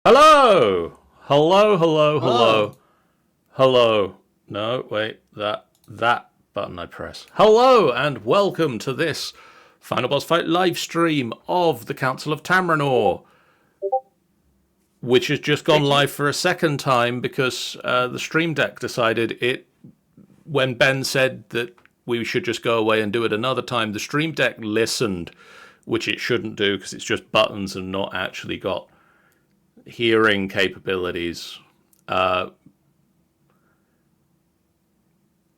Hello! Hello, hello, Oh, hello, hello. No, wait, that button I press. Hello and welcome to this Final Boss Fight live stream of the Council of Tamrinor, which has just gone thank you. live for a second time because the Stream Deck decided it when Ben said that we should just go away and do it another time. The Stream Deck listened, which it shouldn't do because it's just buttons and not actually got hearing capabilities.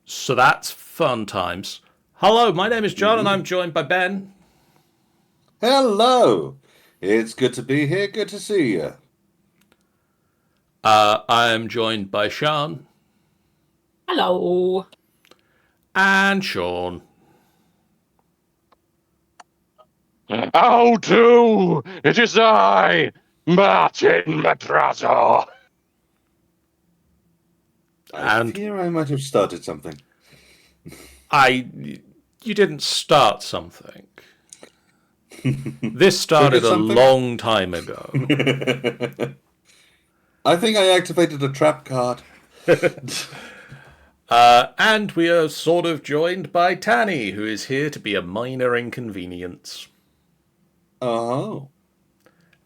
So that's fun times. Hello, my name is John and I'm Mhm. joined by Ben. Hello. It's good to be here. Good to see you. I am joined by Sian Hello. and Sean. How do? It is I, Martin Madrazo. I And fear I might have started something. I, you didn't start something. This started Triggered a something? long time ago. I think I activated a trap card. And we are sort of joined by Tanny, who is here to be a minor inconvenience. Oh.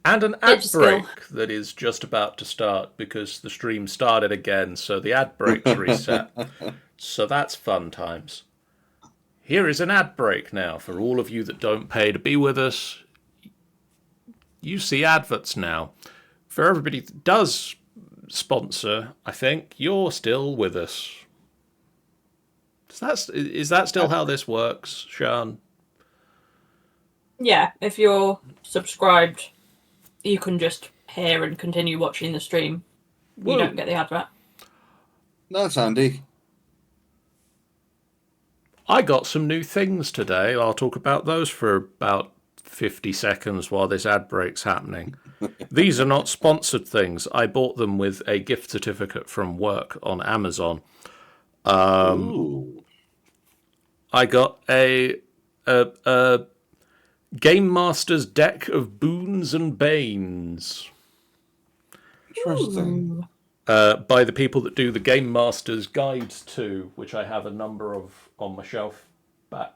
And an ad Ninja skill. break that is just about to start because the stream started again, so the ad break's reset. So that's fun times. Here is an ad break now for all of you that don't pay to be with us. You see adverts now. For everybody that does sponsor, I think you're still with us. Is that still how this works, Sean? Yeah, if you're subscribed, you can just hear and continue watching the stream. Whoa. You don't get the advert. That's handy. I got some new things today. I'll talk about those for about 50 seconds while this ad break's happening. These are not sponsored things. I bought them with a gift certificate from work on Amazon. Ooh. I got a Game Master's deck of boons and banes Interesting. by the people that do the Game Master's Guides to, which I have a number of on my shelf back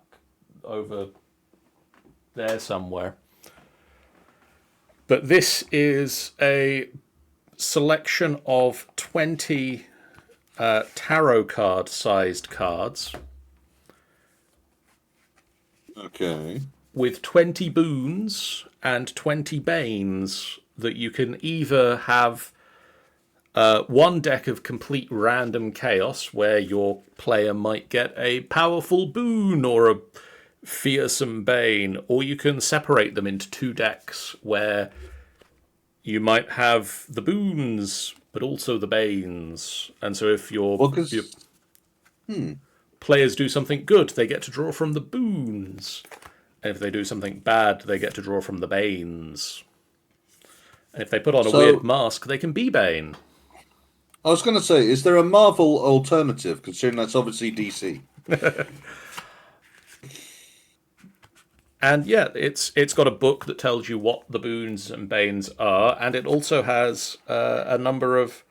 over there somewhere. But this is a selection of 20 tarot card sized cards Okay. with 20 boons and 20 banes that you can either have one deck of complete random chaos where your player might get a powerful boon or a fearsome bane, or you can separate them into two decks where you might have the boons but also the banes. And so if your, Well, because your players do something good, they get to draw from the boons. And if they do something bad, they get to draw from the banes. And if they put on a weird mask, they can be Bane. I was going to say, is there a Marvel alternative, considering that's obviously DC? And yeah, it's got a book that tells you what the boons and banes are, and it also has a number of.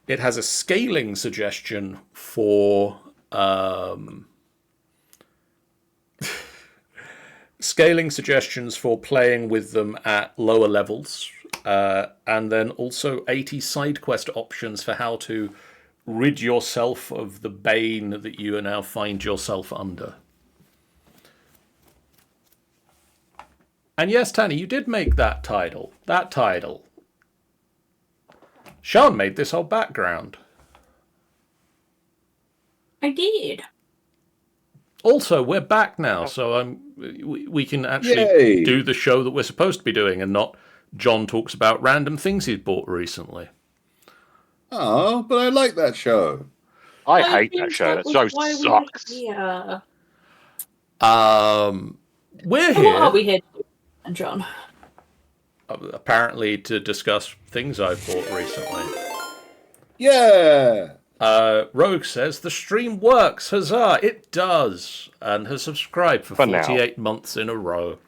It has a scaling suggestion for scaling suggestions for playing with them at lower levels, and then also 80 side quest options for how to rid yourself of the bane that you now find yourself under. And yes, Tanny, you did make that title. That title. Sean made this whole background. I did. Also, we're back now, so we can actually Yay. do the show that we're supposed to be doing and not John talks about random things he's bought recently. Oh, but I like that show. I hate that show. That show sucks. Yeah. We're So what are here we here to do, John? apparently to discuss things I've bought recently. Yeah. Rogue says the stream works, huzzah! It does, and has subscribed for For now. 48 months in a row.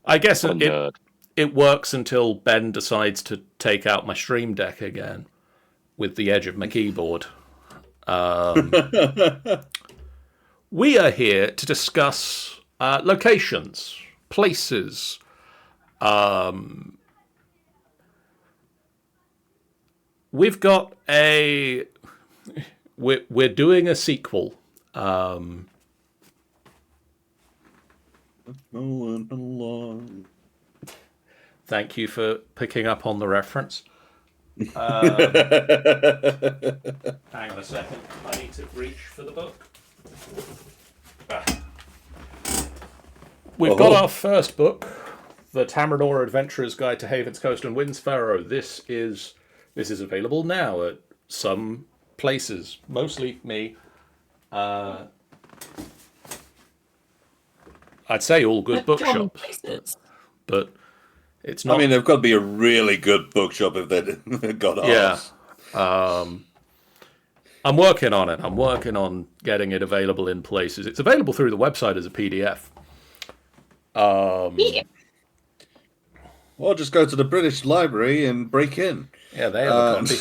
I guess What a nerd. it works until Ben decides to take out my stream deck again with the edge of my keyboard. We are here to discuss locations, places. We've got a... We're doing a sequel. Thank you for picking up on the reference. Hang on a second. I need to reach for the book. We've got our first book, The Tamrinor Adventurer's Guide to Haven's Coast and Windsfarrow. This is available now at some places, mostly me. I'd say all good bookshops, but it's not. I mean, they've got to be a really good bookshop if they've got ours. Yeah. I'm working on it. I'm working on getting it available in places. It's available through the website as a PDF. Or just go to the British Library and break in. Yeah, they have a copy.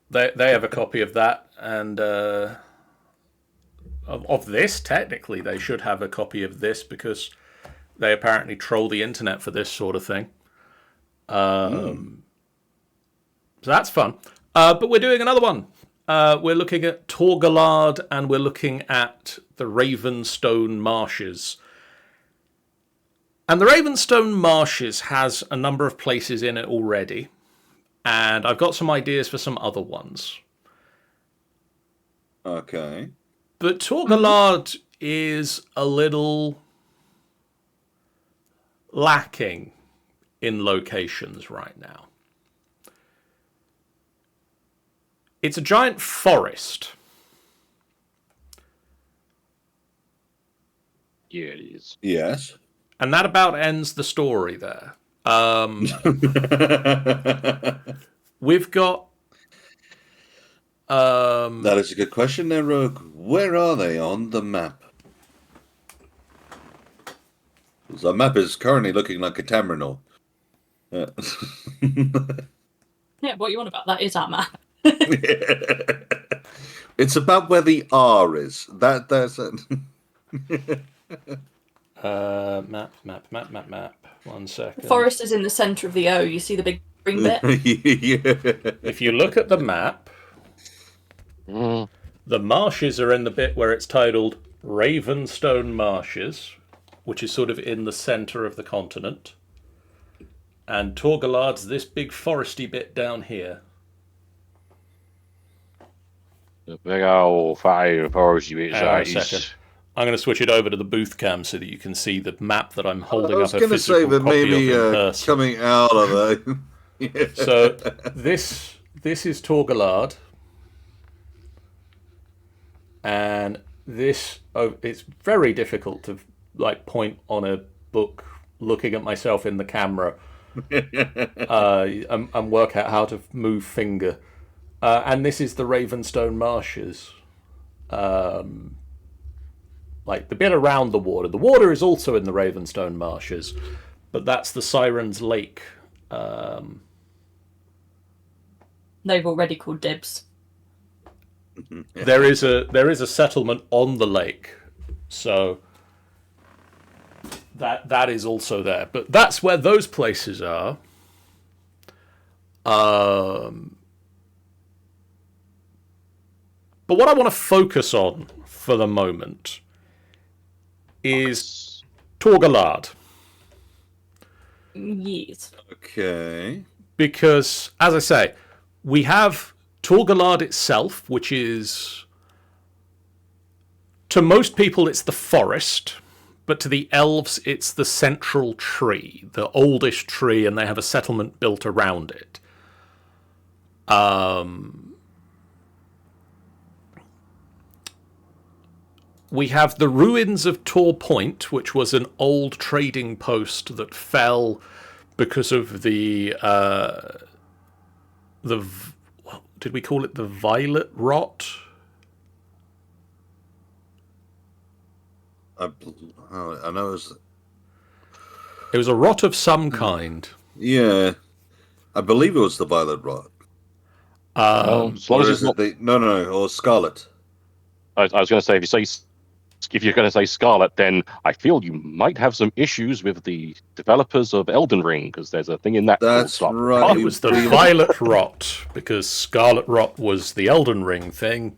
They have a copy of that, and of this. Technically, they should have a copy of this because they apparently troll the internet for this sort of thing. So that's fun. But we're doing another one. We're looking at Taur Galade, and we're looking at the Ravenstone Marshes. And the Ravenstone Marshes has a number of places in it already. And I've got some ideas for some other ones. Okay. But Taur Galade is a little lacking in locations right now. It's a giant forest. Yeah, it is. Yes. And that about ends the story there. We've got... that is a good question there, Rogue. Where are they on the map? The map is currently looking like a Tamrinor. Yeah, what you want about that is our map. It's about where the R is. That's it. Map. 1 second. The forest is in the centre of the O. You see the big green bit? Yeah. If you look at the map, the marshes are in the bit where it's titled Ravenstone Marshes, which is sort of in the centre of the continent. And Taur Galade's this big foresty bit down here. The big old fire foresty bit. Hang on a second. I'm going to switch it over to the booth cam so that you can see the map that I'm holding up a physical copy of. I was going to say that maybe coming out of it. Yeah. So this is Taur Galade, and this it's very difficult to point on a book looking at myself in the camera and work out how to move finger. And this is the Ravenstone Marshes. The bit around the water. The water is also in the Ravenstone Marshes, but that's the Siren's Lake. They've already called dibs. There is a settlement on the lake, so that is also there. But that's where those places are. But what I want to focus on for the moment is Taur Galade. Yes. Okay. Because, as I say, we have Taur Galade itself, which is... To most people, it's the forest, but to the elves, it's the central tree, the oldest tree, and they have a settlement built around it. We have the ruins of Taur Point, which was an old trading post that fell because of the did we call it the violet rot? I know it was... It was a rot of some kind. Yeah. I believe it was the violet rot. Well, as long Or as is it's it not. no, or scarlet. I was going to say, if you're going to say Scarlet, then I feel you might have some issues with the developers of Elden Ring, because there's a thing in that called That's Scarlet right. Rot. It was the Violet Rot, because Scarlet Rot was the Elden Ring thing.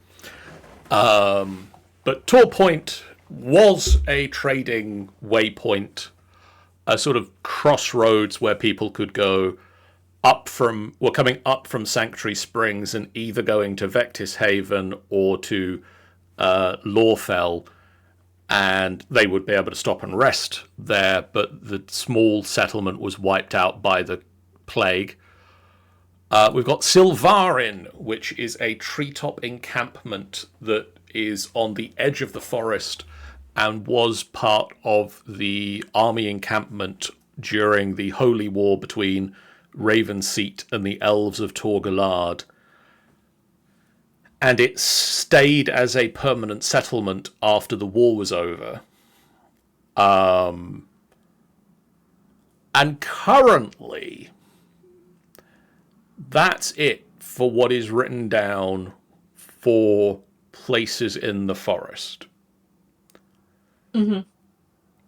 But Tor Point was a trading waypoint, a sort of crossroads where people could go coming up from Sanctuary Springs and either going to Vectis Haven or to Lawfell, and they would be able to stop and rest there, but the small settlement was wiped out by the plague. We've got Silvarin, which is a treetop encampment that is on the edge of the forest and was part of the army encampment during the Holy War between Ravenseat and the elves of Taur Galade. And it stayed as a permanent settlement after the war was over. And currently, that's it for what is written down for places in the forest. What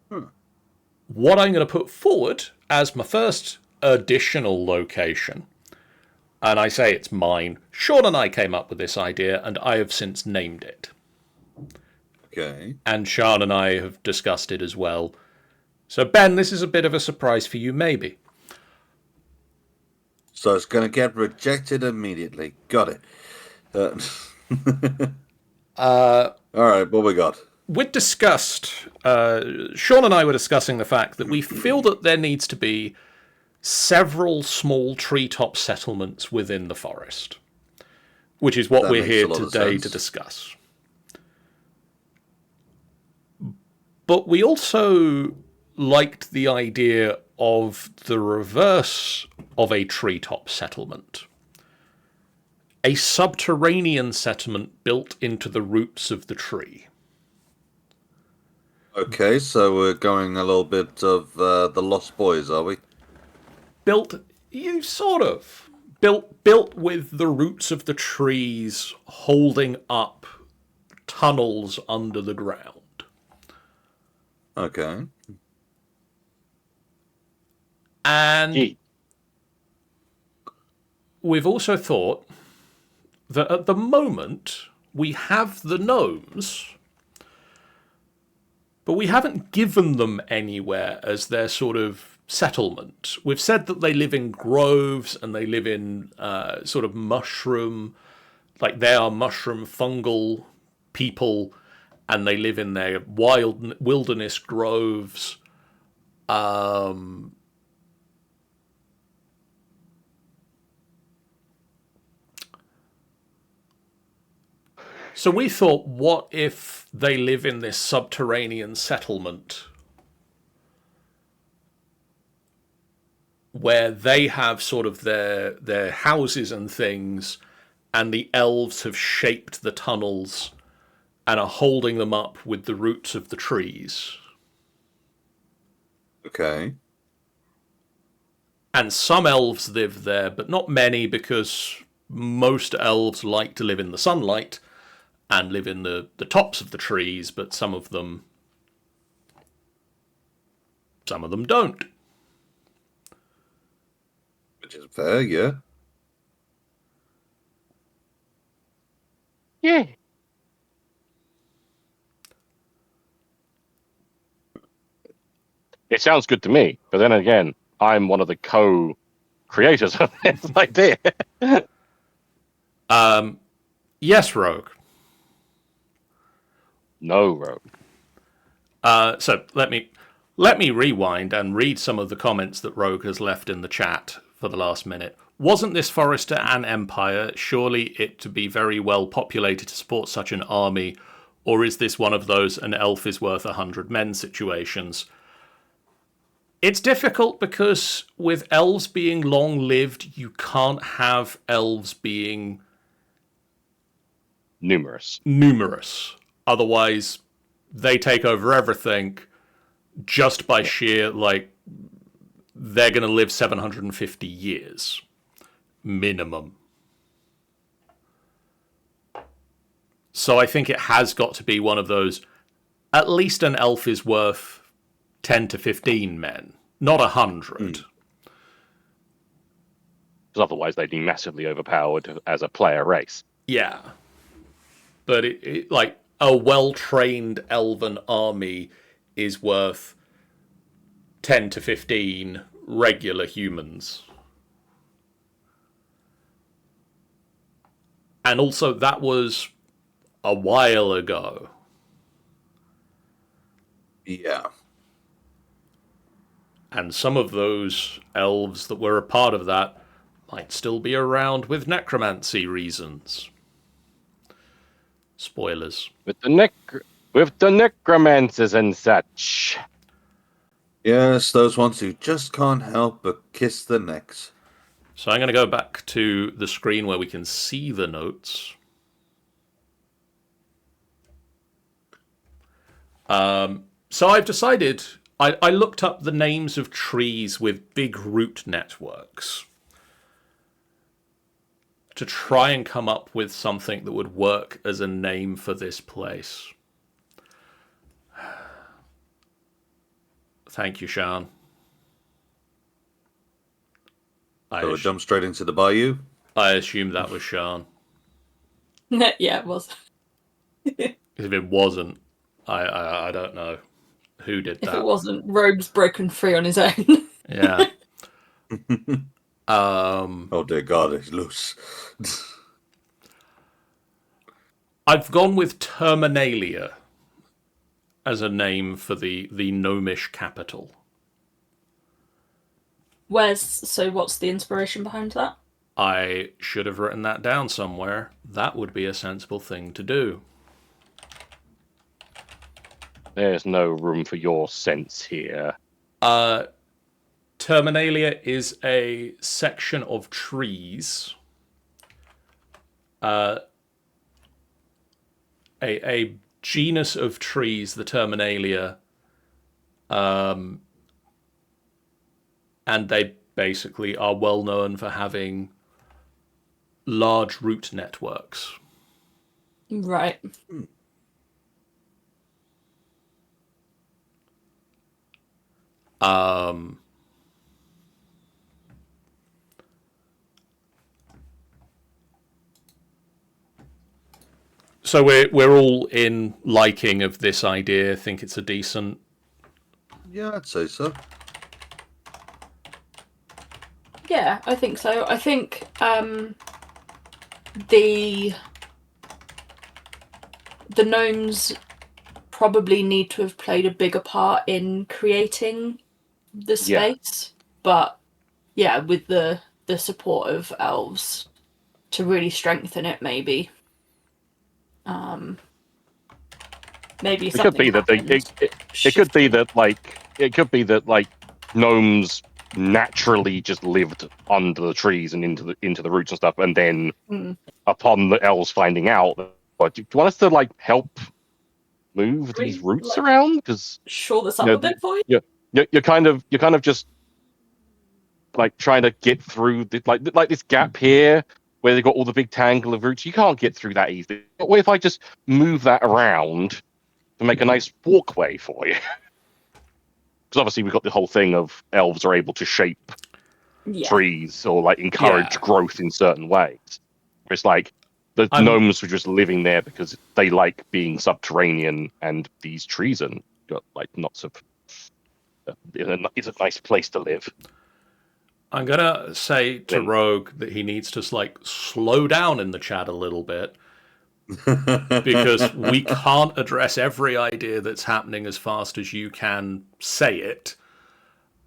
I'm going to put forward as my first additional location, and I say it's mine. Sean and I came up with this idea, and I have since named it. Okay. And Sean and I have discussed it as well. So, Ben, this is a bit of a surprise for you, maybe. So it's going to get rejected immediately. Got it. All right, what we got? We'd discussed, Sean and I were discussing the fact that we feel that there needs to be several small treetop settlements within the forest, which is what That we're makes here a lot of today sense. to discuss. But we also liked the idea of the reverse of a treetop settlement. A subterranean settlement built into the roots of the tree. Okay, so we're going a little bit of the Lost Boys, are we? Built built with the roots of the trees holding up tunnels under the ground. Okay. And Gee, we've also thought that at the moment we have the gnomes, but we haven't given them anywhere as their sort of settlement. We've said that they live in groves and they live in sort of mushroom, like they are mushroom fungal people, and they live in their wilderness groves. So we thought, what if they live in this subterranean settlement where they have sort of their houses and things, and the elves have shaped the tunnels and are holding them up with the roots of the trees. Okay. And some elves live there, but not many, because most elves like to live in the sunlight and live in the tops of the trees, but some of them don't. Which is fair, yeah. yeah. It sounds good to me, but then again, I'm one of the co-creators of this idea. Yes, Rogue. No, Rogue. So let me rewind and read some of the comments that Rogue has left in the chat for the last minute. Wasn't this Forester an empire? Surely it to be very well populated to support such an army, or is this one of those an elf is worth 100 men situations? It's difficult because with elves being long-lived, you can't have elves being Numerous. Otherwise, they take over everything just by sheer, they're going to live 750 years minimum. So I think it has got to be one of those, at least an elf is worth 10 to 15 men, not 100. Because otherwise they'd be massively overpowered as a player race. Yeah. But it like a well-trained elven army is worth 10 to 15 regular humans. And also that was a while ago. Yeah. And some of those elves that were a part of that might still be around with necromancy reasons. Spoilers. With the necromancers and such. Yes, those ones who just can't help but kiss the necks. So I'm going to go back to the screen where we can see the notes. So I've decided, I looked up the names of trees with big root networks to try and come up with something that would work as a name for this place. Thank you, Sian. So we'll jump straight into the bayou. I assume that was Sian. Yeah, it was. If it wasn't, I don't know who did that. If it wasn't, Rogue's broken free on his own. Yeah. Oh dear God, it's loose. I've gone with Terminalia as a name for the gnomish capital. What's the inspiration behind that? I should have written that down somewhere. That would be a sensible thing to do. There's no room for your sense here. Terminalia is a section of trees. A genus of trees, the Terminalia. And they basically are well known for having large root networks. Right. So we're all in liking of this idea. Think it's a decent. Yeah, I'd say so. Yeah, I think so. I think the gnomes probably need to have played a bigger part in creating the space, but yeah, with the support of elves to really strengthen it, maybe. Maybe It could be that it could be that gnomes naturally just lived under the trees and into the roots and stuff, and then upon the elves finding out, do you want us to help move these roots around? Because shore this up a bit for you. You're kind of just trying to get through this gap here where they've got all the big tangle of roots. You can't get through that easily. But what if I just move that around to make a nice walkway for you? Because obviously we've got the whole thing of elves are able to shape trees or encourage growth in certain ways. It's the gnomes were just living there because they like being subterranean, and these trees are got lots of. It's a nice place to live. I'm gonna say to Rogue that he needs to slow down in the chat a little bit. Because we can't address every idea that's happening as fast as you can say it.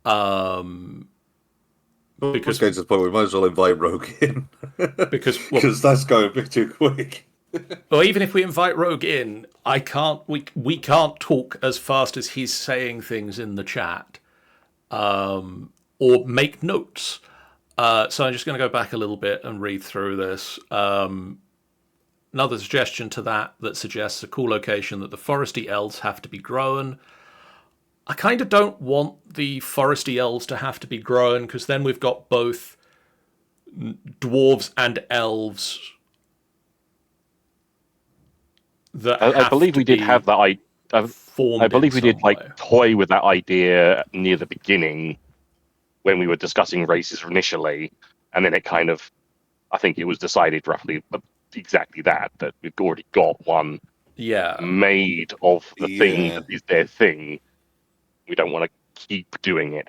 Because getting to the point we might as well invite Rogue in. because that's going a bit too quick. Well, even if we invite Rogue in, we can't talk as fast as he's saying things in the chat, or make notes. So I'm just going to go back a little bit and read through this. Another suggestion to that suggests a cool location that the foresty elves have to be grown. I kind of don't want the foresty elves to have to be grown, because then we've got both dwarves and elves that I have believe to we did have be that. I formed believe in we did some like way. toy with that idea near the beginning when we were discussing races initially, and then it kind of, I think it was decided roughly exactly that we've already got one Yeah. made of the thing Yeah. that is their thing. We don't want to keep doing it.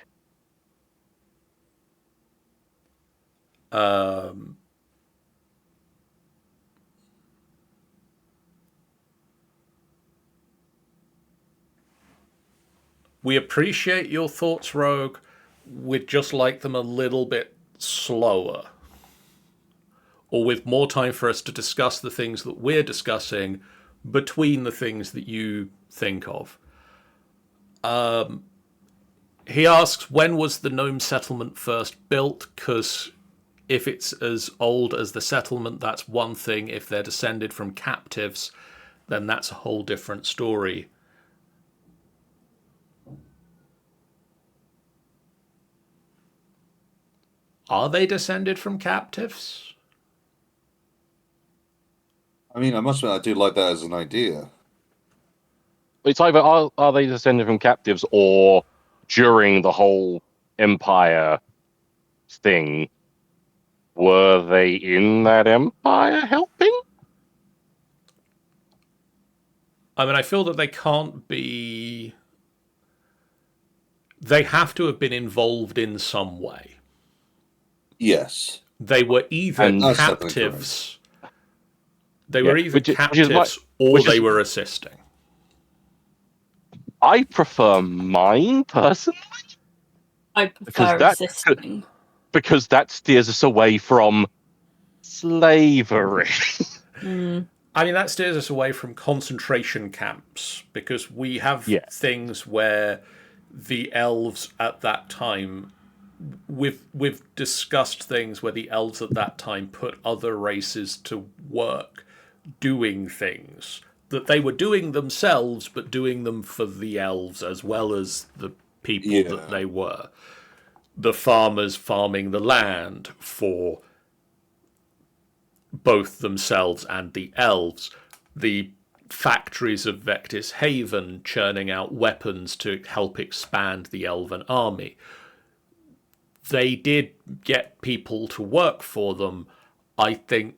We appreciate your thoughts, Rogue. We'd just like them a little bit slower, or with more time for us to discuss the things that we're discussing between the things that you think of. He asks, when was the gnome settlement first built? Because if it's as old as the settlement, that's one thing. If they're descended from captives, then that's a whole different story. Are they descended from captives? I mean, I must admit, I do like that as an idea. It's either are they descended from captives, or during the whole empire thing, were they in that empire helping? I mean, I feel that they can't be. They have to have been involved in some way. Yes. They were either And That's definitely correct. captives. They Yeah, were either which is captives or which is- they were assisting. I prefer mine personally, I because prefer assisting. because that steers us away from slavery. Mm. I mean, that steers us away from concentration camps, because we have Yeah. things where the elves at that time, we've discussed things where the elves at that time put other races to work doing things that they were doing themselves, but doing them for the elves as well as the people that Yeah. they were. The farmers farming the land for both themselves and the elves. The factories of Vectis Haven churning out weapons to help expand the elven army. They did get people to work for them. I think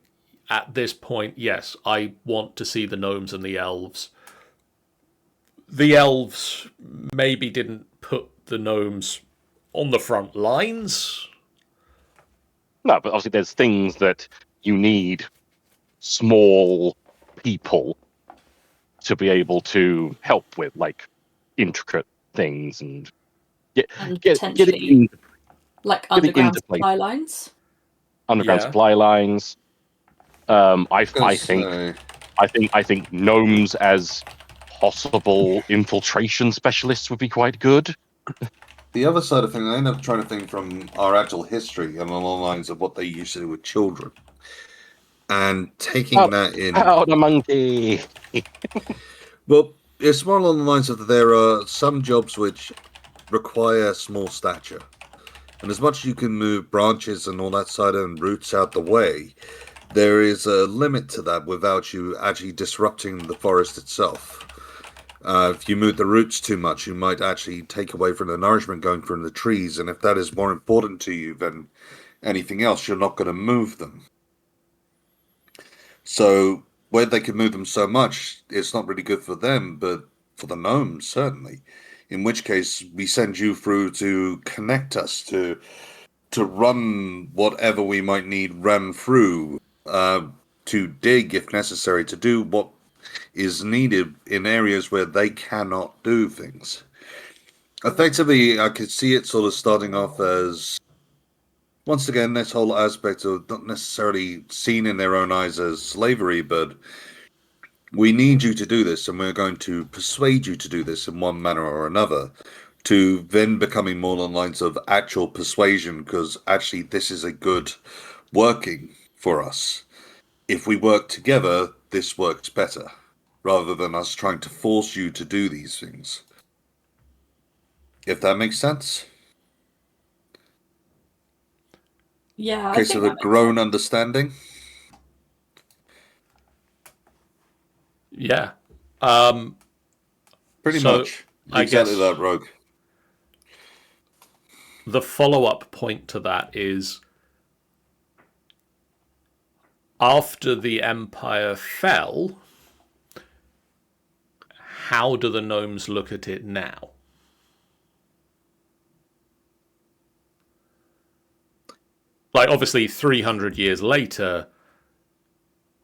at this point, yes, I want to see the gnomes and the elves. The elves maybe didn't put the gnomes on the front lines. No, but obviously there's things that you need small people to be able to help with, like intricate things and And getting potentially like getting underground into place, supply lines. underground Yeah. supply lines. I think gnomes as possible infiltration specialists would be quite good. The other side of things, I end up trying to think from our actual history and along the lines of what they used to do with children. And taking that in. Out the monkey. Well, it's more along the lines of there are some jobs which require small stature. And as much as you can move branches and all that side and roots out the way, there is a limit to that without you actually disrupting the forest itself. If you move the roots too much, you might actually take away from the nourishment going from the trees. And if that is more important to you than anything else, you're not going to move them. So where they can move them so much, it's not really good for them, but for the gnomes, certainly. In which case, we send you through to connect us, to run whatever we might need run through, to dig if necessary, to do what is needed in areas where they cannot do things. Effectively, I could see it sort of starting off as, once again, this whole aspect of not necessarily seen in their own eyes as slavery, but we need you to do this, and we're going to persuade you to do this in one manner or another, to then becoming more on lines of actual persuasion, because actually this is a good working for us. If we work together, this works better, rather than us trying to force you to do these things. if that makes sense. Yeah, I Case think of a that makes grown sense. understanding. Yeah. Pretty So much. I Exactly guess that, Rogue. the follow-up point to that is after the Empire fell, how do the gnomes look at it now? Like, obviously, 300 years later,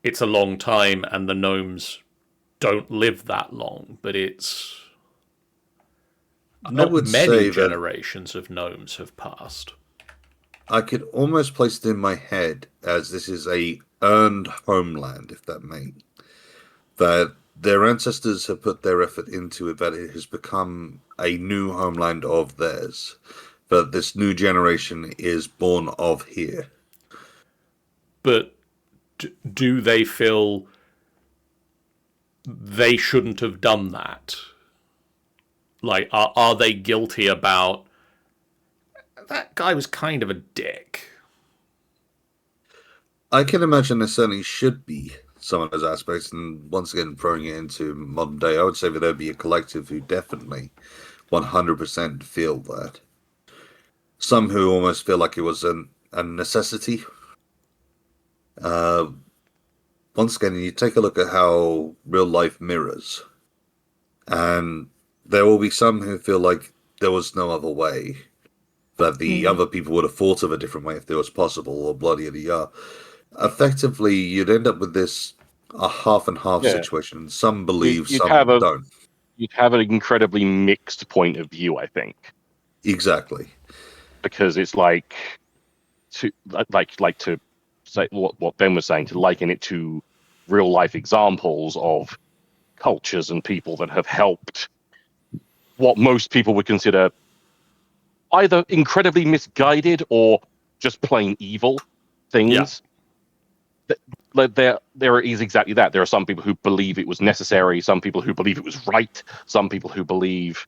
it's a long time, and the gnomes don't live that long, but it's I not would many say that generations of gnomes have passed. I could almost place it in my head as this is a earned homeland, if that may. That their ancestors have put their effort into it, that it has become a new homeland of theirs. That this new generation is born of here. But do they feel they shouldn't have done that? Like, are they guilty about that guy was kind of a dick? I can imagine there certainly should be some of those aspects, and once again, throwing it into modern day, I would say that there'd be a collective who definitely 100% feel that. Some who almost feel like it was a necessity. Uh, Once again, you take a look at how real life mirrors, and there will be some who feel like there was no other way, that the Mm. other people would have thought of a different way if it was possible, or bloody yada. Effectively, you'd end up with this a half and half Yeah, situation. Some you'd, believe, you'd have some a don't. you'd have an incredibly mixed point of view, I think, Exactly. because it's like to say what Ben was saying, to liken it to real life examples of cultures and people that have helped what most people would consider either incredibly misguided or just plain evil Yeah. things. There is exactly that. There are some people who believe it was necessary, some people who believe it was right, some people who believe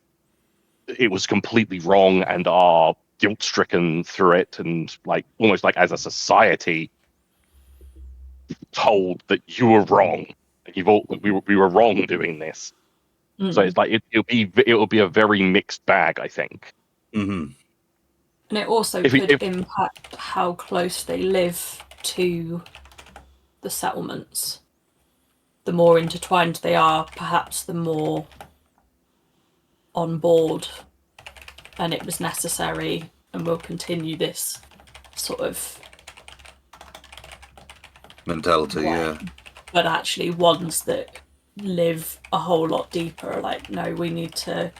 it was completely wrong and are guilt stricken through it, and like almost like as a society told that you were wrong. We were wrong doing this. So Mm. it's like it'll be a very mixed bag, I think. Hmm. And it also could If impact how close they live to the settlements. The more intertwined they are, perhaps the more on board, and it was necessary, and will continue this sort of Mentality, way. yeah. But actually, ones that live a whole lot deeper are like, no, we need to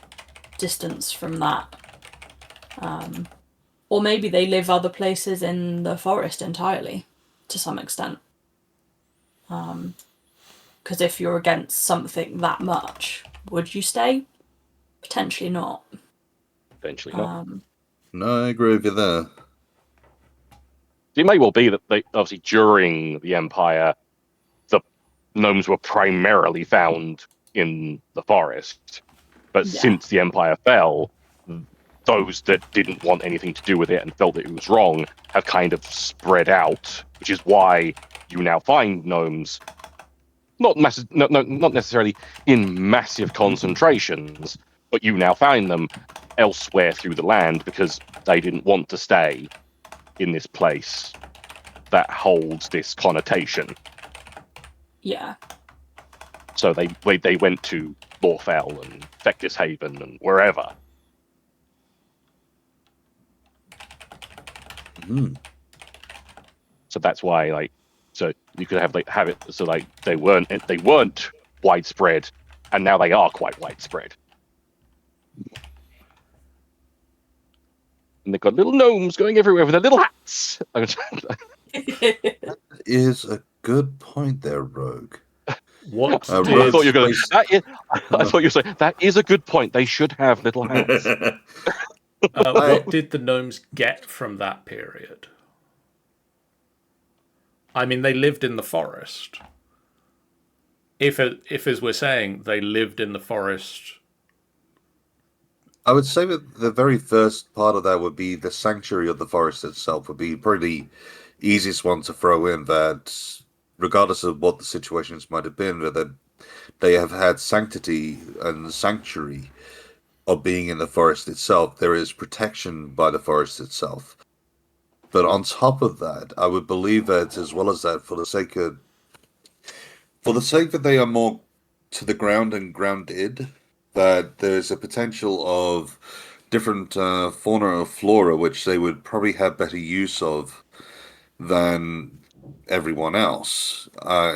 distance from that. Or maybe they live other places in the forest entirely, to some extent. Because if you're against something that much, would you stay? Potentially not. eventually not. No, I agree with you there. It may well be that they obviously during the Empire, the gnomes were primarily found in the forest, but Yeah. since the Empire fell, those that didn't want anything to do with it and felt that it was wrong have kind of spread out, which is why you now find gnomes not necessarily in massive concentrations, but you now find them elsewhere through the land because they didn't want to stay in this place that holds this connotation. Yeah. So they went to Lorfell and Fectis Haven and wherever. Mm. So that's why, like, so you could have it so like they weren't widespread, and now they are quite widespread. And they've got little gnomes going everywhere with their little hats. Is a good point there, Rogue. What I did thought you were going. Rogue's I thought you were saying that is a good point. They should have little hats. what did the gnomes get from that period? I mean, they lived in the forest. If as we're saying, they lived in the forest I would say that the very first part of that would be the sanctuary of the forest itself would be probably the easiest one to throw in, that regardless of what the situations might have been, that they have had sanctity and sanctuary of being in the forest itself. There is protection by the forest itself. But on top of that, I would believe that as well as that, for the sake that they are more to the ground and grounded, that there's a potential of different fauna or flora which they would probably have better use of than everyone else.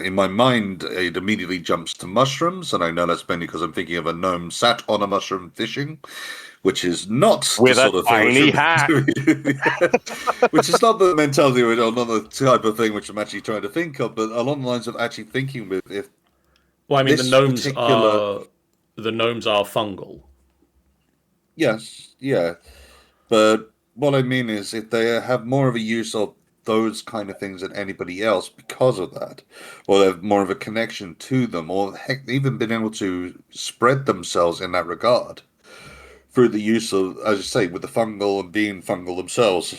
In my mind, it immediately jumps to mushrooms, and I know that's mainly because I'm thinking of a gnome sat on a mushroom fishing, which is not the With a sort of thing which tiny would be hat. doing, which is not the mentality or not the type of thing which I'm actually trying to think of, but along the lines of actually thinking with if Well, I mean, this particular, the gnomes are fungal. yes, yeah, but what I mean is if they have more of a use of those kind of things than anybody else because of that, or they have more of a connection to them, or heck, even been able to spread themselves in that regard through the use of, as you say, with the fungal and being fungal themselves,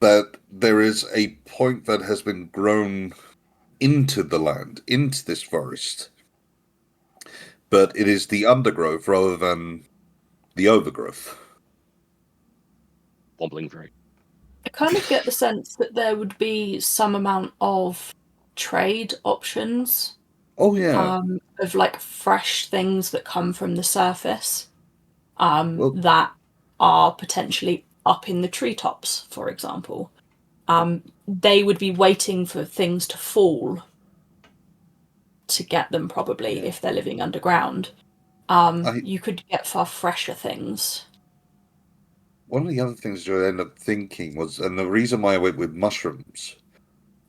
that there is a point that has been grown into the land, into this forest, but it is the undergrowth rather than the overgrowth. Wobbling through. I kind of get the sense that there would be some amount of trade options, Oh yeah. of like fresh things that come from the surface, Well, that are potentially up in the treetops, for example. They would be waiting for things to fall to get them, probably, if they're living underground. I You could get far fresher things. one of the other things I ended up thinking was, and the reason why I went with mushrooms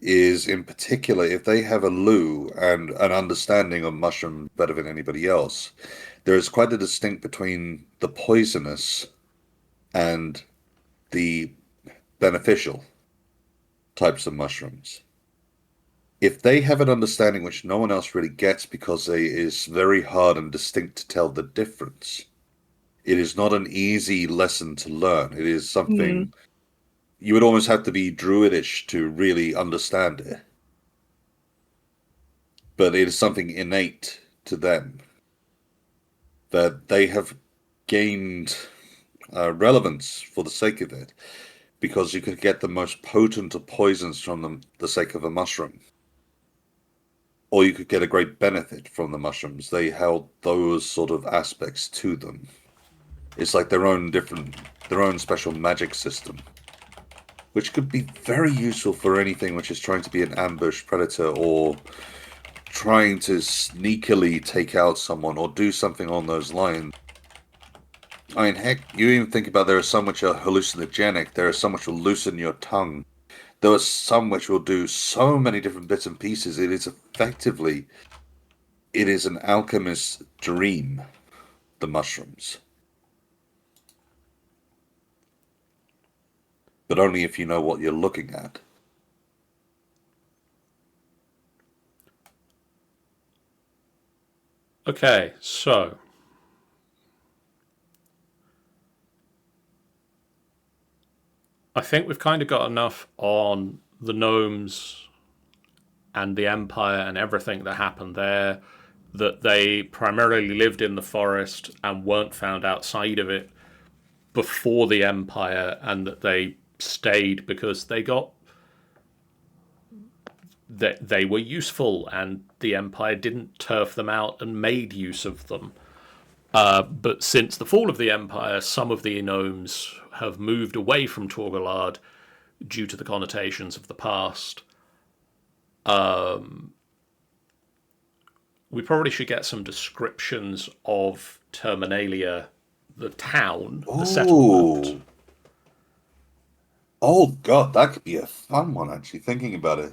is in particular if they have a loo and an understanding of mushrooms better than anybody else, there is quite a distinct between the poisonous and the beneficial types of mushrooms. If they have an understanding which no one else really gets because it is very hard and distinct to tell the difference, it is not an easy lesson to learn. It is something you would almost have to be druidish to really understand it. But it is something innate to them that they have gained relevance for the sake of it, because you could get the most potent of poisons from them the sake of a mushroom. Or you could get a great benefit from the mushrooms. They held those sort of aspects to them. It's like their own special magic system, which could be very useful for anything which is trying to be an ambush predator or trying to sneakily take out someone or do something on those lines. I mean, heck, you even think about there are some which are hallucinogenic, there are some which will loosen your tongue, there are some which will do so many different bits and pieces. It is an alchemist's dream, the mushrooms. But only if you know what you're looking at. Okay, so I think we've kind of got enough on the gnomes and the empire and everything that happened there, that they primarily lived in the forest and weren't found outside of it before the empire, and that they stayed because they were useful and the empire didn't turf them out and made use of them. But since the fall of the empire, some of the gnomes have moved away from Taur Galade due to the connotations of the past. We probably should get some descriptions of Terminalia, the town, the settlement. Oh God, that could be a fun one, actually, thinking about it.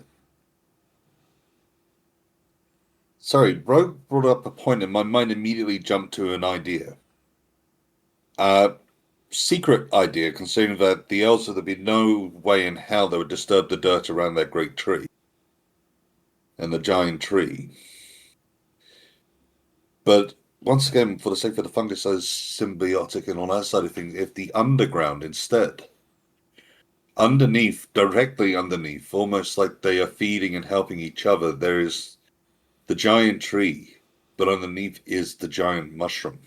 Sorry, Rogue brought up a point and my mind immediately jumped to an idea. Secret idea, considering that the elves would be no way in hell they would disturb the dirt around that great tree. And the giant tree. But once again, for the sake of the fungus as symbiotic and all that side of things, if the underground instead, underneath, directly underneath, almost like they are feeding and helping each other, there is the giant tree, but underneath is the giant mushroom.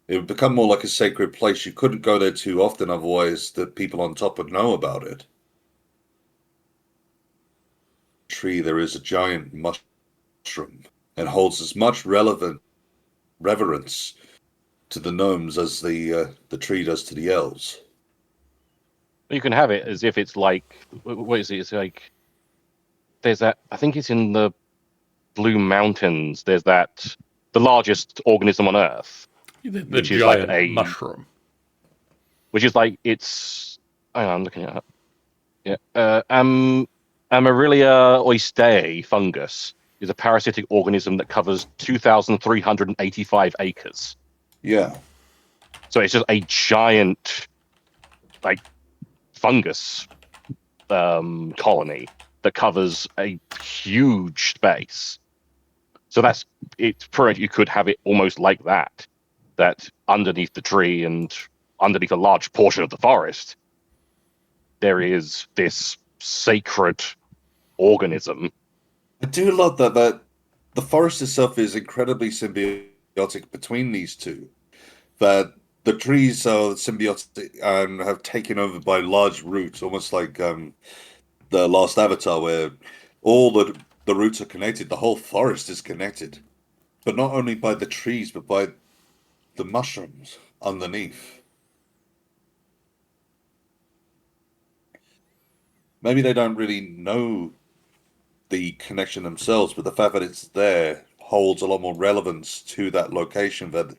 It would become more like a sacred place. You couldn't go there too often, otherwise the people on top would know about it. Tree, there is a giant mushroom and holds as much reverence to the gnomes as the tree does to the elves. You can have it as if it's like, what is it? It's like, there's that, I think it's in the Blue Mountains, there's that, the largest organism on Earth. The which is giant like a mushroom. Which is like, it's, hang on, I'm looking at it. Yeah. Amaryllia oysterei fungus is a parasitic organism that covers 2,385 acres. Yeah. So it's just a giant, like, fungus colony that covers a huge space. So that's it's you could have it almost like that underneath the tree and underneath a large portion of the forest, there is this sacred organism. I do love that the forest itself is incredibly symbiotic between these two. That the trees are symbiotic and have taken over by large roots, almost like the last Avatar, where all the roots are connected. The whole forest is connected, but not only by the trees, but by the mushrooms underneath. Maybe they don't really know the connection themselves, but the fact that it's there holds a lot more relevance to that location, that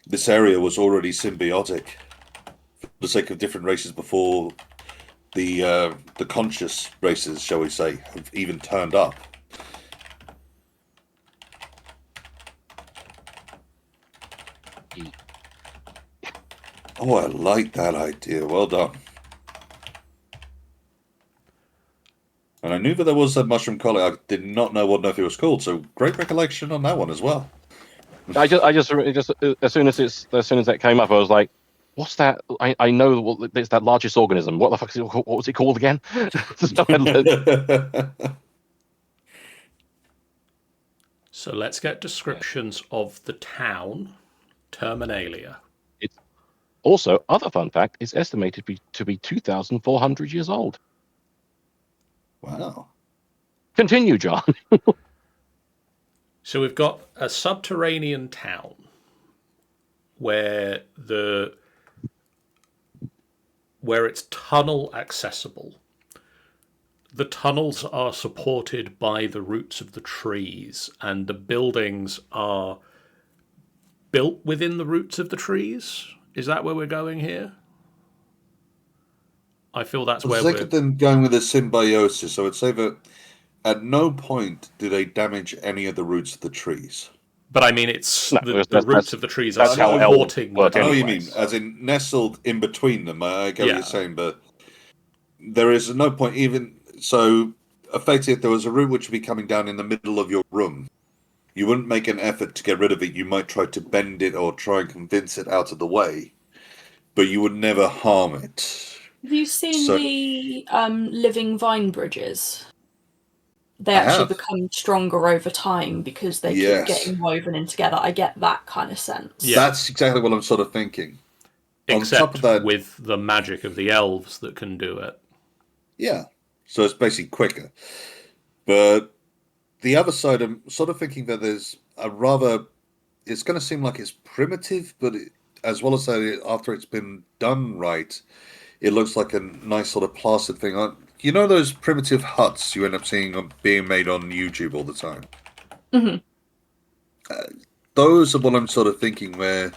this area was already symbiotic for the sake of different races before the conscious races, shall we say, have even turned up. Oh, I like that idea. Well done. And I knew that there was a mushroom collie. I did not know what on earth it was called. So great recollection on that one as well. I just as soon as that came up, I was like, "What's that?" I know it's that largest organism. What the fuck is it? What was it called again? So let's get descriptions of the town, Terminalia. It's also, other fun fact, it's estimated to be 2,400 years old. Wow. Continue, John. So we've got a subterranean town where it's tunnel accessible. The tunnels are supported by the roots of the trees, and the buildings are built within the roots of the trees. Is that where we're going here? I feel that's where we're... Then going with a symbiosis, I would say that at no point do they damage any of the roots of the trees. But I mean, it's the roots of the trees are supporting I know what you mean, as in nestled in between them. I get what you're saying, but there is no point even... So, effectively, if there was a root which would be coming down in the middle of your room, you wouldn't make an effort to get rid of it. You might try to bend it or try and convince it out of the way, but you would never harm it. Have you seen the living vine bridges? They actually become stronger over time because they keep getting woven in together. I get that kind of sense. Yeah. That's exactly what I'm sort of thinking. Except on top of that, with the magic of the elves that can do it. Yeah. So it's basically quicker. But the other side, I'm sort of thinking that there's a rather... It's going to seem like it's primitive, but as well as that, after it's been done right, it looks like a nice sort of plastered thing. You know those primitive huts you end up seeing being made on YouTube all the time? Mm-hmm. Those are what I'm sort of thinking, where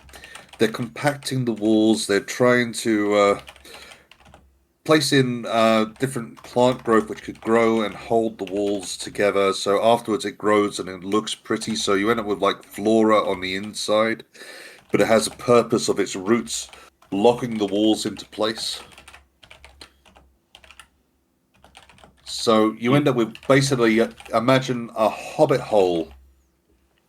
they're compacting the walls, they're trying to place in different plant growth which could grow and hold the walls together, so afterwards it grows and it looks pretty, so you end up with like flora on the inside, but it has a purpose of its roots locking the walls into place. So you end up with basically, imagine a hobbit hole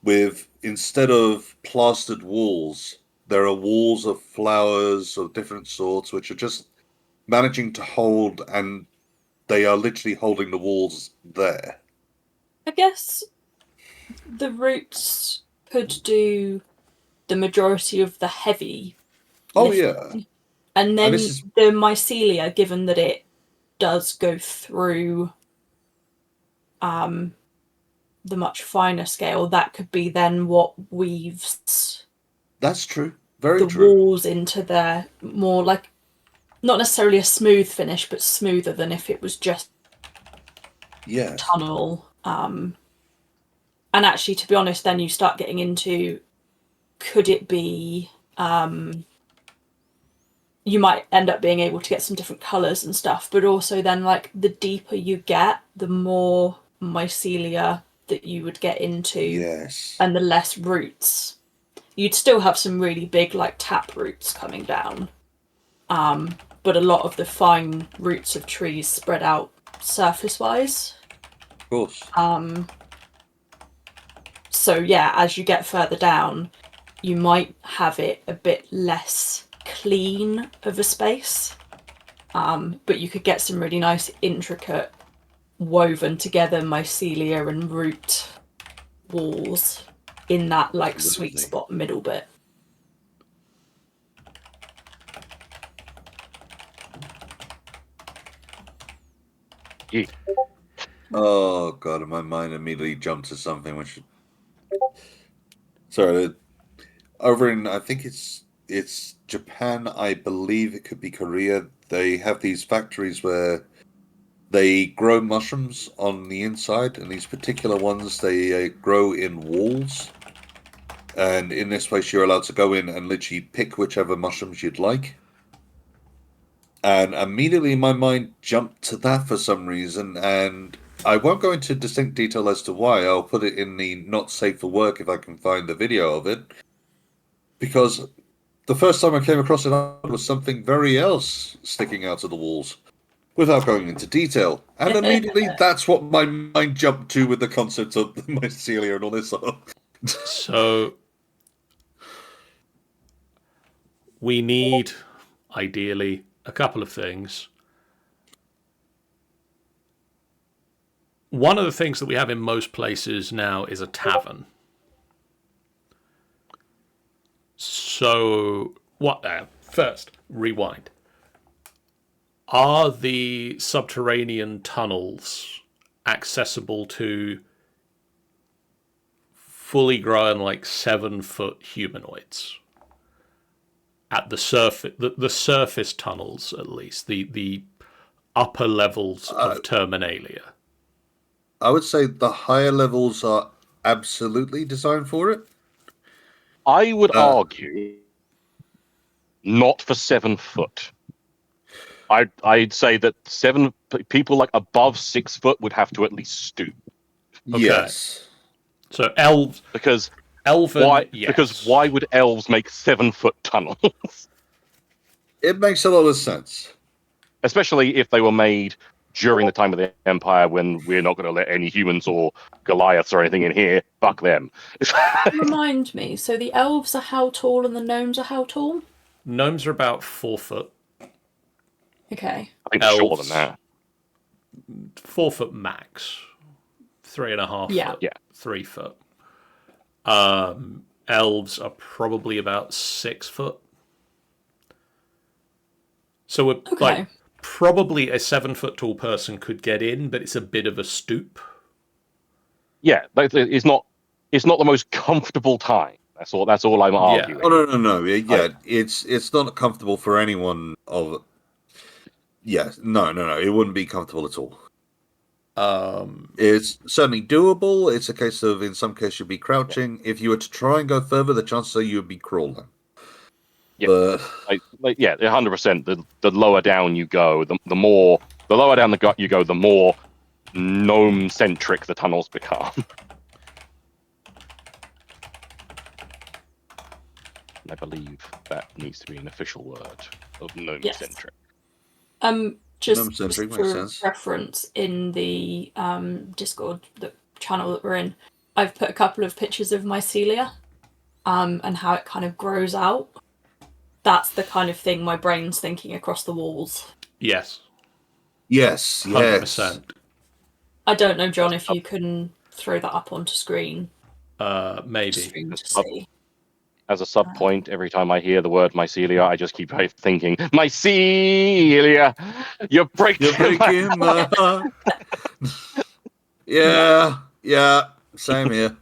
with, instead of plastered walls, there are walls of flowers of different sorts, which are just managing to hold, and they are literally holding the walls there. I guess the roots could do the majority of the heavy Oh, lifting. yeah. And then this is the mycelia, given that it does go through the much finer scale, that could be then what weaves that's true. Very the true. walls into their more like, not necessarily a smooth finish, but smoother than if it was just Yes. tunnel. And actually, to be honest, then you start getting into, could it be you might end up being able to get some different colours and stuff, but also then like the deeper you get, the more mycelia that you would get into, Yes. and the less roots. You'd still have some really big like tap roots coming down, but a lot of the fine roots of trees spread out surface wise. Of course. So yeah, as you get further down, you might have it a bit less clean of a space, but you could get some really nice intricate woven together mycelia and root walls in that like Absolutely. sweet spot middle bit. Yeah. Oh god, my mind immediately jumped to something which. Sorry, over in, I think it's Japan. I believe it could be Korea. They have these factories where they grow mushrooms on the inside, and these particular ones they grow in walls. And in this place, you're allowed to go in and literally pick whichever mushrooms you'd like. And immediately my mind jumped to that for some reason, and I won't go into distinct detail as to why. I'll put it in the not safe for work if I can find the video of it. Because the first time I came across it was something very else sticking out of the walls, without going into detail. And immediately that's what my mind jumped to with the concept of the mycelia and all this stuff. So we need, ideally, a couple of things. One of the things that we have in most places now is a tavern. So, what? First, rewind. Are the subterranean tunnels accessible to fully grown, like 7-foot humanoids? At the surface, the surface tunnels, at least, the upper levels of Terminalia. I would say the higher levels are absolutely designed for it. I would argue not for 7 foot. I'd say that people like above 6 foot would have to at least stoop. Okay. Yes. So elves, Because elven, why? yes. Because why would elves make 7-foot tunnels? It makes a lot of sense. Especially if they were made during the time of the Empire, when we're not going to let any humans or Goliaths or anything in here. Fuck them. Remind me, so the elves are how tall and the gnomes are how tall? Gnomes are about 4 foot. Okay. I think Elves. shorter than that. 4 foot max. 3.5 Yeah. foot. Yeah. 3 foot. Elves are probably about 6 foot. So we're like, probably a 7-foot tall person could get in, but it's a bit of a stoop. Yeah, it's not the most comfortable time. That's all I'm arguing. Oh no. Yeah, it's not comfortable for anyone of. Yeah, no. It wouldn't be comfortable at all. It's certainly doable. It's a case of, in some cases, you'd be crouching. Yeah. If you were to try and go further, the chances are you would be crawling. Yeah, yeah, 100%. The lower down you go, the lower down the gut you go, the more gnome centric the tunnels become. I believe that needs to be an official word of gnome centric. Just for reference, in the Discord, the channel that we're in, I've put a couple of pictures of mycelia, and how it kind of grows out. That's the kind of thing my brain's thinking across the walls. Yes. Yes, 100%. I don't know, John, if you can throw that up onto screen. Maybe. Screen to see. As a sub point, every time I hear the word mycelia, I just keep thinking, mycelia, you're breaking my heart. Yeah, same here.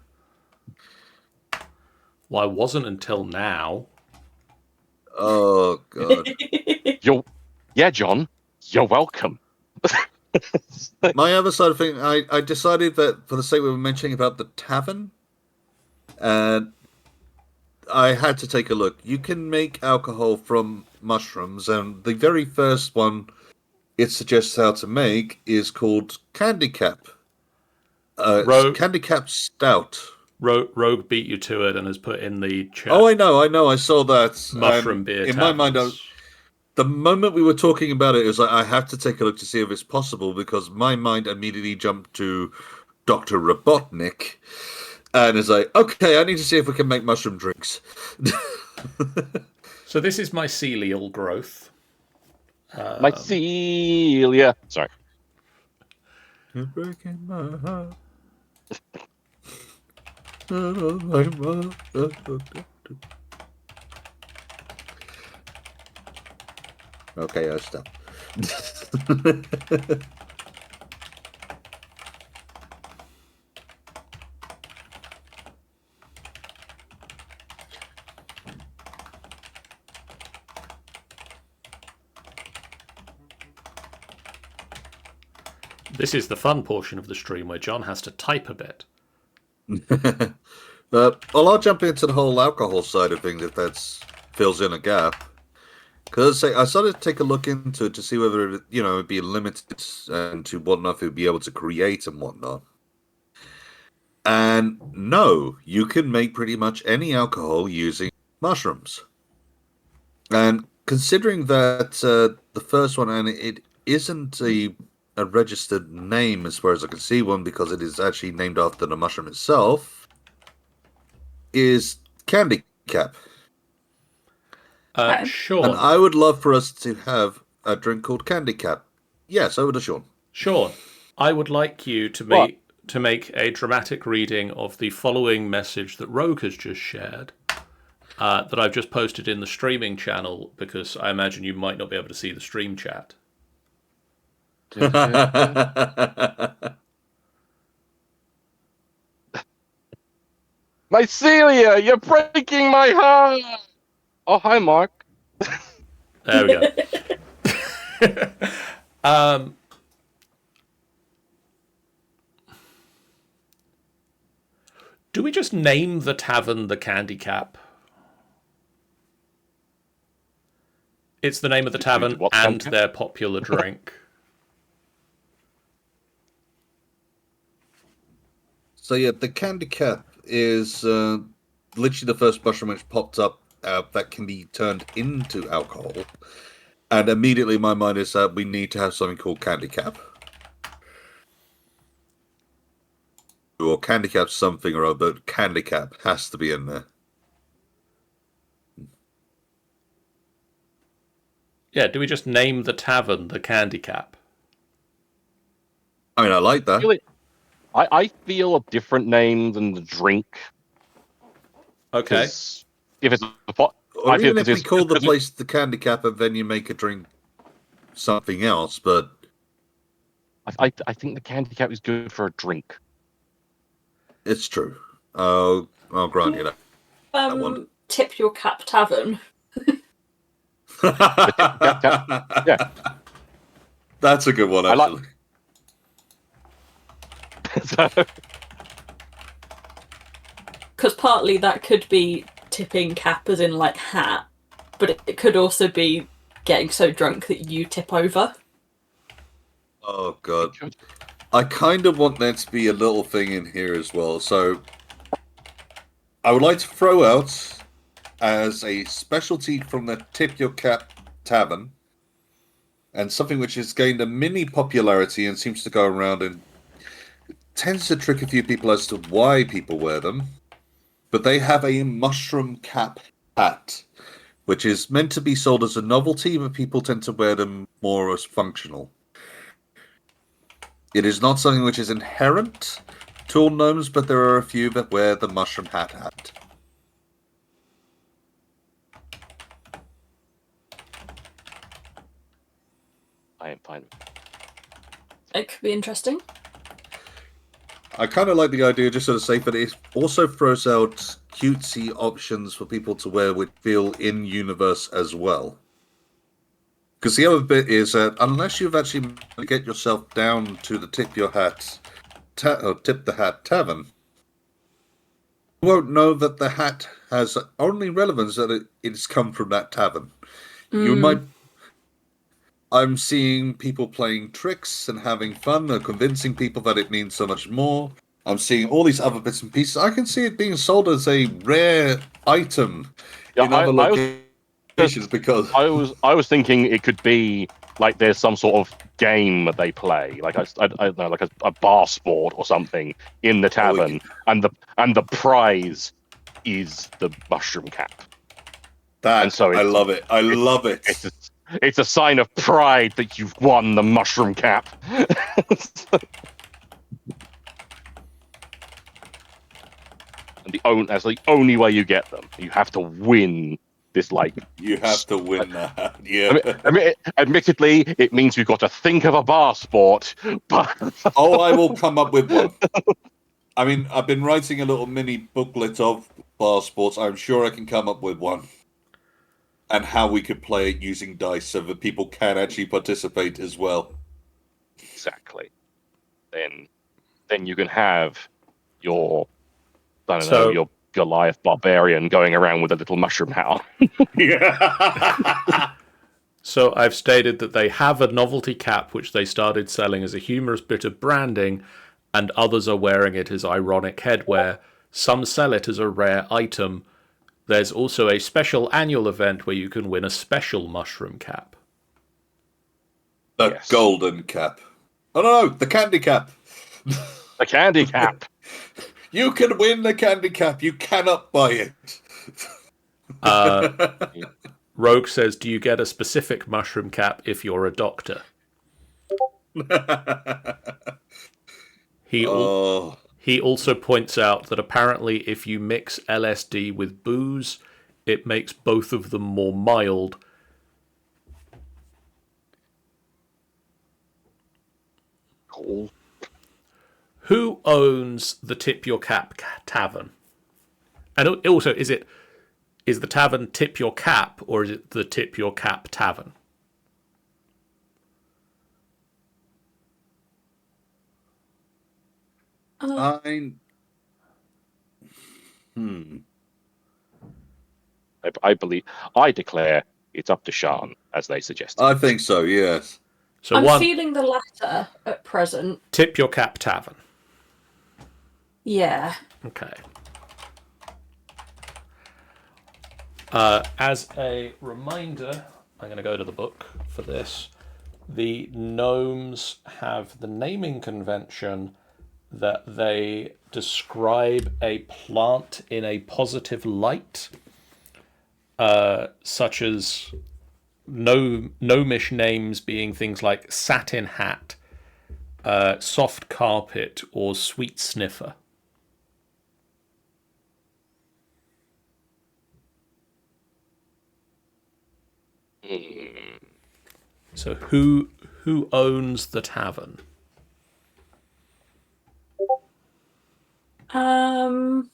Well, I wasn't until now. Oh, God. Yeah, John, you're welcome. My other side of thing, I decided that for the sake we were mentioning about the tavern, and I had to take a look. You can make alcohol from mushrooms, and the very first one it suggests how to make is called Candy Cap. Candy Cap Stout. Rogue beat you to it and has put in the chat. Oh, I know. I saw that. Mushroom beer. In my mind, the moment we were talking about it was like, I have to take a look to see if it's possible, because my mind immediately jumped to Dr. Robotnik, and it's like, okay, I need to see if we can make mushroom drinks. So this is mycelial growth. Mycelia. Sorry. You're breaking my heart. Okay, I'll stop. This is the fun portion of the stream where John has to type a bit. Well, I'll jump into the whole alcohol side of things if that fills in a gap. Because I started to take a look into it to see whether it, it'd be limited and to what enough it would be able to create and whatnot. And no, you can make pretty much any alcohol using mushrooms. And considering that the first one, and it isn't a registered name as far as I can see one, because it is actually named after the mushroom itself, is Candy Cap. Sure. And I would love for us to have a drink called Candy Cap. Yes, over to Sean. Sean, I would like you to make a dramatic reading of the following message that Rogue has just shared, that I've just posted in the streaming channel, because I imagine you might not be able to see the stream chat. Mycelia, you're breaking my heart. Oh, hi, Mark. There we go. Do we just name the tavern the Candy Cap? It's the name of the tavern and their popular drink. So yeah, the Candy Cap is literally the first mushroom which popped up that can be turned into alcohol. And immediately my mind is that we need to have something called Candy Cap. Or Candy Cap something or other, but Candy Cap has to be in there. Yeah, do we just name the tavern the Candy Cap? I mean, I like that. I feel a different name than the drink. Okay. If it's or even if we call the place the Candy Cap and then you make a drink something else, but I think the Candy Cap is good for a drink. It's true. I'll grant you that. Tip Your Cap Tavern. Yeah. That's a good one, actually. Because partly that could be tipping cap as in like hat, but it could also be getting so drunk that you tip over. Oh, God. I kind of want there to be a little thing in here as well. So I would like to throw out as a specialty from the Tip Your Cap Tavern, and something which has gained a mini popularity and seems to go around and tends to trick a few people as to why people wear them. But they have a mushroom cap hat, which is meant to be sold as a novelty, but people tend to wear them more as functional. It is not something which is inherent to all gnomes, but there are a few that wear the mushroom hat. I am fine. It could be interesting. I kind of like the idea, just sort of safe, but it also throws out cutesy options for people to wear which feel in-universe as well. Because the other bit is that unless you've actually get yourself down to the Tip the Hat tavern, you won't know that the hat has only relevance that it's come from that tavern. You might. I'm seeing people playing tricks and having fun and convincing people that it means so much more. I'm seeing all these other bits and pieces. I can see it being sold as a rare item in other locations because I was thinking it could be like there's some sort of game that they play, like I don't know, like a bar sport or something in the tavern, and the prize is the mushroom cap. And so I love it. I love it. It's a sign of pride that you've won the mushroom cap. And that's the only way you get them. You have to win this, like... You have to win that, yeah. Admittedly, it means we've got to think of a bar sport, but... Oh, I will come up with one. I mean, I've been writing a little mini booklet of bar sports. I'm sure I can come up with one. And how we could play it using dice so that people can actually participate as well. Exactly. Then you can have your, I don't know, your Goliath barbarian going around with a little mushroom hat. Yeah. So I've stated that they have a novelty cap which they started selling as a humorous bit of branding, and others are wearing it as ironic headwear. Some sell it as a rare item. There's also a special annual event where you can win a special mushroom cap. The golden cap. Oh, no, the candy cap. The candy cap. You can win the candy cap. You cannot buy it. Rogue says, do you get a specific mushroom cap if you're a doctor? He also points out that apparently if you mix LSD with booze, it makes both of them more mild. Cool. Who owns the Tip Your Cap tavern? And also, is the tavern Tip Your Cap, or is it the Tip Your Cap tavern? I declare it's up to Sian, as they suggested. I think so, yes. So I'm feeling the latter at present. Tip Your Cap tavern. Yeah. Okay. As a reminder, I'm going to go to the book for this. The gnomes have the naming convention that they describe a plant in a positive light, such as gnomish names being things like satin hat, soft carpet, or sweet sniffer. So who owns the tavern? And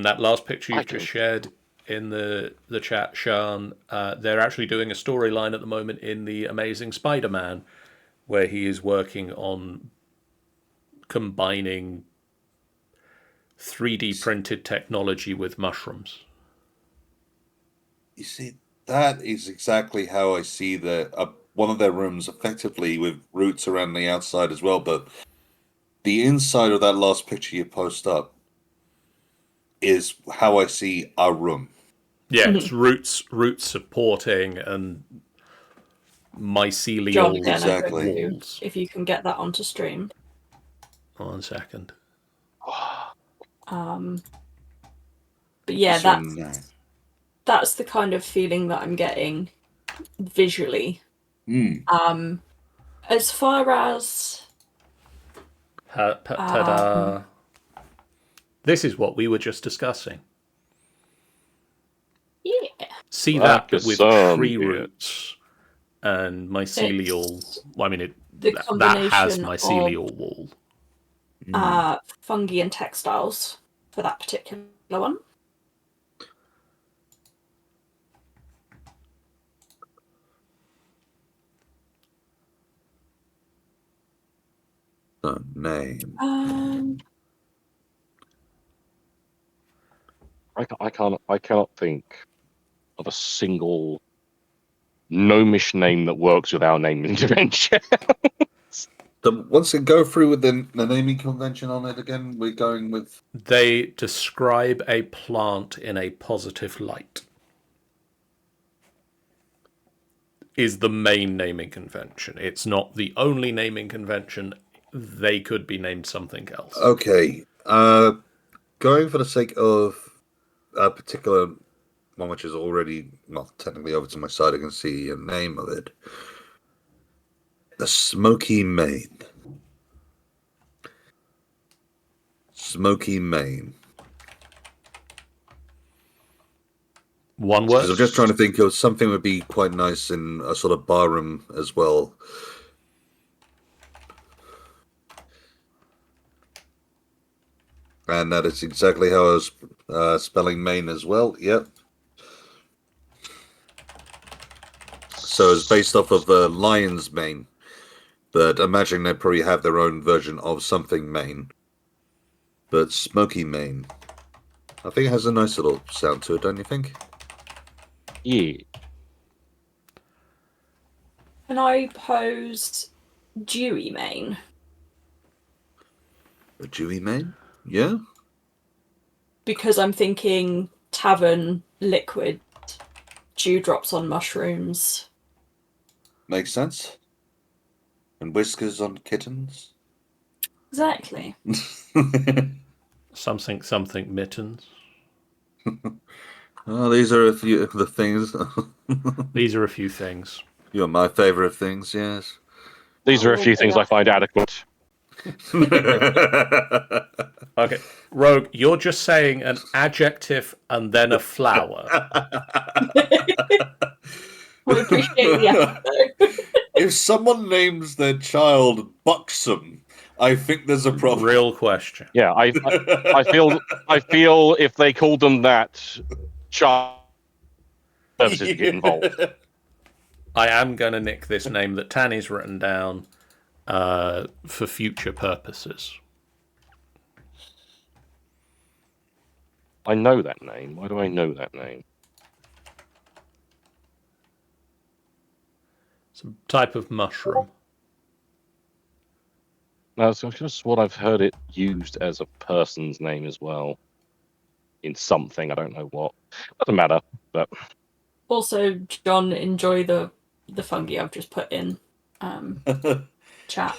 that last picture you've just shared in the chat, Sian, they're actually doing a storyline at the moment in The Amazing Spider-Man, where he is working on combining 3D printed technology with mushrooms. You see, that is exactly how I see one of their rooms, effectively with roots around the outside as well, but the inside of that last picture you post up, is how I see our room. Yeah, it's roots supporting and mycelial John, again, Exactly. I don't know walls. if you can get that onto stream. 1 second. But yeah, This one now. that's the kind of feeling that I'm getting visually. As far as Ta-da. This is what we were just discussing. yeah, See Like that, but a with sun, tree yeah. roots and mycelial. Well, I mean, the that has combination mycelial wall. of fungi and textiles for that particular one. Name. I cannot think of a single gnomish name that works with our name intervention. So once again, go through with the naming convention on it again. We're going with. They describe a plant in a positive light. Is the main naming convention. It's not the only naming convention. They could be named something else. Okay. Going for the sake of a particular one, which is already not technically over to my side, I can see a name of it. The Smoky Mane. Smoky Mane. One word? Because I'm just trying to think of something that would be quite nice in a sort of bar room as well. And that is exactly how I was spelling Maine as well. Yep. So it's based off of the lion's mane. But imagine they probably have their own version of something Maine. But Smoky Mane. I think it has a nice little sound to it, don't you think? Yeah. Can I pose dewy mane? A dewy mane? Yeah. Because I'm thinking tavern liquid, dewdrops on mushrooms. Makes sense. And whiskers on kittens. Exactly. Something mittens. Oh, these are a few of the things. These are a few things. You're my favorite things, yes. These are a few things I find adequate. Okay, Rogue, you're just saying an adjective and then a flower. We appreciate the effort, If someone names their child Buxom, I think there's a problem. Real question. Yeah, I feel if they called them that, child services get involved. I am going to nick this name that Tanny's written down for future purposes. I know that name. Why do I know that name? It's a type of mushroom. No, it's just what I've heard it used as a person's name as well. In something, I don't know what. Doesn't matter, but Also, John, enjoy the fungi I've just put in chat.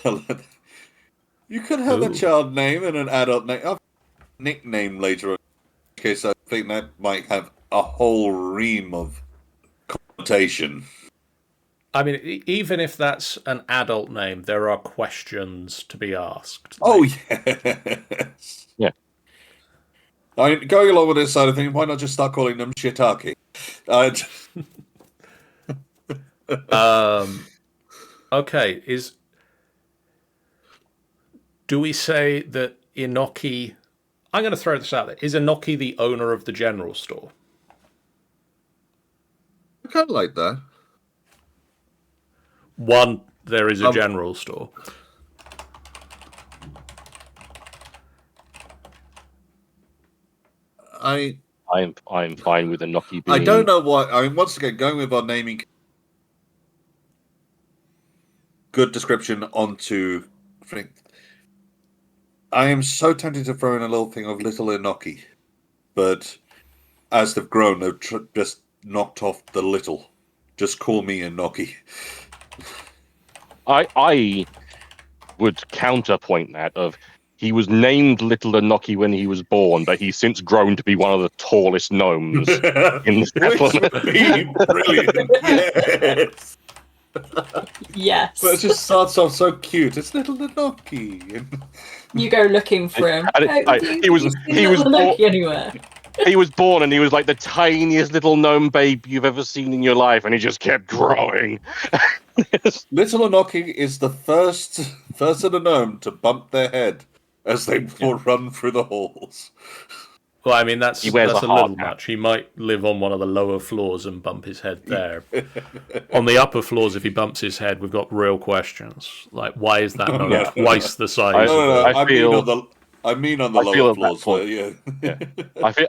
You could have Ooh. a child name and an adult name. I've nickname later on. In case I think that might have a whole ream of connotation. I mean, even if that's an adult name, there are questions to be asked. Oh, yes. Yeah. I mean, going along with this side of things, why not just start calling them shiitake? Okay, do we say that Inoki... I'm going to throw this out there. Is Inoki the owner of the general store? I kind of like that. One, there is a general store. I'm fine with Inoki being. I don't know why. I mean, once again, going with our naming, good description onto. I am so tempted to throw in a little thing of Little Inoki. but as they've grown, they've just knocked off the little. Just call me Enoki. I would counterpoint that of he was named Little Enoki when he was born, but he's since grown to be one of the tallest gnomes in the Which settlement. would be brilliant. Yes. Yes. But it just starts off so cute. It's Little Enoki. And You go looking for him. He was Little born. Enoki anywhere. He was born and he was like the tiniest little gnome babe you've ever seen in your life, and he just kept growing. Little Enoki is the first of the gnome to bump their head as they run through the halls. Well, I mean, that's He a wears a little hard hat. much. He might live on one of the lower floors and bump his head there. On the upper floors, if he bumps his head, we've got real questions. Like, why is that not twice the size of No, it? I mean on the lower floors. Where, yeah.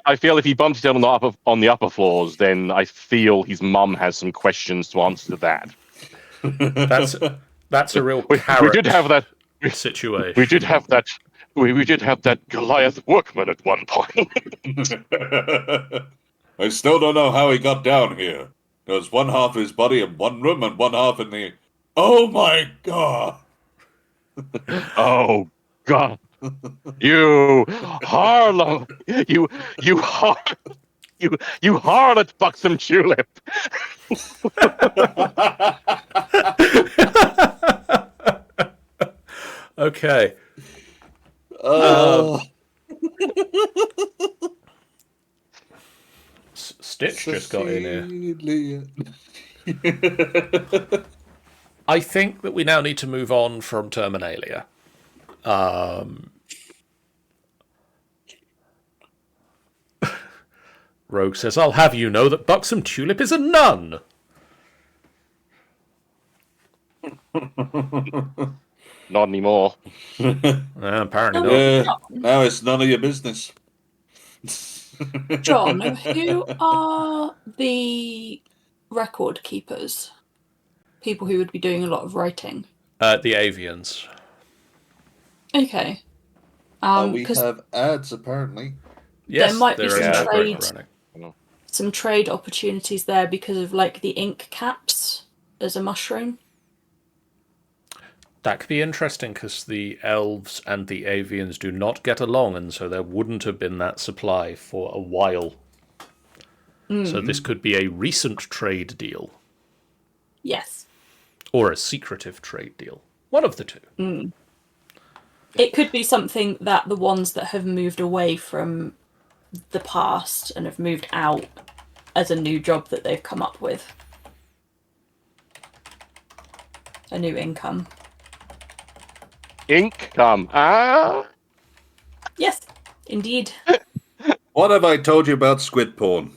I feel if he bumps his head on the upper floors, then I feel his mum has some questions to answer to that. That's a real We carrot did have that. situation. We did have that. We did have that Goliath workman at one point. I still don't know how he got down here. There's one half of his body in one room and one half in the... Oh my god! Oh God! You Harlem! You harlot buxom tulip! Okay. Stitch just got in here. I think that we now need to move on from Terminalia. Rogue says, I'll have you know that Buxom Tulip is a nun. Not anymore. Apparently not. Now it's none of your business. John, who are the record keepers? People who would be doing a lot of writing. The Avians. Okay. We have ads, apparently. Yes, there might be there is some a trade, book running. some trade opportunities there because of like the ink caps as a mushroom. That could be interesting because the elves and the avians do not get along, and so there wouldn't have been that supply for a while. So this could be a recent trade deal. Yes. Or a secretive trade deal. One of the two. It could be something that the ones that have moved away from the past and have moved out as a new job that they've come up with. A new income. Income. Yes, indeed. What have I told you about squid porn?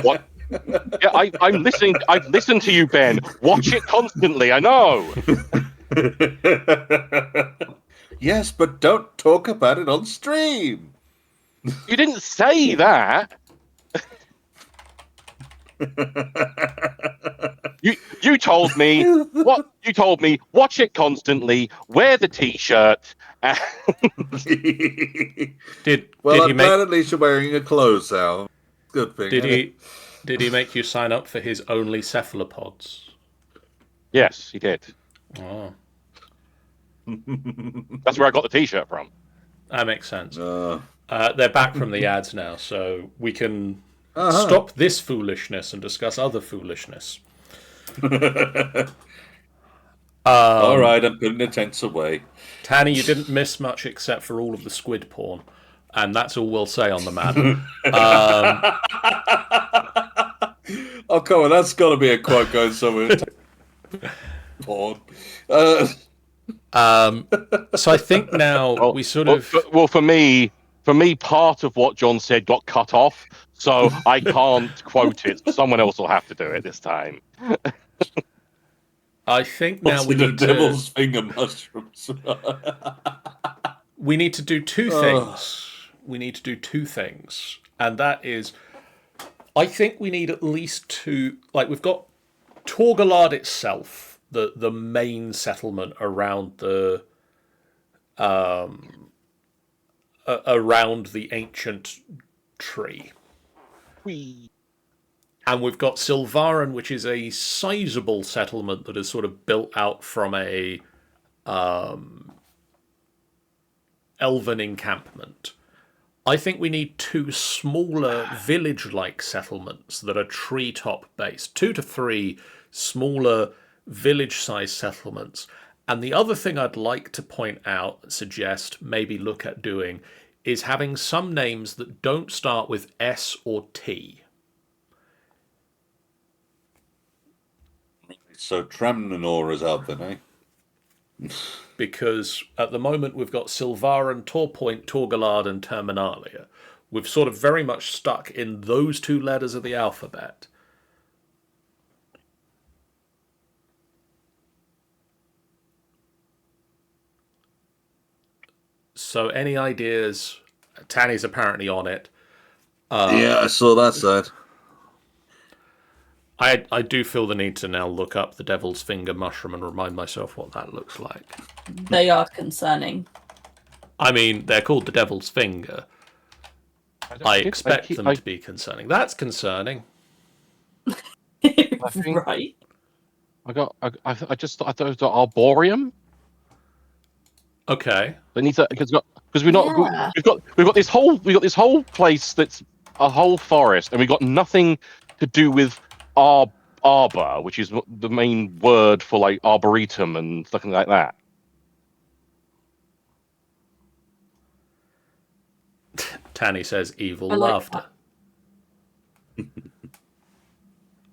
What? Yeah, I'm listening. I've listened to you, Ben. Watch it constantly. I know. Yes, but don't talk about it on stream. You didn't say that. You told me what? You told me watch it constantly. Wear the T-shirt. Did apparently she's wearing a clothes now. Good thing. Did he make you sign up for his only cephalopods? Yes, he did. Oh, That's where I got the T-shirt from. that makes sense. They're back from the ads now, so we can stop this foolishness and discuss other foolishness. All right, I'm putting the tents away. Tanny, you didn't miss much except for all of the squid porn, and that's all we'll say on the matter. Oh, come on, that's got to be a quote going somewhere. Porn. So I think now we sort of... Well, for me, part of what John said got cut off, so I can't quote it. Someone else will have to do it this time. I think now we the need devil's to... finger mushrooms. We need to do two things. We need to do two things. And that is... I think we need at least two... Like, we've got Taur Galade itself, the main settlement around the around the ancient tree. And we've got Silvaran, which is a sizable settlement that is sort of built out from a elven encampment. I think we need 2 smaller village-like settlements that are treetop based. 2 to 3 smaller village-sized settlements. And the other thing I'd like to point out, suggest, maybe look at doing, is having some names that don't start with S or T. So Tamrinor is out then, eh? Because at the moment we've got Silvaran, Torpoint, Taur Galade, and Terminalia. We've sort of very much stuck in those 2 letters of the alphabet. So any ideas? Tanny's apparently on it. Yeah, I saw that side. I do feel the need to now look up the devil's finger mushroom and remind myself what that looks like. They are concerning. I mean, they're called the devil's finger. I expect them to be concerning. That's concerning. Right. I thought it was the arboreum. Okay. They need to because we've got this whole place that's a whole forest, and we've got nothing to do with arbor, which is the main word for like arboretum and stuff like that. Tanny says evil laughter.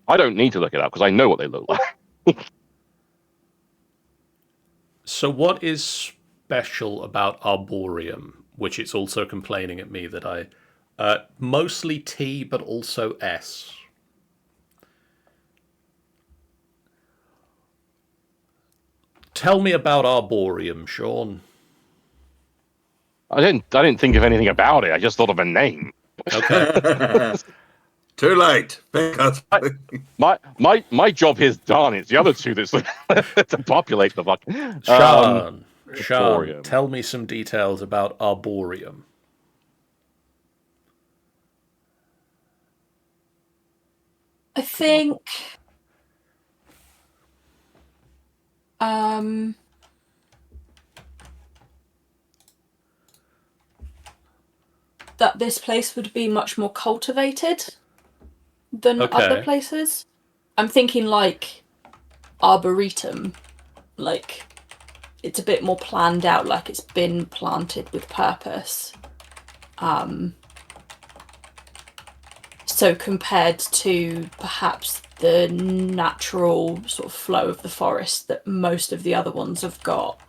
I don't need to look it up because I know what they look like. So what is special about arboreum, which it's also complaining at me that I... mostly T, but also S. Tell me about arboreum, Sean. I didn't think of anything about it. I just thought of a name. Okay. Too late. My job here is done. It's the other 2 that's to populate the fuck. Sean, tell me some details about arboreum. I think that this place would be much more cultivated than other places. I'm thinking like arboretum, like it's a bit more planned out, like it's been planted with purpose. So compared to perhaps the natural sort of flow of the forest that most of the other ones have got,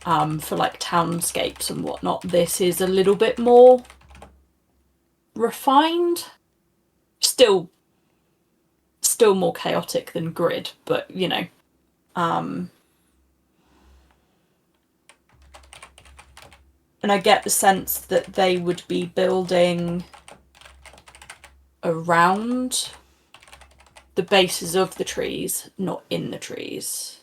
for like townscapes and whatnot, this is a little bit more refined. Still more chaotic than Grid, but you know. And I get the sense that they would be building around the bases of the trees, not in the trees.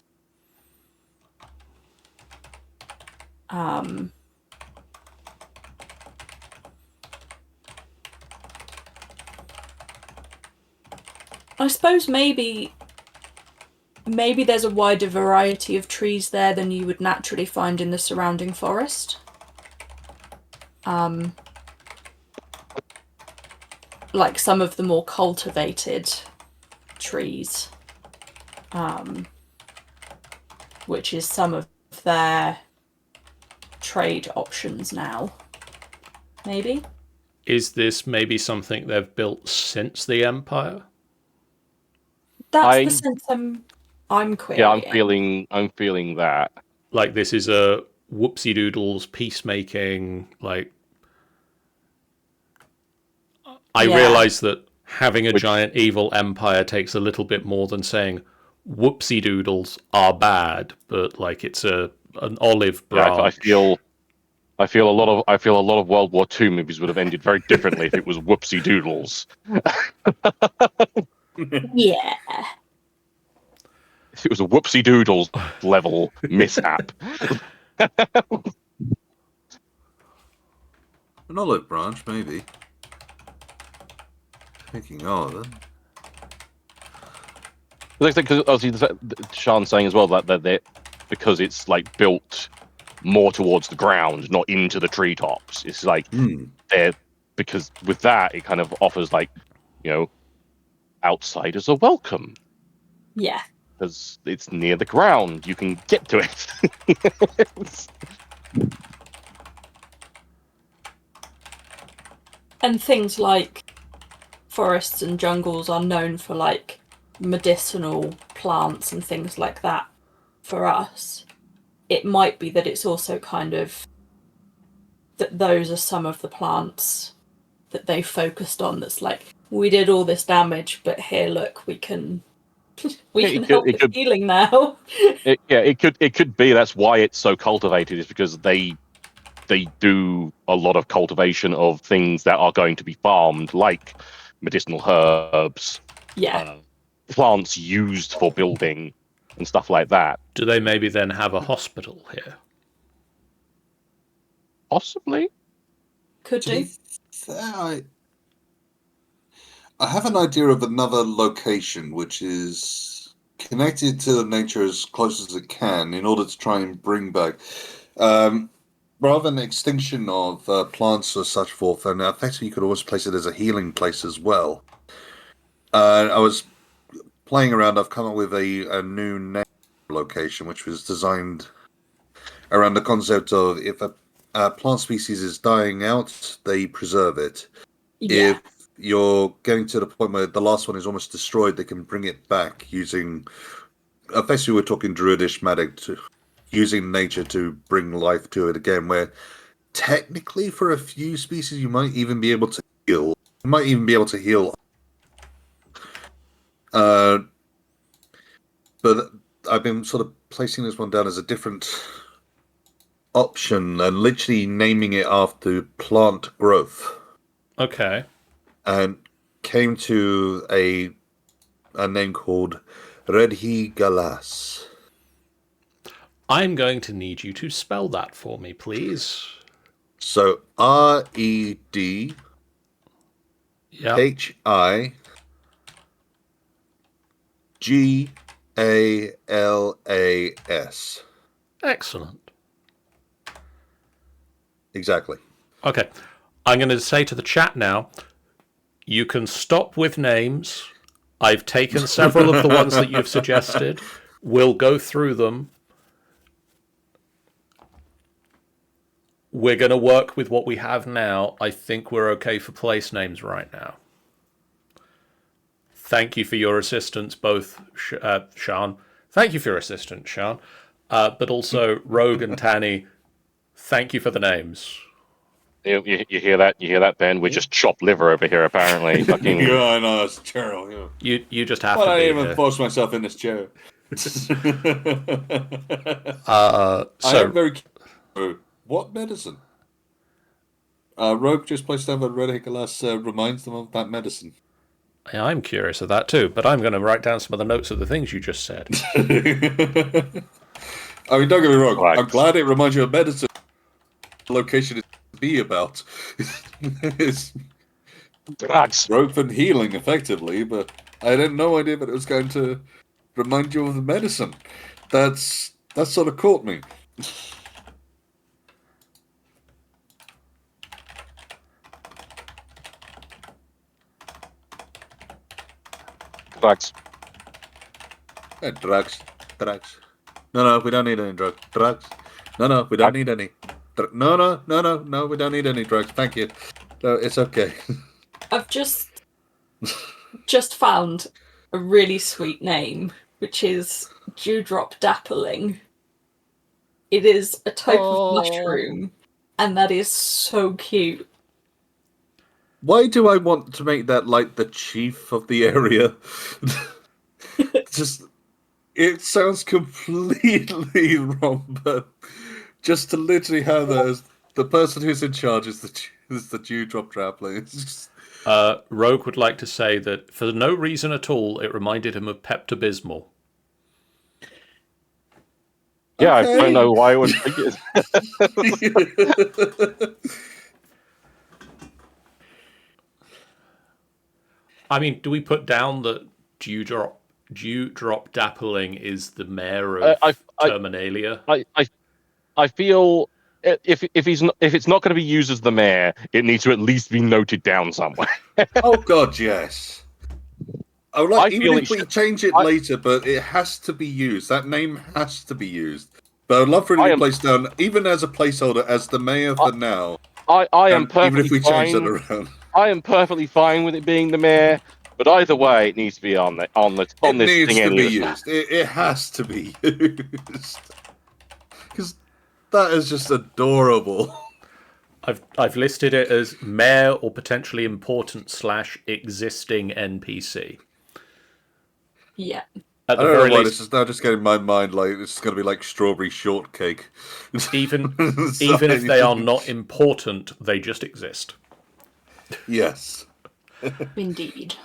I suppose maybe there's a wider variety of trees there than you would naturally find in the surrounding forest. Like some of the more cultivated trees, which is some of their trade options now. Maybe? Is this maybe something they've built since the Empire? That's the sense I'm querying. Yeah, I'm feeling that. Like this is a whoopsie doodles peacemaking, like I realise that having a giant evil empire takes a little bit more than saying whoopsie doodles are bad, but like it's an olive branch. Yeah, I feel a lot of World War II movies would have ended very differently if it was whoopsie doodles. Yeah. It was a whoopsie doodles level mishap. An olive branch, maybe. Thinking of it. Because obviously, Sean's saying as well that because it's like built more towards the ground, not into the treetops. It's like they're because with that it kind of offers like, outsiders are welcome. Yeah. Because it's near the ground, you can get to it. And things like forests and jungles are known for like medicinal plants and things like that for us. It might be that it's also kind of that those are some of the plants that they focused on. That's like, we did all this damage, but here, look, we can help with healing now. It could be that's why it's so cultivated, is because they do a lot of cultivation of things that are going to be farmed, like medicinal herbs, plants used for building and stuff like that. Do they maybe then have a hospital here? Possibly. Could do. I have an idea of another location which is connected to the nature as close as it can in order to try and bring back rather than extinction of plants or such forth, and effectively you could always place it as a healing place as well. I was playing around. I've come up with a new name location which was designed around the concept of if a plant species is dying out, they preserve it. Yeah. If you're getting to the point where the last one is almost destroyed, they can bring it back using... Effectively, we're talking druidish magic, using nature to bring life to it again, where technically for a few species you might even be able to heal. You might even be able to heal. But I've been sort of placing this one down as a different option and literally naming it after plant growth. Okay. And came to a name called Redhi Galas. I'm going to need you to spell that for me, please. So RED HIGALAS. Excellent. Exactly. Okay. I'm going to say to the chat now, you can stop with names. I've taken several of the ones that you've suggested. We'll go through them. We're going to work with what we have now. I think we're okay for place names right now. Thank you for your assistance, both Sean. Thank you for your assistance, Sean. But also Rogue and Tanny, thank you for the names. You hear that? You hear that, Ben? We're just chopped liver over here, apparently. Fucking... Yeah, I know, it's terrible. Yeah. You just have Why to I be even here. force myself in this chair? I am very curious. What medicine? Rogue just placed down the Red Hickolas reminds them of that medicine. I'm curious of that too, but I'm going to write down some of the notes of the things you just said. I mean, don't get me wrong. Right. I'm glad it reminds you of medicine. The location is to be about. It's Drugs. growth and healing, effectively, but I had no idea that it was going to remind you of the medicine. That sort of caught me. Drugs. Drugs. No, we don't need any drugs. Drugs. No, we don't need any. No, we don't need any drugs. Thank you. No, it's okay. I've just found a really sweet name, which is Dewdrop Dappling. It is a type of mushroom, and that is so cute. Why do I want to make that like the chief of the area? Just, it sounds completely wrong, but just to literally have that as the person who's in charge is the Dewdrop Dappling. It's just... Rogue would like to say that for no reason at all, it reminded him of Pepto-Bismol. Yeah, Okay. I don't know why I would think it. I mean, do we put down that Dewdrop Dappling is the mayor of Terminalia? I feel if it's not going to be used as the mayor, it needs to at least be noted down somewhere. Oh God, yes. Even if we change it later, but it has to be used. That name has to be used. But I'd love for it to be placed down, even as a placeholder, as the mayor for now. I am perfectly even if we fine. change that around. I am perfectly fine with it being the mayor, but either way, it needs to be on this thing. It needs to be used. It has to be used because that is just adorable. I've listed it as mayor or potentially important / existing NPC. Yeah. At the I don't very know why least, this is now just getting in my mind like this is going to be like strawberry shortcake. even if they are not important, they just exist. Yes. Indeed.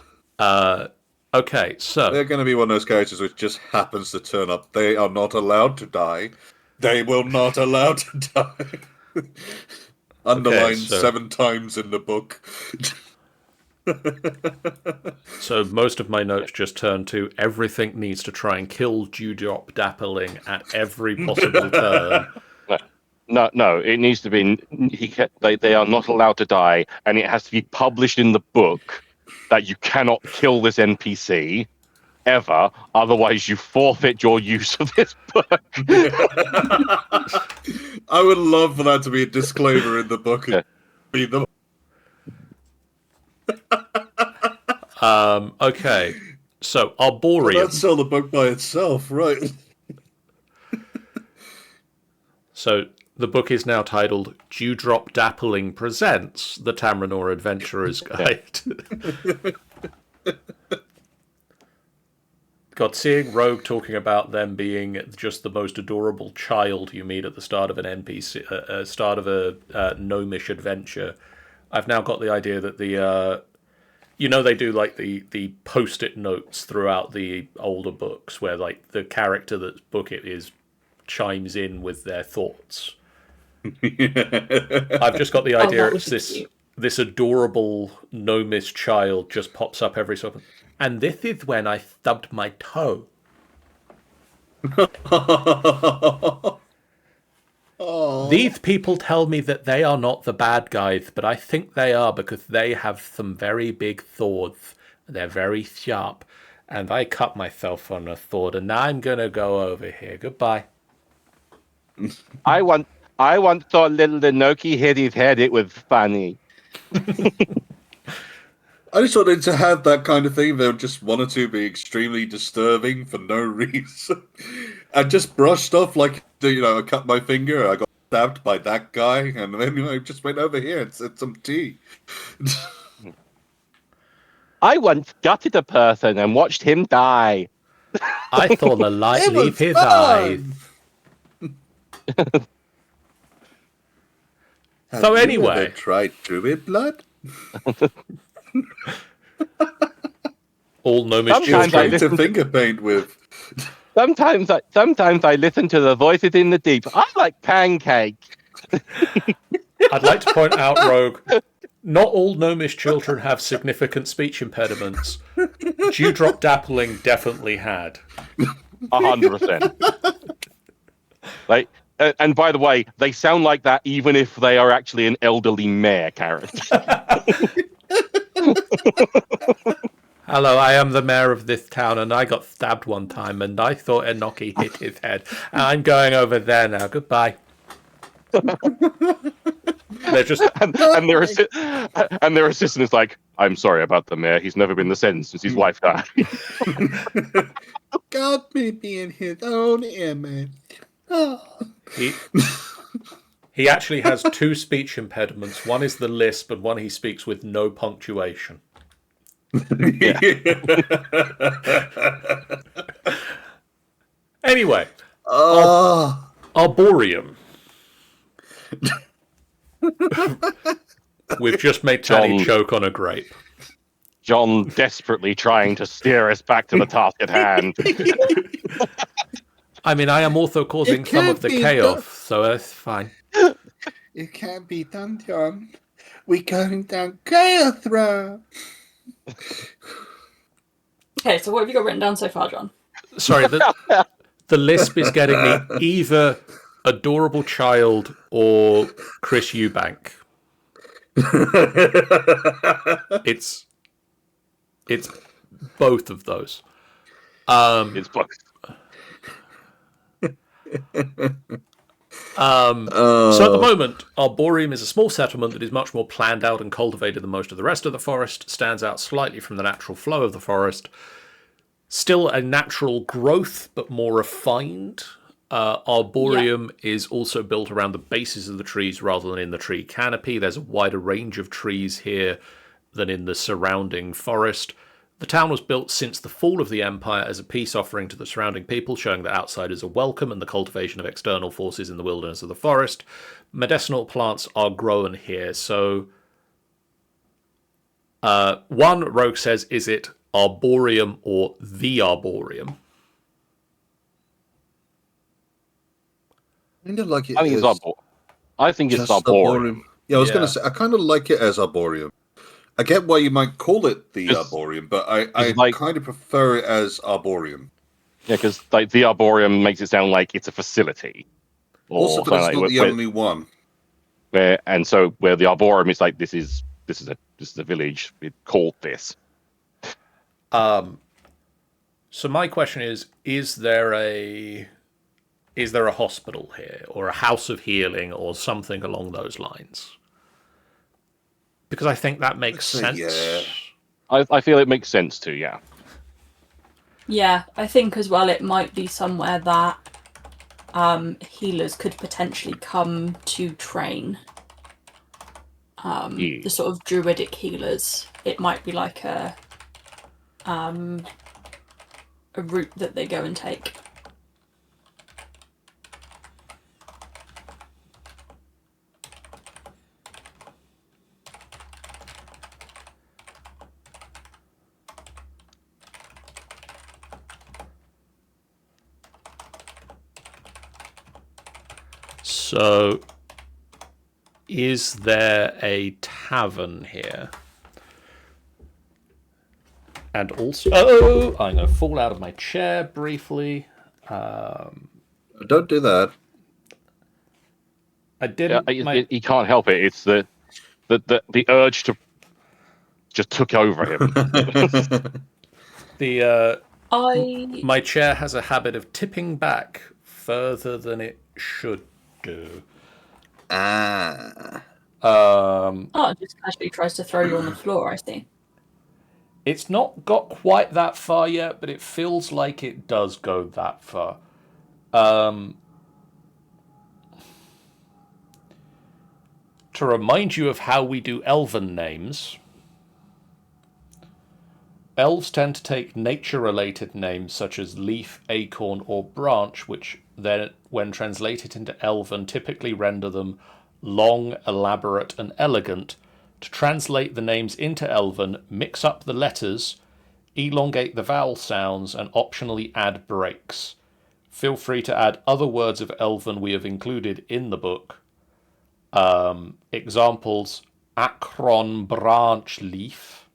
Okay, so they're going to be one of those characters which just happens to turn up. They are not allowed to die. They will not allow to die. Underlined 7 times in the book. So most of my notes just turn to everything needs to try and kill Dewdrop Dappling at every possible turn. No, it needs to be. They are not allowed to die, and it has to be published in the book that you cannot kill this NPC ever, otherwise you forfeit your use of this book. I would love for that to be a disclaimer in the book. Yeah. Okay, so Arboreum. Well, that's sell the book by itself, right? So the book is now titled Dewdrop Dappling Presents The Tamrinor Adventurer's Guide. God, seeing Rogue talking about them being just the most adorable child you meet at the start of an NPC, start of a gnomish adventure, I've now got the idea that the, they do like the post-it notes throughout the older books where like the character that's book it is chimes in with their thoughts. I've just got the idea it's this adorable gnomish child just pops up every so often. And this is when I stubbed my toe. These people tell me that they are not the bad guys, but I think they are because they have some very big swords. They're very sharp. And I cut myself on a sword, and now I'm going to go over here. Goodbye. I once saw little Inoki hit his head. It was funny. I just wanted to have that kind of thing. There were just one or two be extremely disturbing for no reason. I just brushed off like, I cut my finger, I got stabbed by that guy, and then I just went over here and said some tea. I once gutted a person and watched him die. I saw the light leave his eyes. So anyway, you ever tried druid blood? All gnomish children to finger paint with. Sometimes I listen to the voices in the deep. I like pancake. I'd like to point out, Rogue, not all gnomish children have significant speech impediments. Dewdrop Dappling definitely had. 100%. Like, and by the way, they sound like that even if they are actually an elderly mayor character. Hello, I am the mayor of this town, and I got stabbed one time, and I thought Enoki hit his head. And I'm going over there now. Goodbye. They're just and their assistant is like, "I'm sorry about the mayor. He's never been the same since his wife died." God may be in his own image. Oh. He actually has 2 speech impediments. One is the lisp, and one he speaks with no punctuation. Anyway, Arboreum. We've just made Tanny choke on a grape. John desperately trying to steer us back to the task at hand. I mean, I am also causing some of the chaos, so that's fine. It can't be done, John. We're going down chaos road. Okay, so what have you got written down so far, John? Sorry, the lisp is getting me either adorable child or Chris Eubank. It's both of those. It's both. So at the moment, Arboreum is a small settlement that is much more planned out and cultivated than most of the rest of the forest, stands out slightly from the natural flow of the forest. Still a natural growth, but more refined. Arboreum is also built around the bases of the trees rather than in the tree canopy. There's a wider range of trees here than in the surrounding forest. The town was built since the fall of the Empire as a peace offering to the surrounding people, showing that outsiders are welcome and the cultivation of external forces in the wilderness of the forest. Medicinal plants are grown here. So, one rogue says, is it Arboreum or the Arboreum? I kind of like it. I think it's Arboreum. I think it's Arboreum. Yeah, I was going to say, I kind of like it as Arboreum. I get why you might call it the Arboreum, but I kind of prefer it as Arboreum. Yeah, because like the Arboreum makes it sound like it's a facility. Also, but it's not the only one. Where the Arboreum is like this is a village. It called this. So my question is there a hospital here or a house of healing or something along those lines? Because I think that makes sense. Yeah. I feel it makes sense too, yeah. Yeah, I think as well it might be somewhere that healers could potentially come to train. The sort of druidic healers. It might be like a route that they go and take. So, is there a tavern here? And also, I'm going to fall out of my chair briefly. Don't do that. I didn't. He can't help it. It's the urge to just took over him. My chair has a habit of tipping back further than it should do. It just casually tries to throw you on the floor, I see. It's not got quite that far yet, but it feels like it does go that far. To remind you of how we do elven names, elves tend to take nature-related names such as leaf, acorn, or branch, which then, when translated into elven, typically render them long, elaborate, and elegant. To translate the names into elven, mix up the letters, elongate the vowel sounds, and optionally add breaks. Feel free to add other words of elven we have included in the book. Examples: Akron branch leaf,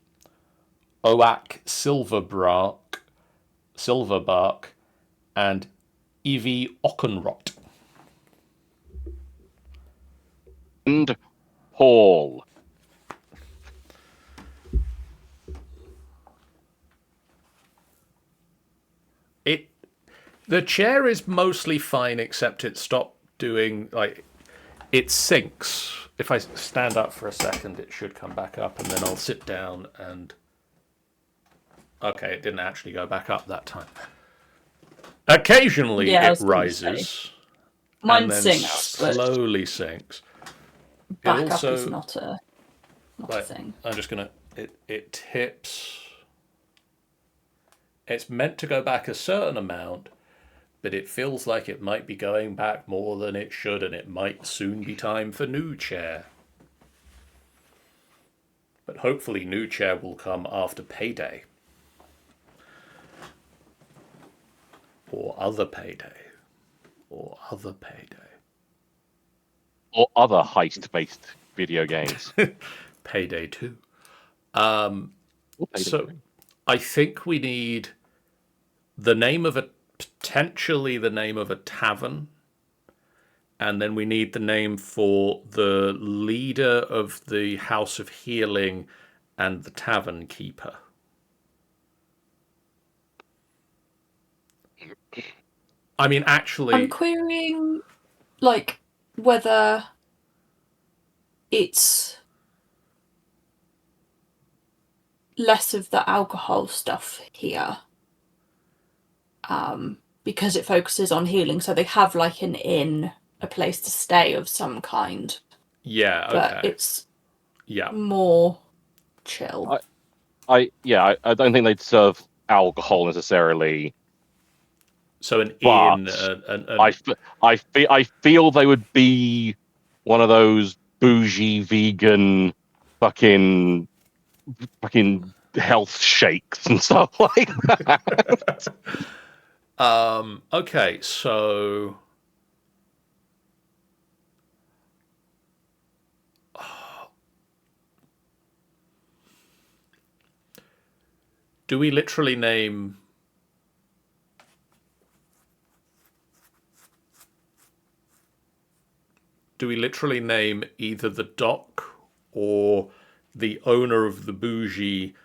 Oak silverbark, and Ivy ockenrot. And Paul. The chair is mostly fine, except it stopped doing, it sinks. If I stand up for a second, it should come back up, and then I'll sit down and... Okay, it didn't actually go back up that time. Occasionally it rises. Mine and then sinks, slowly sinks. Back up is not a thing. I'm just going to... It tips... It's meant to go back a certain amount, but it feels like it might be going back more than it should, and it might soon be time for new chair. But hopefully new chair will come after payday. Or other payday. Or other payday. Or other heist-based video games. Payday 2. So I think we need the name of potentially the name of a tavern, and then we need the name for the leader of the House of Healing and the tavern keeper. I mean, actually, I'm querying, like, whether it's less of the alcohol stuff here, because it focuses on healing. So they have like an inn, a place to stay of some kind. Yeah. But Okay. it's Yeah. more chill. I don't think they'd serve alcohol necessarily. So an But inn. I feel they would be one of those bougie vegan fucking health shakes and stuff like that. Okay. So. Do we literally name either the dock or the owner of the bougie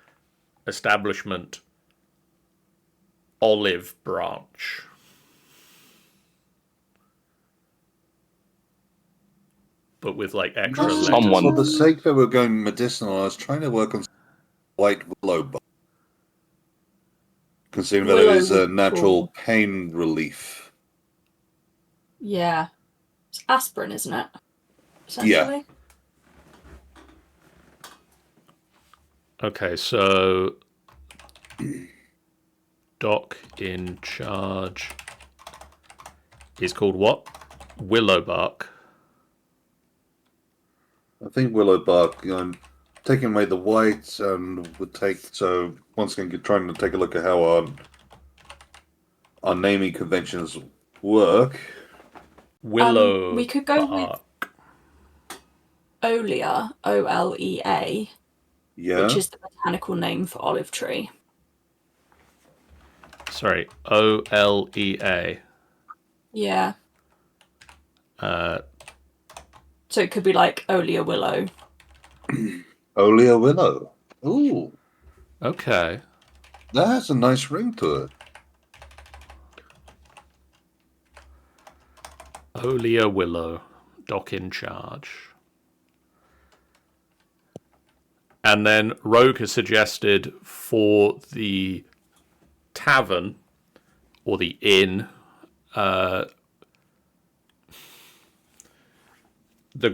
establishment Olive Branch? But with like extra No, letters. for the sake that we're going medicinal, I was trying to work on white willow bark, considering that it Willow is a would be natural cool. pain relief. Yeah. It's aspirin, isn't it? Essentially. Okay, so dock in charge is called what? Willowbark. I think willow bark. Taking away the white would take. So once again, trying to take a look at how our naming conventions work. Willow We could go with Olea, Olea, Yeah. which is the botanical name for olive tree. Sorry, Olea. Yeah. So it could be like Olea Willow. Olea willow. Ooh. Okay. That has a nice ring to it. Olea Willow, dock in charge. And then Rogue has suggested for the tavern or the inn, the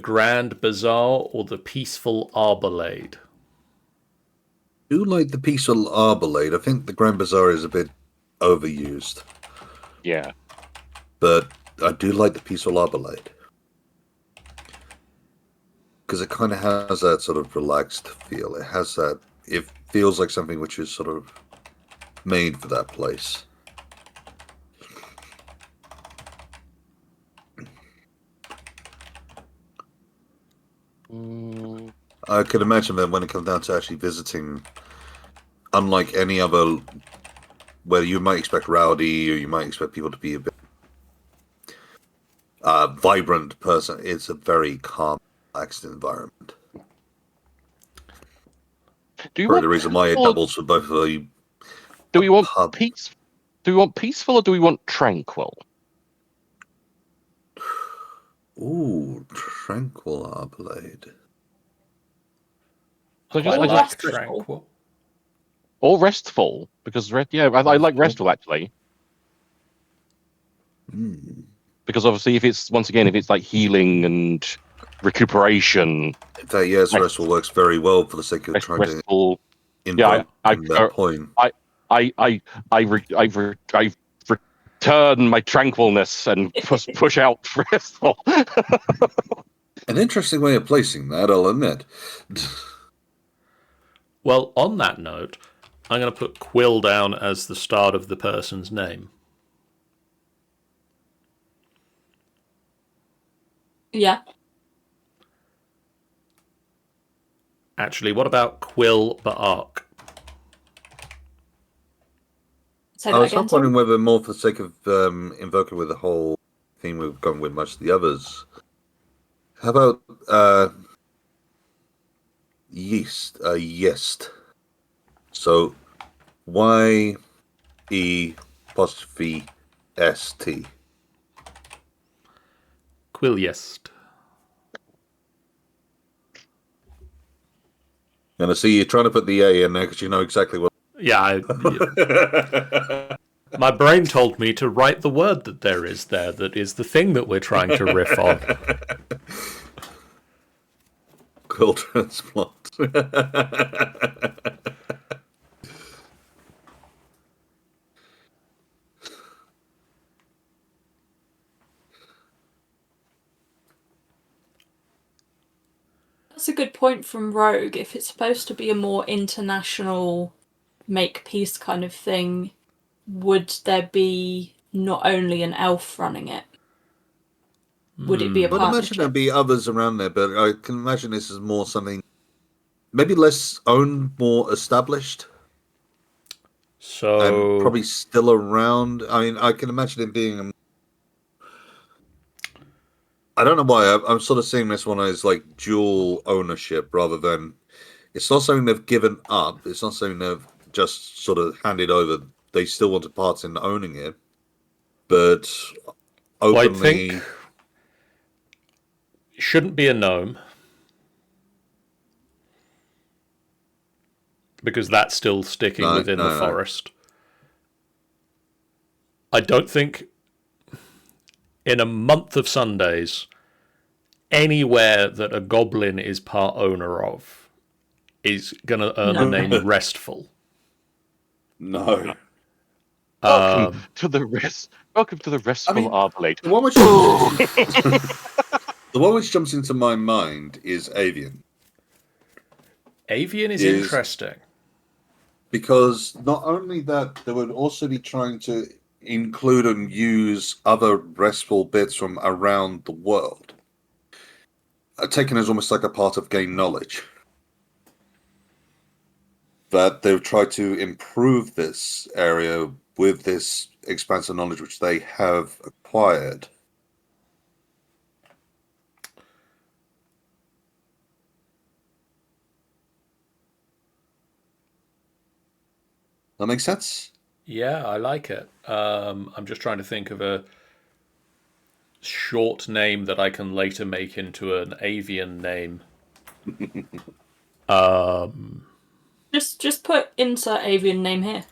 Grand Bazaar or the Peaceful Arbolade. I do like the Peaceful Arbolade. I think the Grand Bazaar is a bit overused. Yeah. But I do like the Peaceful Arbolade. Because it kind of has that sort of relaxed feel. It has that. It feels like something which is sort of made for that place. I could imagine that when it comes down to actually visiting, unlike any other, where you might expect rowdy or you might expect people to be a bit vibrant person, it's a very calm, relaxed environment. Probably the reason why it doubles for both of you. Do we want peace? Do we want peaceful or do we want tranquil? Ooh, tranquil Arbolade. So I like tranquil. Or restful, because I like restful actually. Because obviously, if it's like healing and recuperation. Yes, restful works very well for the sake of trying restful, to invoke that point. I return my tranquilness and push out restful. An interesting way of placing that, I'll admit. Well, on that note, I'm going to put Quill down as the start of the person's name. Yeah. Actually, what about Quill Ba'ark? Say I that was again, not sorry. wondering whether, more for the sake of invoking with the whole theme we've gone with most of the others, how about yeast? Yeast. So Y-E-S-T. Quiliest. And I see you're trying to put the A in there because you know exactly what. Yeah, my brain told me to write the word that there is there, that is the thing that we're trying to riff on. Quill transplant. That's a good point from Rogue. If it's supposed to be a more international make peace kind of thing, would there be not only an elf running it? Would it be a I'd imagine there'd partnership? be others around there, but I can imagine this is more something maybe less owned, more established, and So, probably still around. I mean, I can imagine it being. I don't know why I'm sort of seeing this one as like dual ownership rather than. It's not something they've given up. It's not something they've just sort of handed over. They still want a part in owning it, but well, I openly. think it shouldn't be a gnome, because that's still sticking No, within the no, no. forest. I don't think in a month of Sundays, anywhere that a goblin is part owner of is going to earn the No. name Restful. No. Welcome to the restful Arbalate. The one which the one which jumps into my mind is avian. Avian is Is interesting. because not only that, they would also be trying to include and use other restful bits from around the world, taken as almost like a part of game knowledge. That they've tried to improve this area with this expansive knowledge which they have acquired. That makes sense? Yeah, I like it. I'm just trying to think of a short name that I can later make into an avian name. Just put insert avian name here.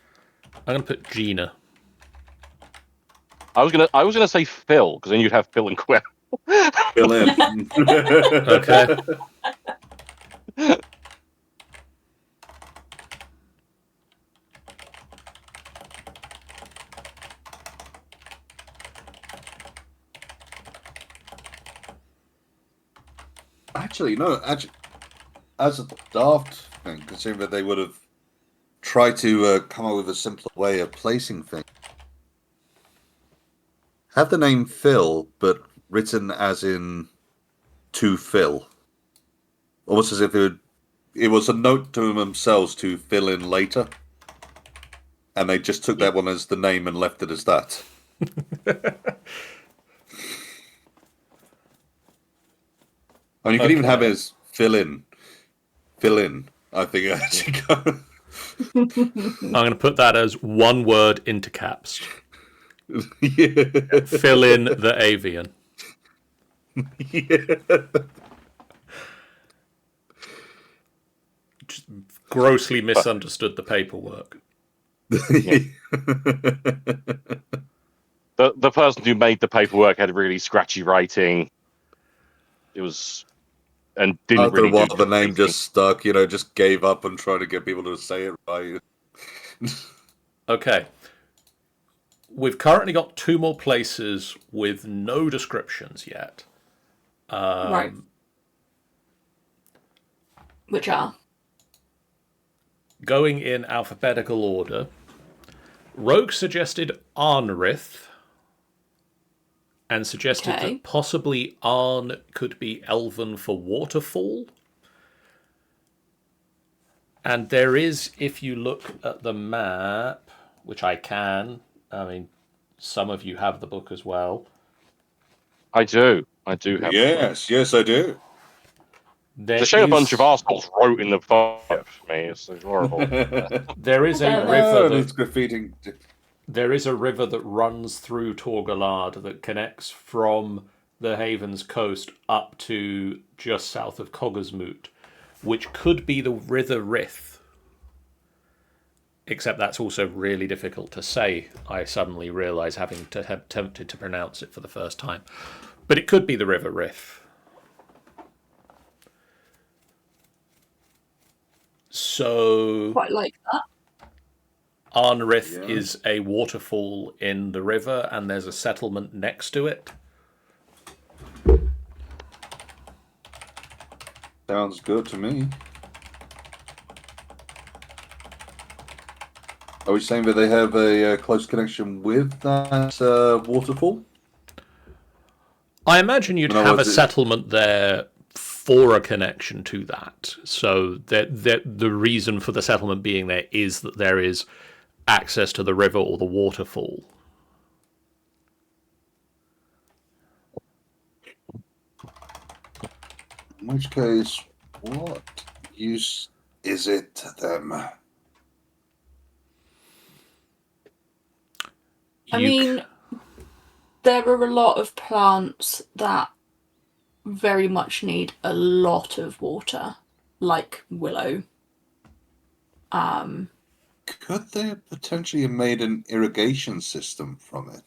I'm going to put Gina. I was gonna say Phil, because then you'd have Phil and Quill. Fill in. Okay. Actually, no. Actually, as a daft thing, considering that they would have tried to come up with a simpler way of placing things, have the name Phil, but written as in to Phil, almost as if it was a note to themselves to fill in later, and they just took that one as the name and left it as that. And you could even have it as fill in. Fill in. I think it actually goes. I'm going to put that as one word into caps. Yeah. Fill in the avian. Yeah. Just grossly misunderstood the paperwork. The person who made the paperwork had really scratchy writing. It was and didn't After a really while, do the name anything. just stuck. Just gave up and tried to get people to say it right. Okay. We've currently got 2 more places with no descriptions yet. Right. Which are? Going in alphabetical order, Rogue suggested Arnrith and suggested Okay. that possibly Arn could be elven for waterfall. And there is, if you look at the map, which I can. I mean, some of you have the book as well. I do have. Yes, I do. There It's a shame a bunch is- of arseholes wrote in the fire for me. It's horrible. there is a Oh, river that it's graffiti. there is a river that runs through Taur Galade that connects from the Haven's coast up to just south of Coggeshmoot, which could be the River Rith. Except that's also really difficult to say, I suddenly realise, having to have attempted to pronounce it for the first time. But it could be the River Rith. So Quite like that. Arnrith is a waterfall in the river, and there's a settlement next to it. Sounds good to me. Are we saying that they have a close connection with that waterfall? I imagine you'd In other have a words, settlement there for a connection to that. So the reason for the settlement being there is that there is access to the river or the waterfall. In which case, what use is it to them? I mean, there are a lot of plants that very much need a lot of water, like willow. Could they potentially have made an irrigation system from it?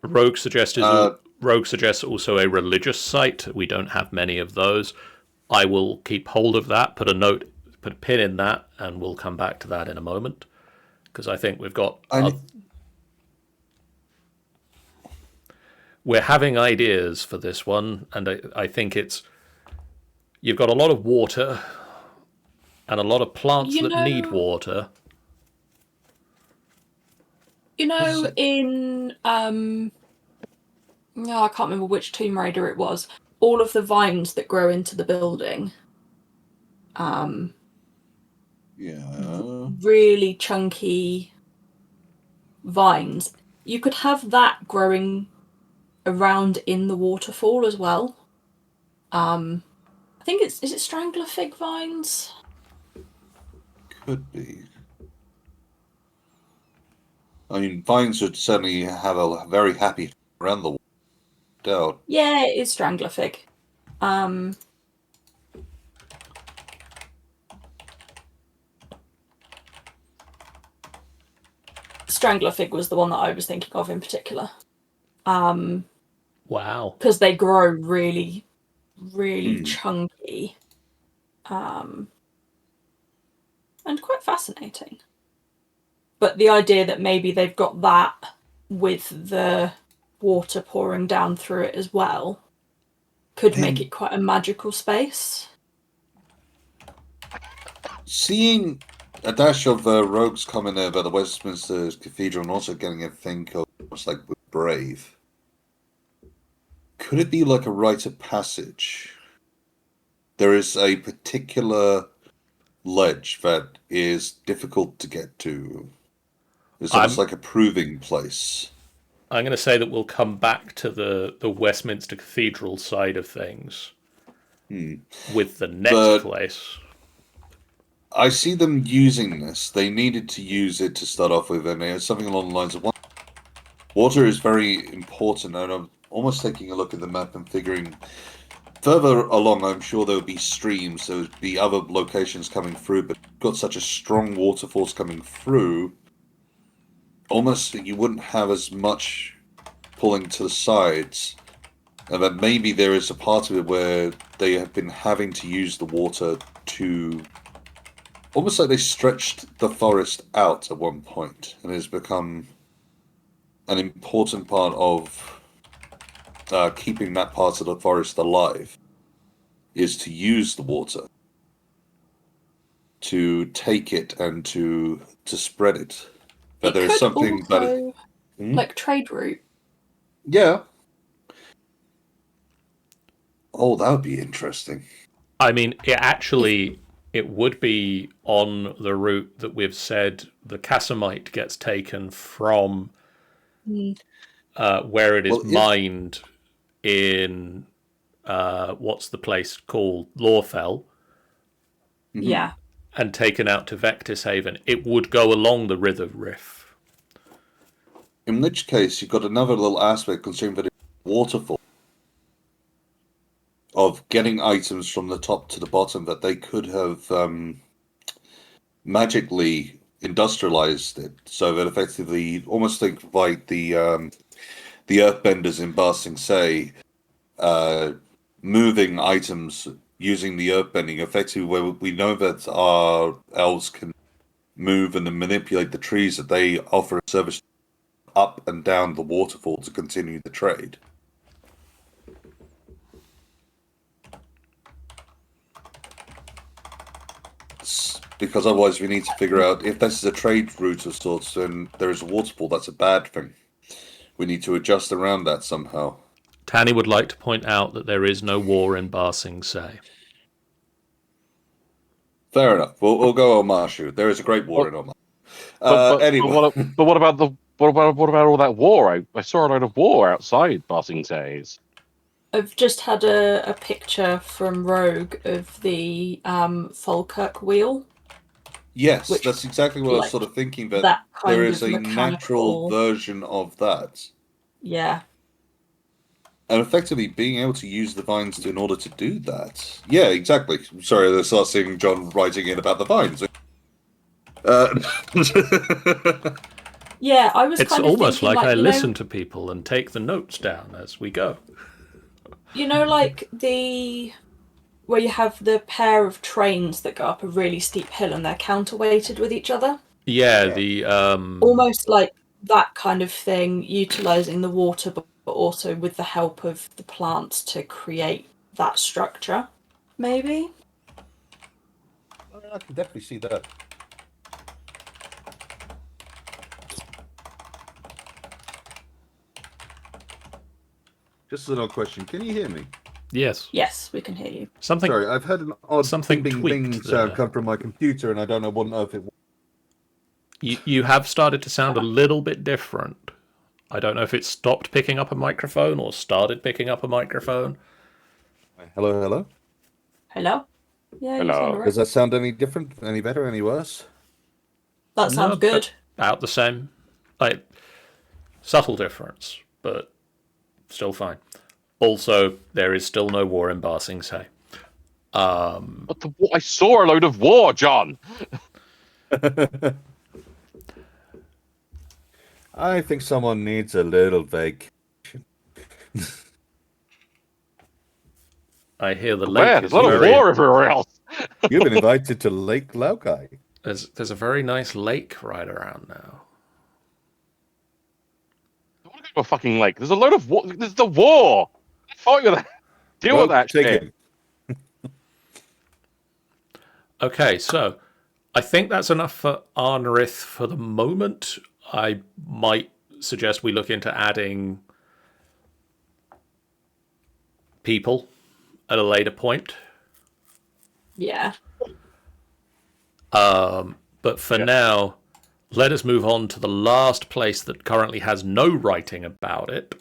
Rogue suggests also a religious site. We don't have many of those. I will keep hold of that, put a pin in that, and we'll come back to that in a moment. Because I think we've got... we're having ideas for this one, and I think it's... You've got a lot of water, and a lot of plants that need water. You know, in... No, I can't remember which Tomb Raider it was. All of the vines that grow into the building. Really chunky vines. You could have that growing around in the waterfall as well. I think is it strangler fig vines? Could be. I mean, vines would certainly have a very happy around the world. Yeah, it is strangler fig. Strangler fig was the one that I was thinking of in particular. Wow. Because they grow really, really chunky. And quite fascinating. But the idea that maybe they've got that with the water pouring down through it as well could make it quite a magical space. Seeing a dash of Rogue's comment there about the Westminster Cathedral and also getting a thing almost like Brave. Could it be like a rite of passage? There is a particular ledge that is difficult to get to. It's almost like a proving place. I'm going to say that we'll come back to the Westminster Cathedral side of things with the next place. I see them using this. They needed to use it to start off with, and it's something along the lines of water is very important. And I'm almost taking a look at the map and figuring further along, I'm sure there would be streams, there would be other locations coming through, but got such a strong waterfalls coming through, almost you wouldn't have as much pulling to the sides. And that maybe there is a part of it where they have been having to use the water to... Almost like they stretched the forest out at one point, and it has become an important part of keeping that part of the forest alive, is to use the water, to take it and to spread it. But there is something also, like trade route. Yeah. Oh, that would be interesting. I mean, it it would be on the route that we've said the Casamite gets taken from where it is mined in what's the place called? Lawfell. Yeah. And taken out to Vectis Haven. It would go along the River Riff. In which case, you've got another little aspect concerning that it's a waterfall of getting items from the top to the bottom that they could have magically industrialized it, so that effectively, almost think like the Earthbenders in Ba Sing Se, moving items using the Earthbending, effectively where we know that our elves can move and manipulate the trees, that they offer a service up and down the waterfall to continue the trade. Because otherwise we need to figure out if this is a trade route of sorts, then there is a waterfall. That's a bad thing. We need to adjust around that somehow. Tanny would like to point out that there is no war in Ba Sing Se. Fair enough. We'll go Omashu. There is a great war in Omashu. Anyway. But what about all that war? I saw a load of war outside Ba Sing Se's. I've just had a picture from Rogue of the Falkirk wheel. Yes, that's exactly what I was sort of thinking, that there is a natural version of that. Yeah. And effectively being able to use the vines in order to do that. Yeah, exactly. Sorry, I start seeing John writing in about the vines. Yeah, I was It's kind of almost thinking, like I listen to people and take the notes down as we go. You know, like where you have the pair of trains that go up a really steep hill and they're counterweighted with each other? Yeah, the almost like that kind of thing, utilizing the water, but also with the help of the plants to create that structure, maybe? I can definitely see that. Just another question. Can you hear me? Yes. Yes, we can hear you. Something. Sorry, I've had an odd something bing bing sound come from my computer, and I don't know what on earth it was. You have started to sound a little bit different. I don't know if it stopped picking up a microphone or started picking up a microphone. Hello, hello? Hello? Yeah, Hello. you sound all right. Does that sound any different, any better, any worse? That sounds good. About the same. Like, subtle difference, but still fine. Also, there is still no war in Ba Sing Se. But I saw a load of war, John. I think someone needs a little vacation. I hear the Man, lake there's is a lot of war everywhere else. You've been invited to Lake Laukai. There's a very nice lake right around now. I want to go to a fucking lake. There's a load of war. There's the war. Fight with that. Deal with that shit. Okay, so I think that's enough for Arnerith for the moment. I might suggest we look into adding people at a later point. Yeah. But for now, let us move on to the last place that currently has no writing about it,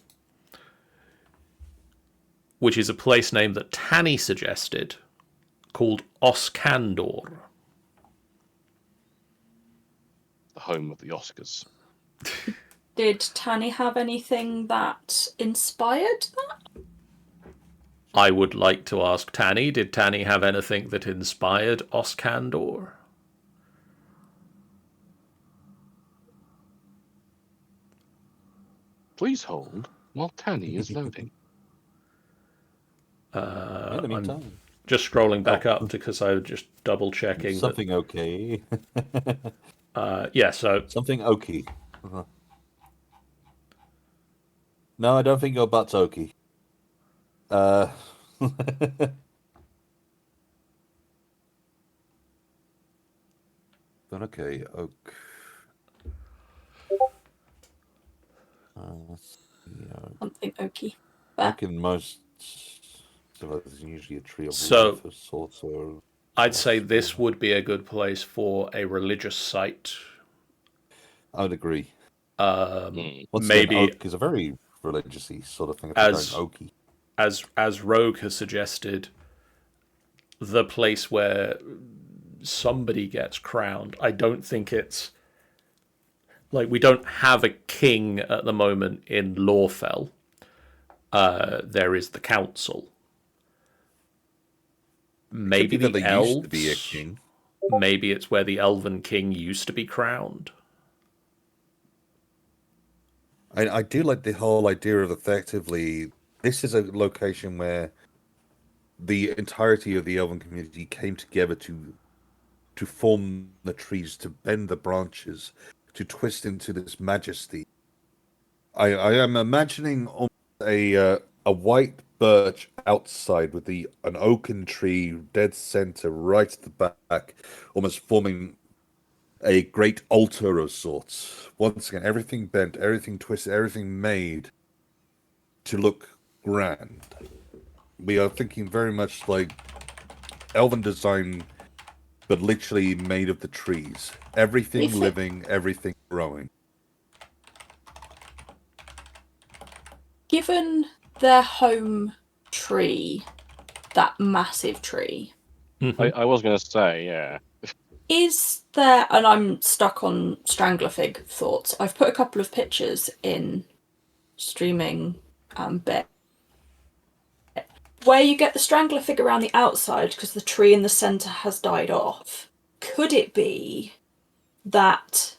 which is a place name that Tanny suggested, called Oskandor. The home of the Oscars. Did Tanny have anything that inspired that? I would like to ask Tanny, did Tanny have anything that inspired Oskandor? Please hold while Tanny is loading. In the meantime, I'm just scrolling back up because I was just double checking. Something okay. Yeah, so Something oaky. No, I don't think your butt's oaky. But okay, oak. Something oaky. Oak in most civilizations is usually a tree of So- life of sorts, or I'd say this would be a good place for a religious site. I would agree. Mm. Once again, Maybe oak is a very religious-y sort of thing. If they're going as oaky. as Rogue has suggested, the place where somebody gets crowned. I don't think it's like we don't have a king at the moment in Lawfell. There is the council. Maybe Could be that the there used to be a elves. king. Maybe it's where the elven king used to be crowned. I do like the whole idea of effectively this is a location where the entirety of the elven community came together to form the trees, to bend the branches, to twist into this majesty. I am imagining almost a white birch outside with an oaken tree dead center right at the back, almost forming a great altar of sorts. Once again, everything bent, everything twisted, everything made to look grand. We are thinking very much like elven design, but literally made of the trees. Everything If it- living, everything growing. Given their home tree, that massive tree, I was going to say, yeah. is there, and I'm stuck on Stranglerfig thoughts. I've put a couple of pictures in streaming bit where you get the Stranglerfig around the outside because the tree in the centre has died off. Could it be that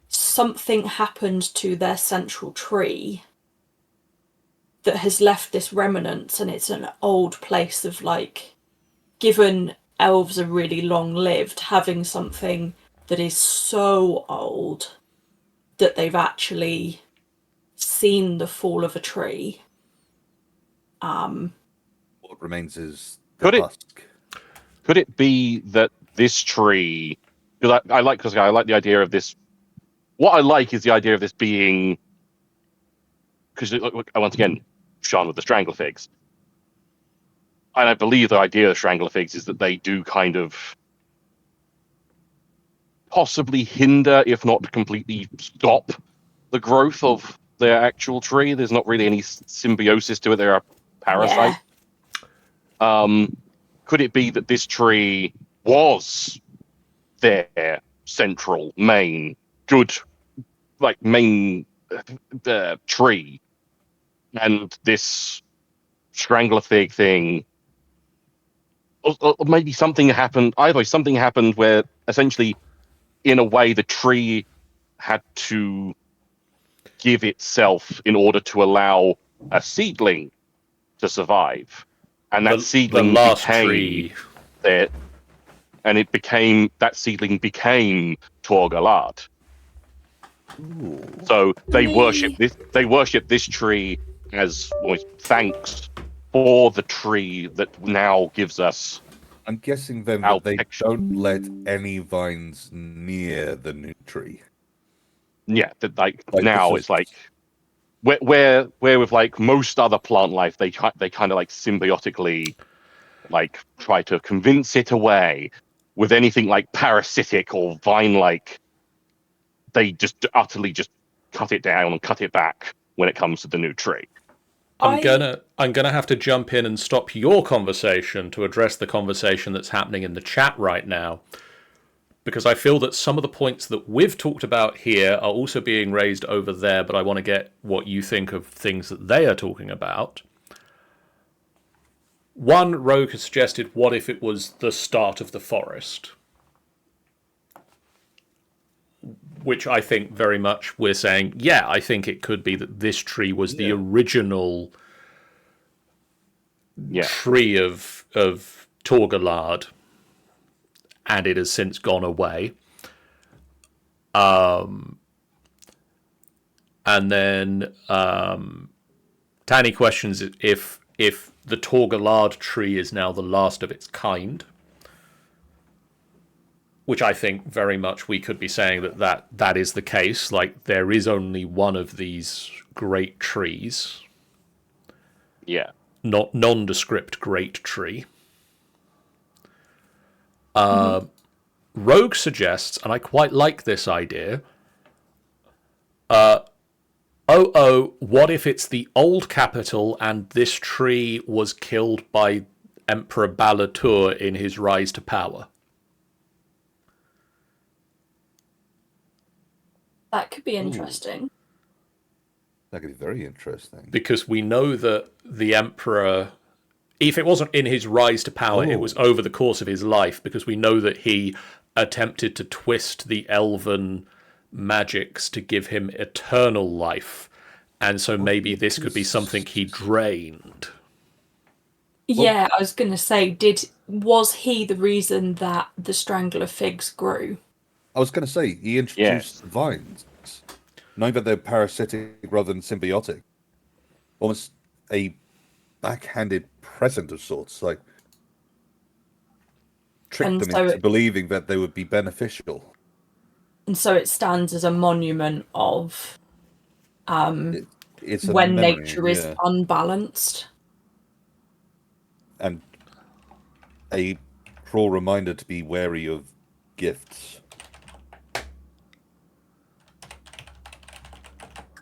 something happened to their central tree that has left this remnants, and it's an old place of like, given elves are really long lived, having something that is so old that they've actually seen the fall of a tree. What remains is the Could it husk. could it be that this tree? Because I like the idea of this. What I like is the idea of this being, because once again, Sean with the Stranglerfigs, and I believe the idea of Stranglerfigs is that they do kind of possibly hinder, if not completely stop, the growth of their actual tree. There's not really any symbiosis to it. They're a parasite. Yeah. Could it be that this tree was their central main good, like main tree, and this Stranglerfig thing, or maybe something happened. Either way, something happened where essentially, in a way, the tree had to give itself in order to allow a seedling to survive, and that The seedling last became tree. their, and it became that seedling became Taur Galade. So they worship this. They worship this tree as thanks for the tree that now gives us I'm guessing then our that they protection. don't let any vines near the new tree. Yeah, that Like, now this it's like where with like most other plant life, they kind of like symbiotically like try to convince it away. With anything like parasitic or vine like, they just utterly just cut it down and cut it back when it comes to the new tree. I'm I gonna have to jump in and stop your conversation to address the conversation that's happening in the chat right now, because I feel that some of the points that we've talked about here are also being raised over there, but I want to get what you think of things that they are talking about. One, Rogue has suggested, what if it was the start of the forest? Which I think very much we're saying, yeah, I think it could be that this tree was the original tree of Taur Galade, and it has since gone away. And then Tanny questions if the Taur Galade tree is now the last of its kind, which I think very much we could be saying that is the case. Like, there is only one of these great trees. Yeah. Not nondescript great tree. Rogue suggests, and I quite like this idea, what if it's the old capital and this tree was killed by Emperor Balatur in his rise to power? That could be interesting. That could be very interesting. Because we know that the Emperor, if it wasn't in his rise to power, it was over the course of his life, because we know that he attempted to twist the elven magics to give him eternal life. And so maybe this could be something he drained. Yeah, I was going to say, was he the reason that the strangler figs grew? I was going to say, he introduced the vines, knowing that they're parasitic rather than symbiotic. Almost a backhanded present of sorts, like tricked them into believing that they would be beneficial. And so it stands as a monument of it's when memory, nature is unbalanced. And a cruel reminder to be wary of gifts.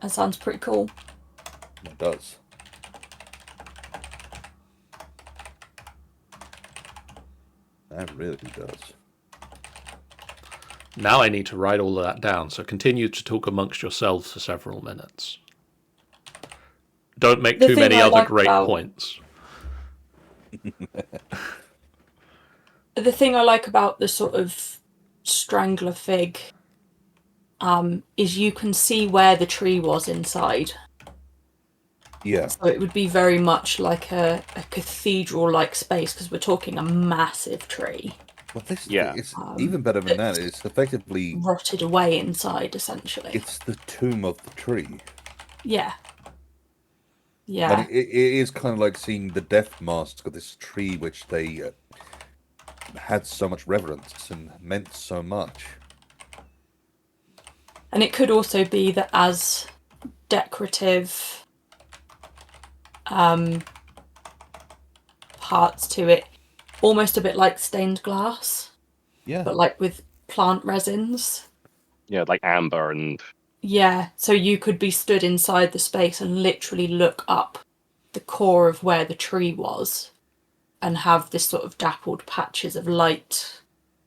That sounds pretty cool. It does. That really does. Now I need to write all of that down, so continue to talk amongst yourselves for several minutes. Don't make too many other great points. The thing I like about the sort of strangler fig is you can see where the tree was inside. Yeah. So it would be very much like a cathedral-like space, because we're talking a massive tree. Well, it's even better than that. It's effectively rotted away inside, essentially. It's the tomb of the tree. Yeah. Yeah. And it is kind of like seeing the death mask of this tree, which they had so much reverence and meant so much. And it could also be that as decorative parts to it, almost a bit like stained glass. Yeah. But like with plant resins. Yeah, like amber and... Yeah, so you could be stood inside the space and literally look up the core of where the tree was and have this sort of dappled patches of light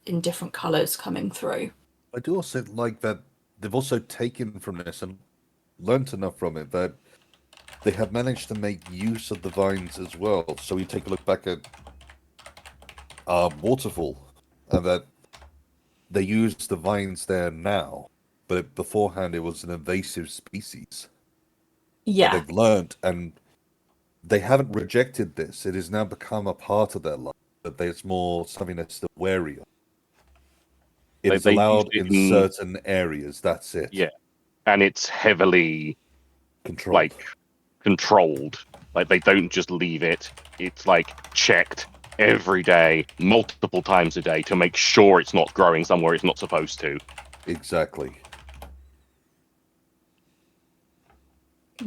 in different colours coming through. I do also like that they've also taken from this and learnt enough from it that they have managed to make use of the vines as well. So we take a look back at Waterfall, and that they use the vines there now, but beforehand it was an invasive species. Yeah. They've learned, and they haven't rejected this. It has now become a part of their life, but it's more something that's still wary of. It is allowed in certain areas, that's it. Yeah, and it's heavily controlled. Like, they don't just leave it. It's like checked every day, multiple times a day, to make sure it's not growing somewhere it's not supposed to. Exactly.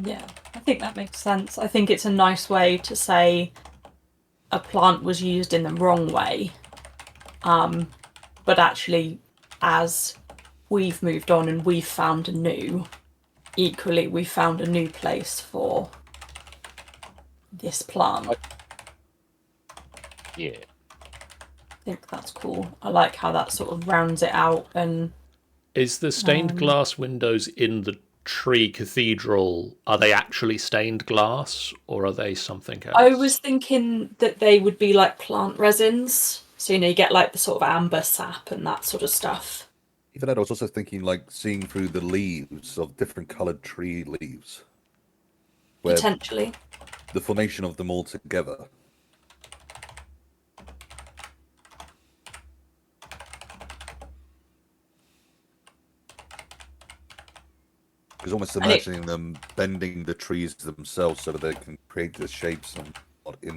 Yeah, I think that makes sense. I think it's a nice way to say a plant was used in the wrong way. But actually, as we've moved on and we've found equally we found a new place for this plant. Yeah. I think that's cool. I like how that sort of rounds it out. And is the stained glass windows in the tree cathedral, are they actually stained glass or are they something else? I was thinking that they would be like plant resins. So, you get like the sort of amber sap and that sort of stuff. Even that, I was also thinking like seeing through the leaves of different coloured tree leaves. Potentially. The formation of them all together. Because almost imagining them bending the trees themselves so that they can create the shapes and not in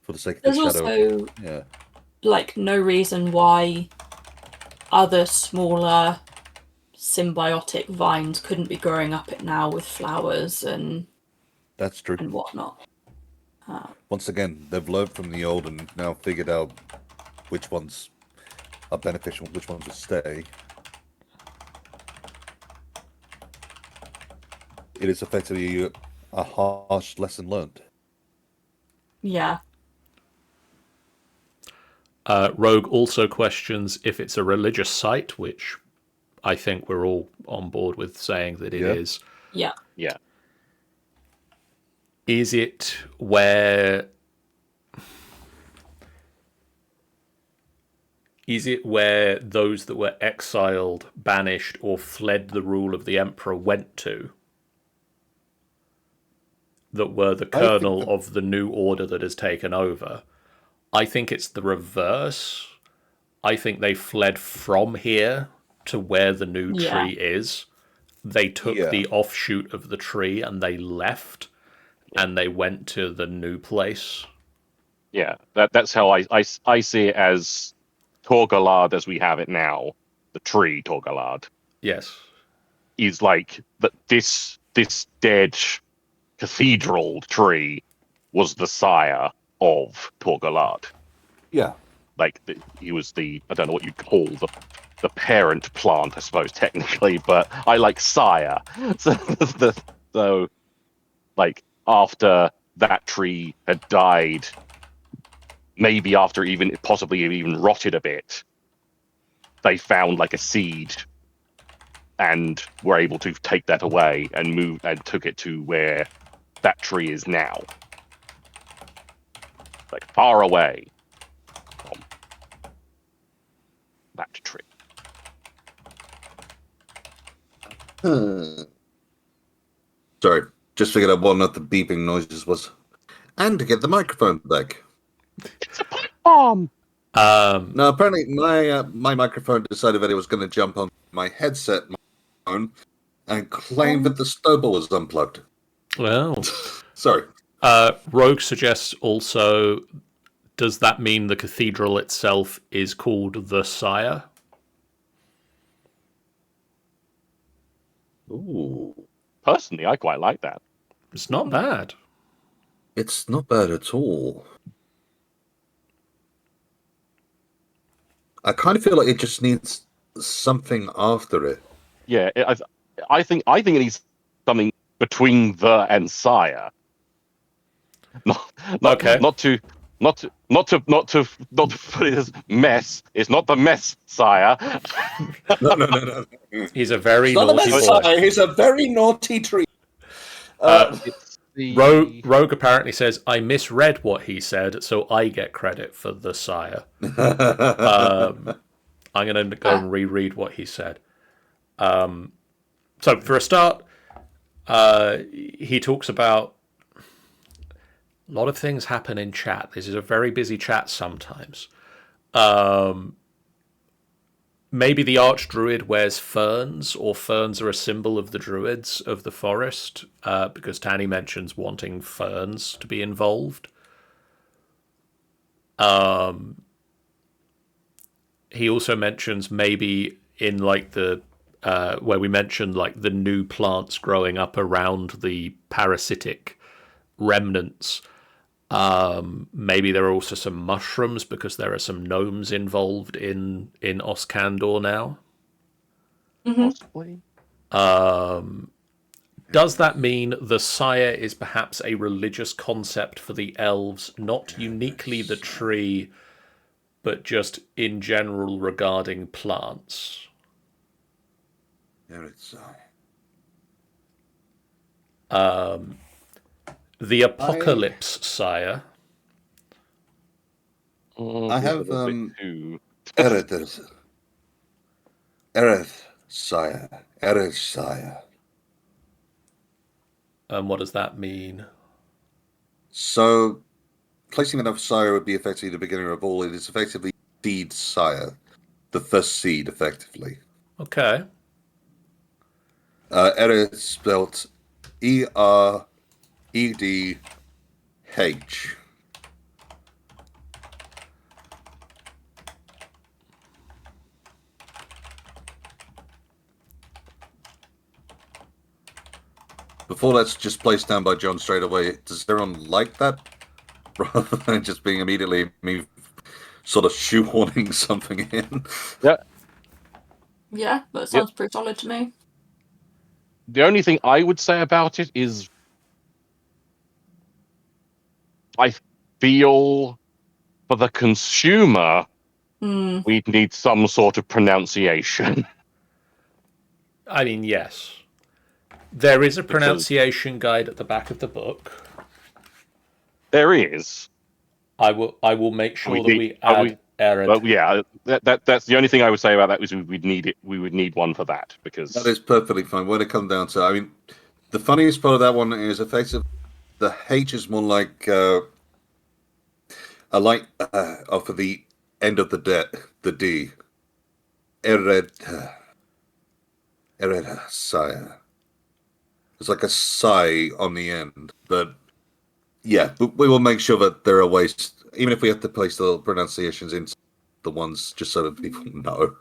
for the sake of the shadow. There's also like no reason why other smaller symbiotic vines couldn't be growing up it now with flowers and that's true and whatnot. Once again, they've learned from the old and now figured out which ones are beneficial, which ones will stay. It is effectively a harsh lesson learned. Yeah. Rogue also questions if it's a religious site, which I think we're all on board with saying that it is. Yeah. Yeah. Is it where those that were exiled, banished, or fled the rule of the Emperor went to? That were the kernel of the new order that has taken over? I think it's the reverse. I think they fled from here to where the new tree is. They took the offshoot of the tree and they left, and they went to the new place. Yeah, that's how I see it as Taur Galade as we have it now. The tree Taur Galade. Yes. Is like that. This dead cathedral tree was the sire of Taur Galade. Yeah. Like he was I don't know what you'd call the parent plant, I suppose technically, but I like sire. So like after that tree had died, maybe after possibly even rotted a bit, they found like a seed and were able to take that away and took it to where that tree is now. Like far away from that tree. Sorry, just figured out what the beeping noises was. And to get the microphone back. It's a pipe bomb! No, apparently my microphone decided that it was going to jump on my headset phone and claim that the stobel was unplugged. Well, sorry. Rogue suggests also, does that mean the cathedral itself is called the Sire? Ooh. Personally, I quite like that. It's not bad. It's not bad at all. I kind of feel like it just needs something after it. Yeah, I think it needs something between the and sire. Not to put it as mess. It's not the mess, sire. No. He's a very not naughty boy. Sire. He's a very naughty tree. Rogue apparently says, I misread what he said, so I get credit for the Sire. I'm going to go and reread what he said. So for a start, he talks about a lot of things happen in chat. This is a very busy chat sometimes. Maybe the Archdruid wears ferns, or ferns are a symbol of the druids of the forest, because Tanny mentions wanting ferns to be involved. He also mentions maybe in like the where we mentioned like the new plants growing up around the parasitic remnants. Maybe there are also some mushrooms because there are some gnomes involved in Oskandor now. Possibly. Does that mean the Sire is perhaps a religious concept for the elves, not uniquely the tree, but just in general regarding plants? The Apocalypse Sire. I have Ereth Sire. Ereth Sire. And what does that mean? So, placing another sire would be effectively the beginning of all. It is effectively seed sire. The first seed, effectively. Okay. Ereth spelt EREDH. Before that's just placed down by John straight away, does everyone like that rather than just being immediately me sort of shoehorning something in. Yeah, that Yep. sounds pretty solid to me. The only thing I would say about it is I feel for the consumer, we'd need some sort of pronunciation. I mean, yes. There is a Because- pronunciation guide at the back of the book. There is. I will make sure that we Are add Ered. But yeah, that's the only thing I would say about that is we'd need it. We would need one for that because That is perfectly fine. When it comes down to, I mean, the funniest part of that one is effective. The H is more like I like for the end of the D. Ered, Ered, sire. It's like a sigh on the end, but yeah, but we will make sure that there are ways, even if we have to place the pronunciations in the ones just so that people know.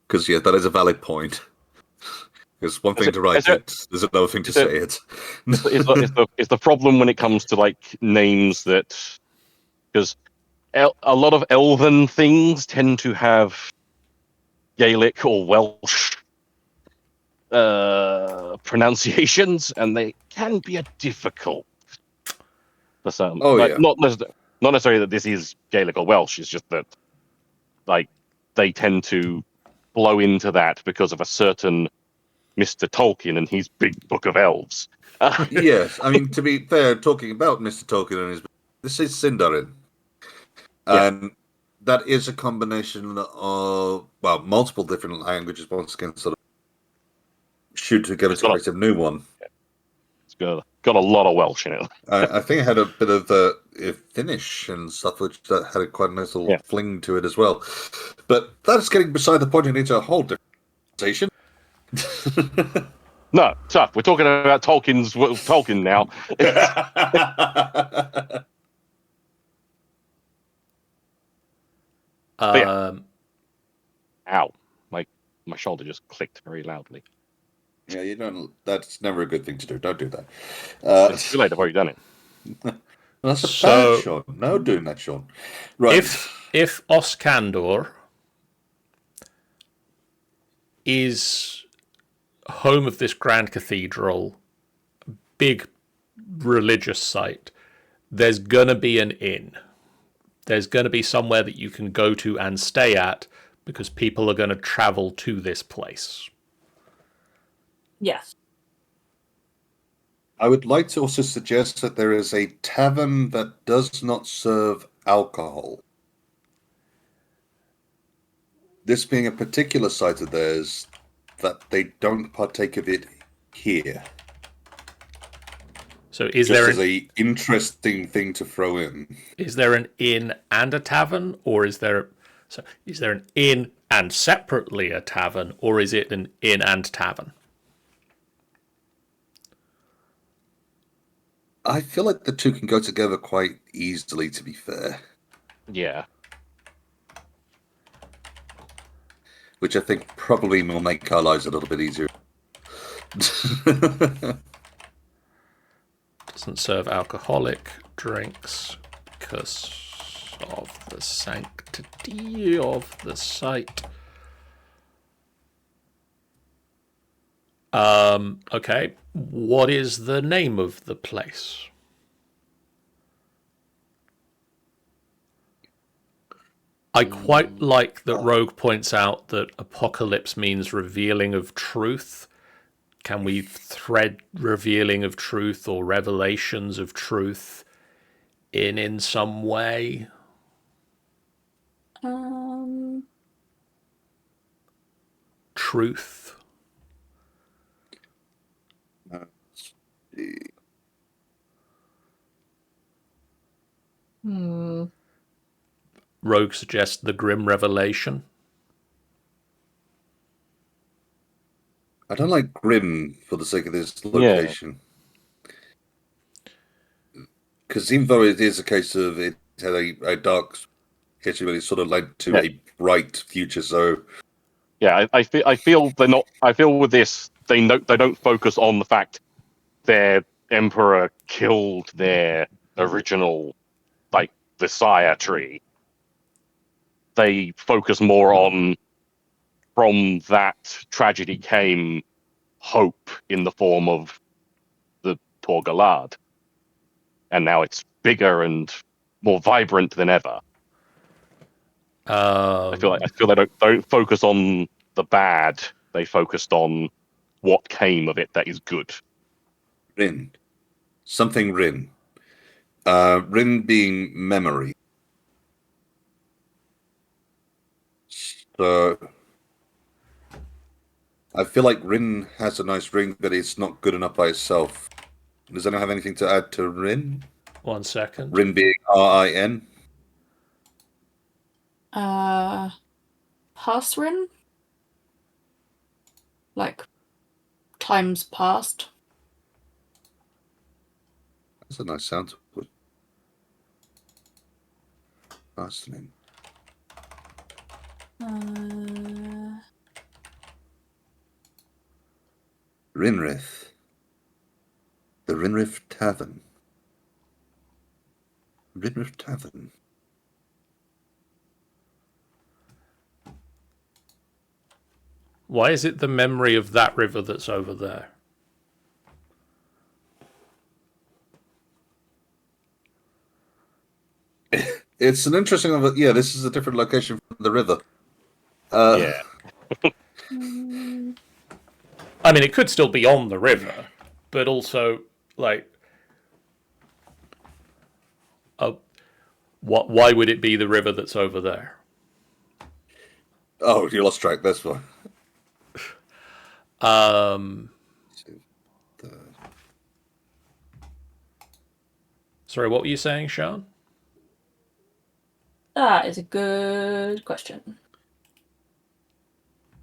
Because yeah, that is a valid point. There's one thing to write it. There's another thing to say it. It's the problem when it comes to like names that because a lot of elven things tend to have Gaelic or Welsh pronunciations, and they can be a difficult for some. Oh, like, yeah. not necessarily that this is Gaelic or Welsh. It's just that like they tend to blow into that because of a certain Mr. Tolkien and his big book of elves. Yes, I mean, to be fair, talking about Mr. Tolkien and his, this is Sindarin, and that is a combination of multiple different languages. Once again, sort of shoot together to create a new one. It's got a lot of Welsh in it. I think it had a bit of Finnish and stuff, which that had quite a nice little fling to it as well. But that's getting beside the point and into a whole different conversation. No, tough. We're talking about Tolkien now. Ow! My shoulder just clicked very loudly. Yeah, you don't. That's never a good thing to do. Don't do that. It's too late. I've already done it. That's a bad Sean. No doing that, Sean. Right. If Oskandor is home of this grand cathedral, big religious site, there's gonna be an inn. There's gonna be somewhere that you can go to and stay at because people are gonna travel to this place. Yes. I would like to also suggest that there is a tavern that does not serve alcohol. This being a particular site of theirs, that they don't partake of it here. So is there an interesting thing to throw in? Is there an inn and a tavern, or is there an inn and separately a tavern, or is it an inn and tavern? I feel like the two can go together quite easily, to be fair. Yeah. Which I think probably will make our lives a little bit easier. Doesn't serve alcoholic drinks because of the sanctity of the site. Okay. What is the name of the place? I quite like that Rogue points out that apocalypse means revealing of truth. Can we thread revealing of truth or revelations of truth in some way? Truth. Rogue suggests the grim revelation. I don't like grim for the sake of this location. Because even though it is a case of it had a dark history, but it sort of led to a bright future. So yeah, I feel they're not. I feel with this they don't focus on the fact their emperor killed their original, like the Sire tree, they focus more on, from that tragedy came hope in the form of the Taur Galade. And now it's bigger and more vibrant than ever. I feel they don't focus on the bad. They focused on what came of it that is good. Rin. Something Rin. Rin being memory. So I feel like Rin has a nice ring, but it's not good enough by itself. Does anyone have anything to add to Rin? 1 second. Rin being R-I-N. Pasrin? Like times past. That's a nice sound to put. Nice name. Rinrith. The Rinrith Tavern. Rinrith Tavern. Why is it the memory of that river that's over there? It's an interesting... Yeah, this is a different location from the river. Yeah. I mean, it could still be on the river, but also, like... why would it be the river that's over there? Oh, you lost track. That's why. Sorry, what were you saying, Sian? That is a good question.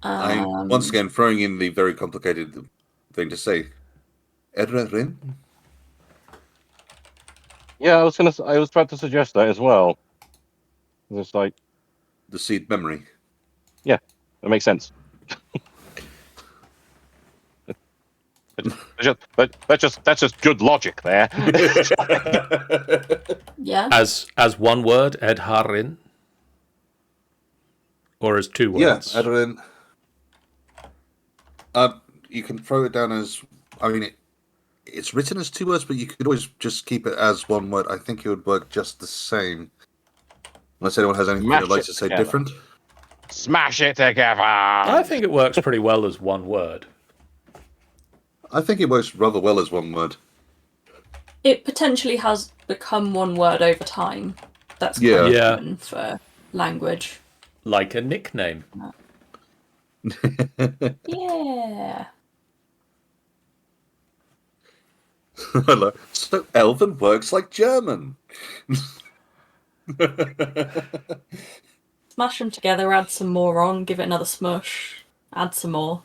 I'm once again throwing in the very complicated thing to say. Rin? Yeah, I was about to suggest that as well. It's like The seed memory. Yeah, that makes sense. That's just good logic there. Yeah. As one word, Edharin? Or as two words? Yeah, Rin. You can throw it down as... I mean, it's written as 2 words, but you could always just keep it as 1 word. I think it would work just the same. Unless anyone has anything they'd like to say different. Smash it together! I think it works pretty well as 1 word. I think it works rather well as 1 word. It potentially has become 1 word over time. That's quite common for language. Like a nickname. Yeah. So elven works like German. Smash them together, add some more on, give it another smush, add some more.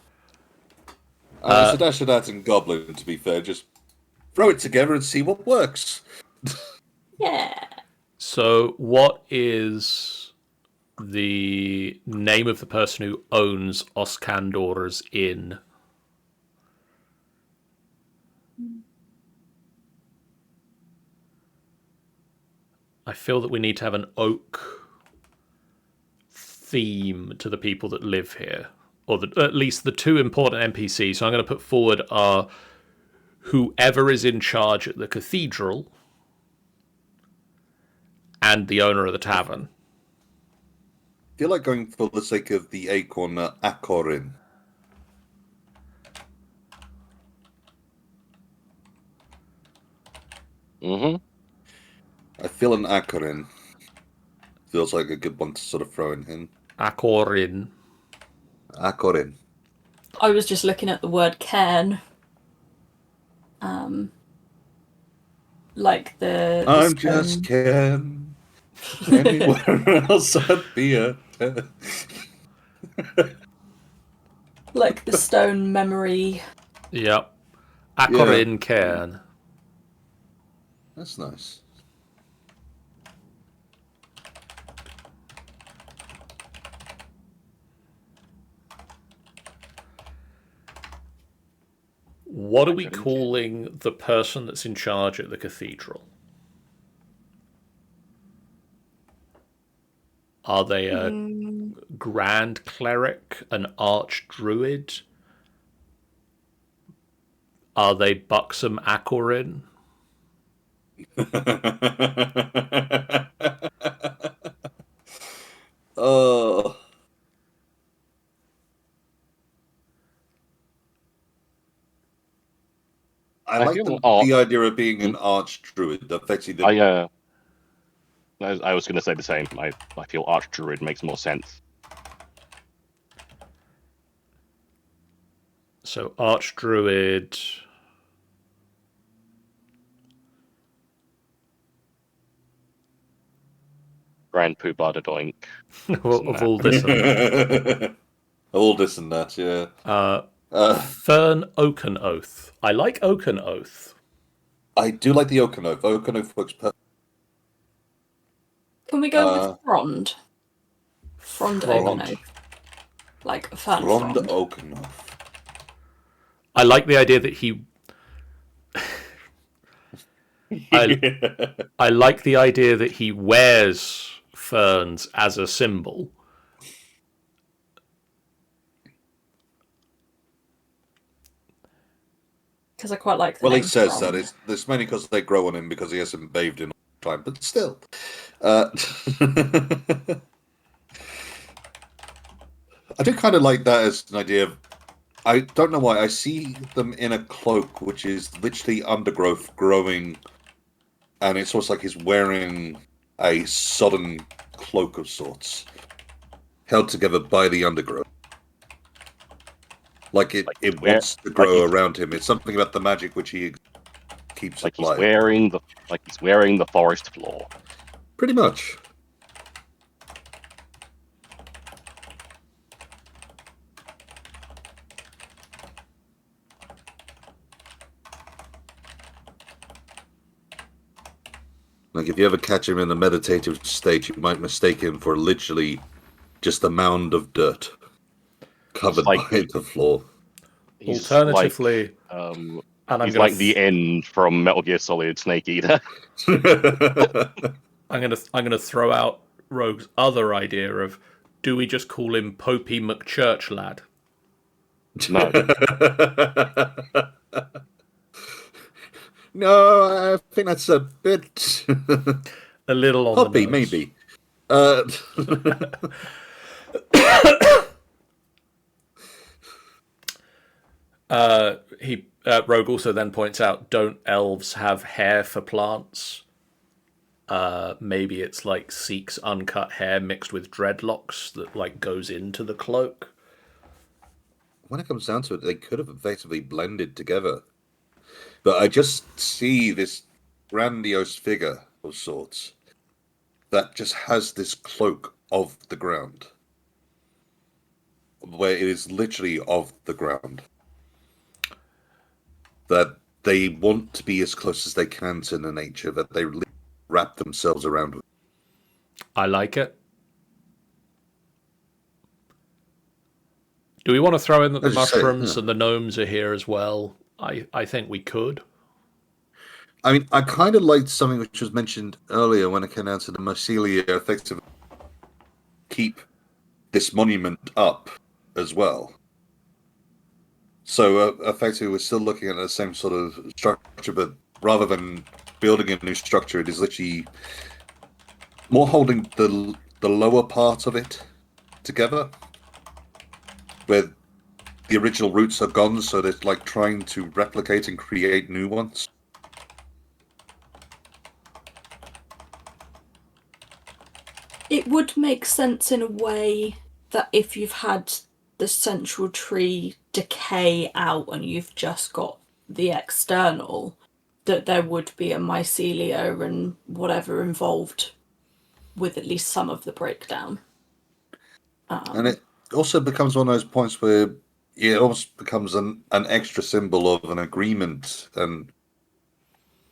It's a dash of that and goblin, to be fair. Just throw it together and see what works. Yeah. So what is the name of the person who owns Oskandor's inn? I feel that we need to have an oak theme to the people that live here, or at least the 2 important NPCs. So I'm going to put forward are whoever is in charge at the cathedral and the owner of the tavern. I feel like going for the sake of the acorn, Akorin. Mm-hmm. I feel an Akorin feels like a good one to sort of throw in him. Akorin. Akorin. I was just looking at the word cairn. Like the I'm stone... just Ken. Anywhere else I'd be a... like the stone memory. Yep. Akorin Cairn. That's nice. What are we calling the person that's in charge at the cathedral? Are they a Mm, grand cleric, an arch druid? Are they buxom Aquarin? Oh, I I like feel the idea of being an arch druid. Effectively, I was going to say the same. I feel Archdruid makes more sense. So arch druid. Grand Poobah Doink. Of all this and that. all this and that, yeah. Fern Oaken Oath. I like Oaken Oath. I do like the Oaken Oath. Oaken Oath works perfect. can we go with Frond? Frond Frond. Oaken Oath. Like a fern Frond frond. Oaken Oath. I like the idea that he. I like the idea that he wears ferns as a symbol. Because I quite like the Well, he name says Frond. that. It's mainly because they grow on him because he hasn't bathed in a long time, but still. I do kind of like that as an idea of. I don't know why. I see them in a cloak, which is literally undergrowth growing, and it's almost like he's wearing a sodden cloak of sorts, held together by the undergrowth. Like it wants to grow around him. It's something about the magic which he keeps like alive. He's wearing the forest floor. Pretty much. Like, if you ever catch him in a meditative state, you might mistake him for literally just a mound of dirt covered by the floor. Alternatively, and I'm like the end from Metal Gear Solid Snake Eater. I'm gonna throw out Rogue's other idea of, do we just call him Popey McChurch Lad? No. No, I think that's a bit a little on Poppy, the nose. maybe. Rogue also then points out, don't elves have hair for plants? Maybe it's like Seek's uncut hair mixed with dreadlocks that like goes into the cloak. When it comes down to it, they could have effectively blended together. But I just see this grandiose figure of sorts that just has this cloak of the ground, where it is literally of the ground. That they want to be as close as they can to the nature that they wrap themselves around with. I like it. Do we want to throw in that the mushrooms and the gnomes are here as well? I think we could. I mean, I kind of liked something which was mentioned earlier when it came down to the mycelia effectively keep this monument up as well. So effectively, we're still looking at the same sort of structure, but rather than building a new structure, it is literally more holding the lower part of it together, where the original roots are gone, so they're like trying to replicate and create new ones. It would make sense in a way that if you've had the central tree decay out and you've just got the external, that there would be a mycelia and whatever involved with at least some of the breakdown. And it also becomes one of those points where it almost becomes an extra symbol of an agreement and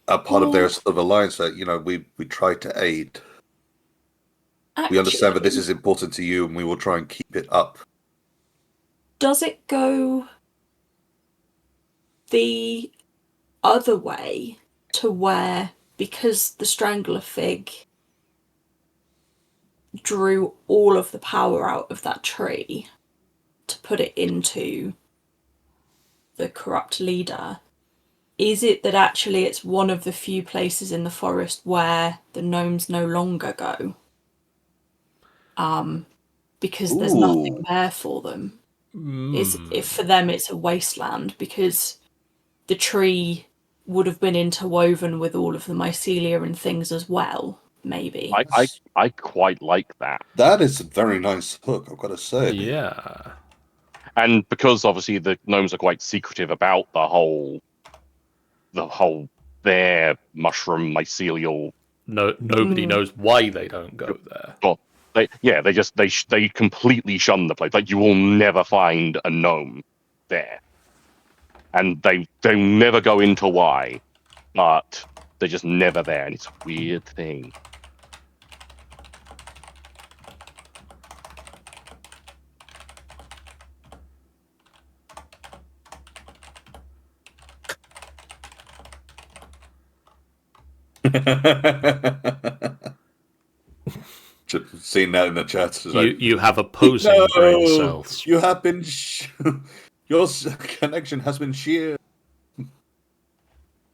a part of their sort of alliance that, you know, we try to aid. Actually, we understand that this is important to you and we will try and keep it up. Does it go the other way to where, because the strangler fig drew all of the power out of that tree to put it into the corrupt leader, is it that actually it's one of the few places in the forest where the gnomes no longer go? Because there's nothing there for them. If for them it's a wasteland, because the tree would have been interwoven with all of the mycelia and things as well, maybe. I quite like that. That is a very nice hook, I've got to say. Yeah. And because obviously the gnomes are quite secretive about the whole their mushroom mycelial. Nobody knows why they don't go there. Well, they completely shun the place. Like, you will never find a gnome there, and they never go into why, but they're just never there, and it's a weird thing. Just seeing that in the chat. You have opposing brain cells. You have been. Your connection has been sheared.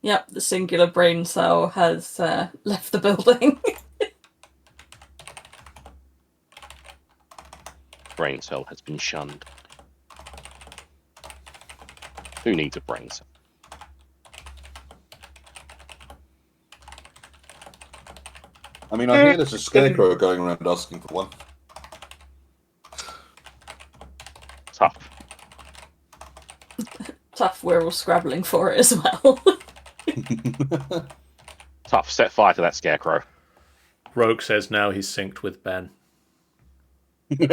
Yep, the singular brain cell has left the building. Brain cell has been shunned. Who needs a brain cell? I mean, I hear there's a scarecrow going around asking for one. Tough. Tough, we're all scrabbling for it as well. Tough. Set fire to that scarecrow. Rogue says now he's synced with Ben. Good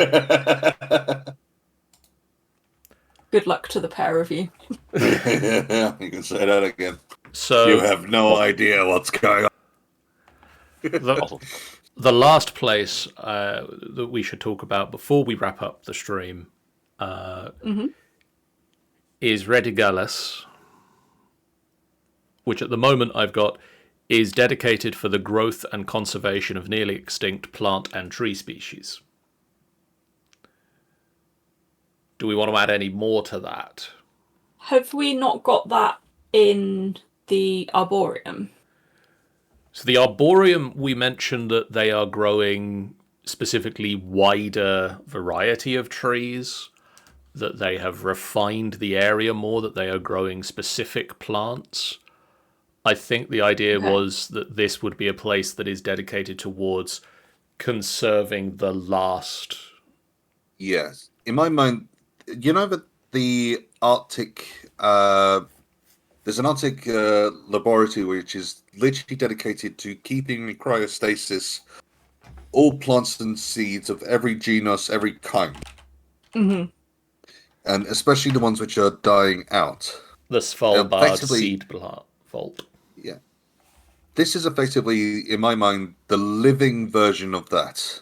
luck to the pair of you. Yeah, you can say that again. So you have no idea what's going on. The last place that we should talk about before we wrap up the stream is Redigalis, which at the moment I've got is dedicated for the growth and conservation of nearly extinct plant and tree species. Do we want to add any more to that? Have we not got that in the Arboreum? So the Arboreum, we mentioned that they are growing specifically wider variety of trees, that they have refined the area more, that they are growing specific plants. I think the idea was that this would be a place that is dedicated towards conserving the last. Yes. In my mind, you know that the Arctic... there's an Arctic laboratory which is literally dedicated to keeping in cryostasis all plants and seeds of every genus, every kind. Mm-hmm. And especially the ones which are dying out. The Svalbard seed vault. Yeah. This is effectively, in my mind, the living version of that.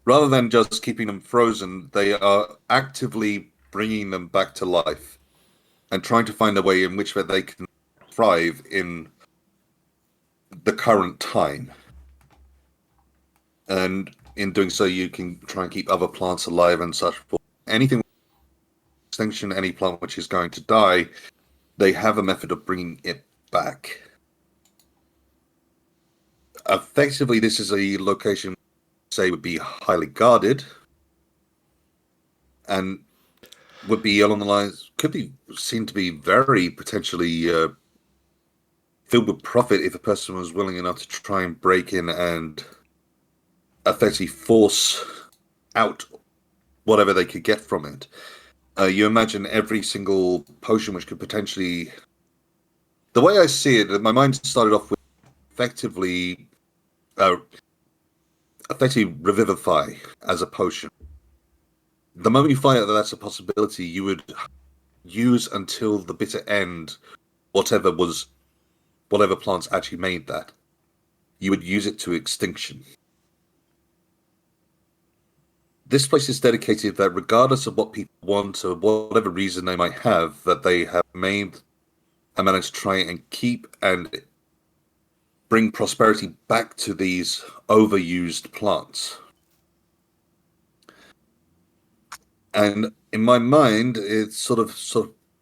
Rather than just keeping them frozen, they are actively bringing them back to life and trying to find a way in which they can thrive in the current time. And in doing so, you can try and keep other plants alive and such. Anything extinction, any plant which is going to die, they have a method of bringing it back. Effectively, this is a location, say, would be highly guarded, and would be along the lines, could be seen to be very potentially filled with profit if a person was willing enough to try and break in and effectively force out whatever they could get from it. You imagine every single potion which could potentially... The way I see it, my mind started off with effectively revivify as a potion. The moment you find out that that's a possibility, you would use until the bitter end whatever plants actually made that. You would use it to extinction. This place is dedicated that regardless of what people want or whatever reason they might have, that they have made a manner to try and keep and bring prosperity back to these overused plants. And in my mind, it sort of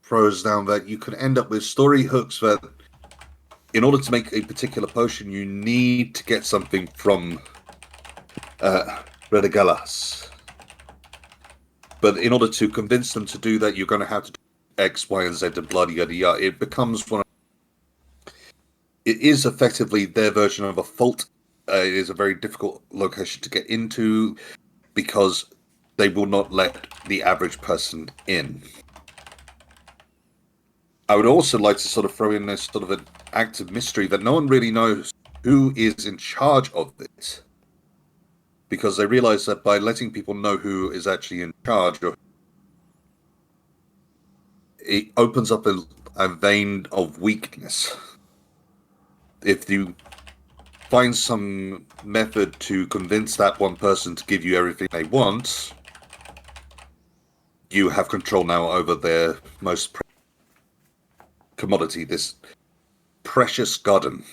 throws down that you could end up with story hooks that, in order to make a particular potion, you need to get something from Redegalas. But in order to convince them to do that, you're going to have to do X, Y, and Z, and bloody yada yada. It becomes it is effectively their version of a fault. It is a very difficult location to get into because they will not let the average person in. I would also like to sort of throw in this sort of an act of mystery that no one really knows who is in charge of it. Because they realize that by letting people know who is actually in charge, it opens up a vein of weakness. If you find some method to convince that one person to give you everything they want, you have control now over their most commodity, this precious garden.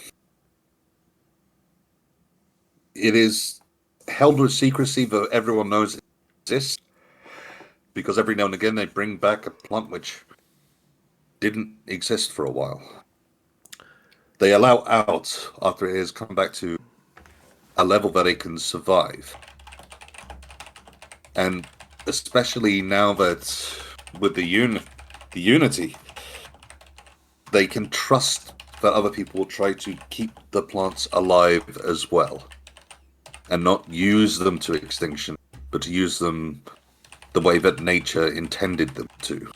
It is held with secrecy, but everyone knows it exists, because every now and again they bring back a plant which didn't exist for a while. They allow out after it has come back to a level that it can survive. And especially now that with the unity, they can trust that other people will try to keep the plants alive as well. And not use them to extinction, but to use them the way that nature intended them to.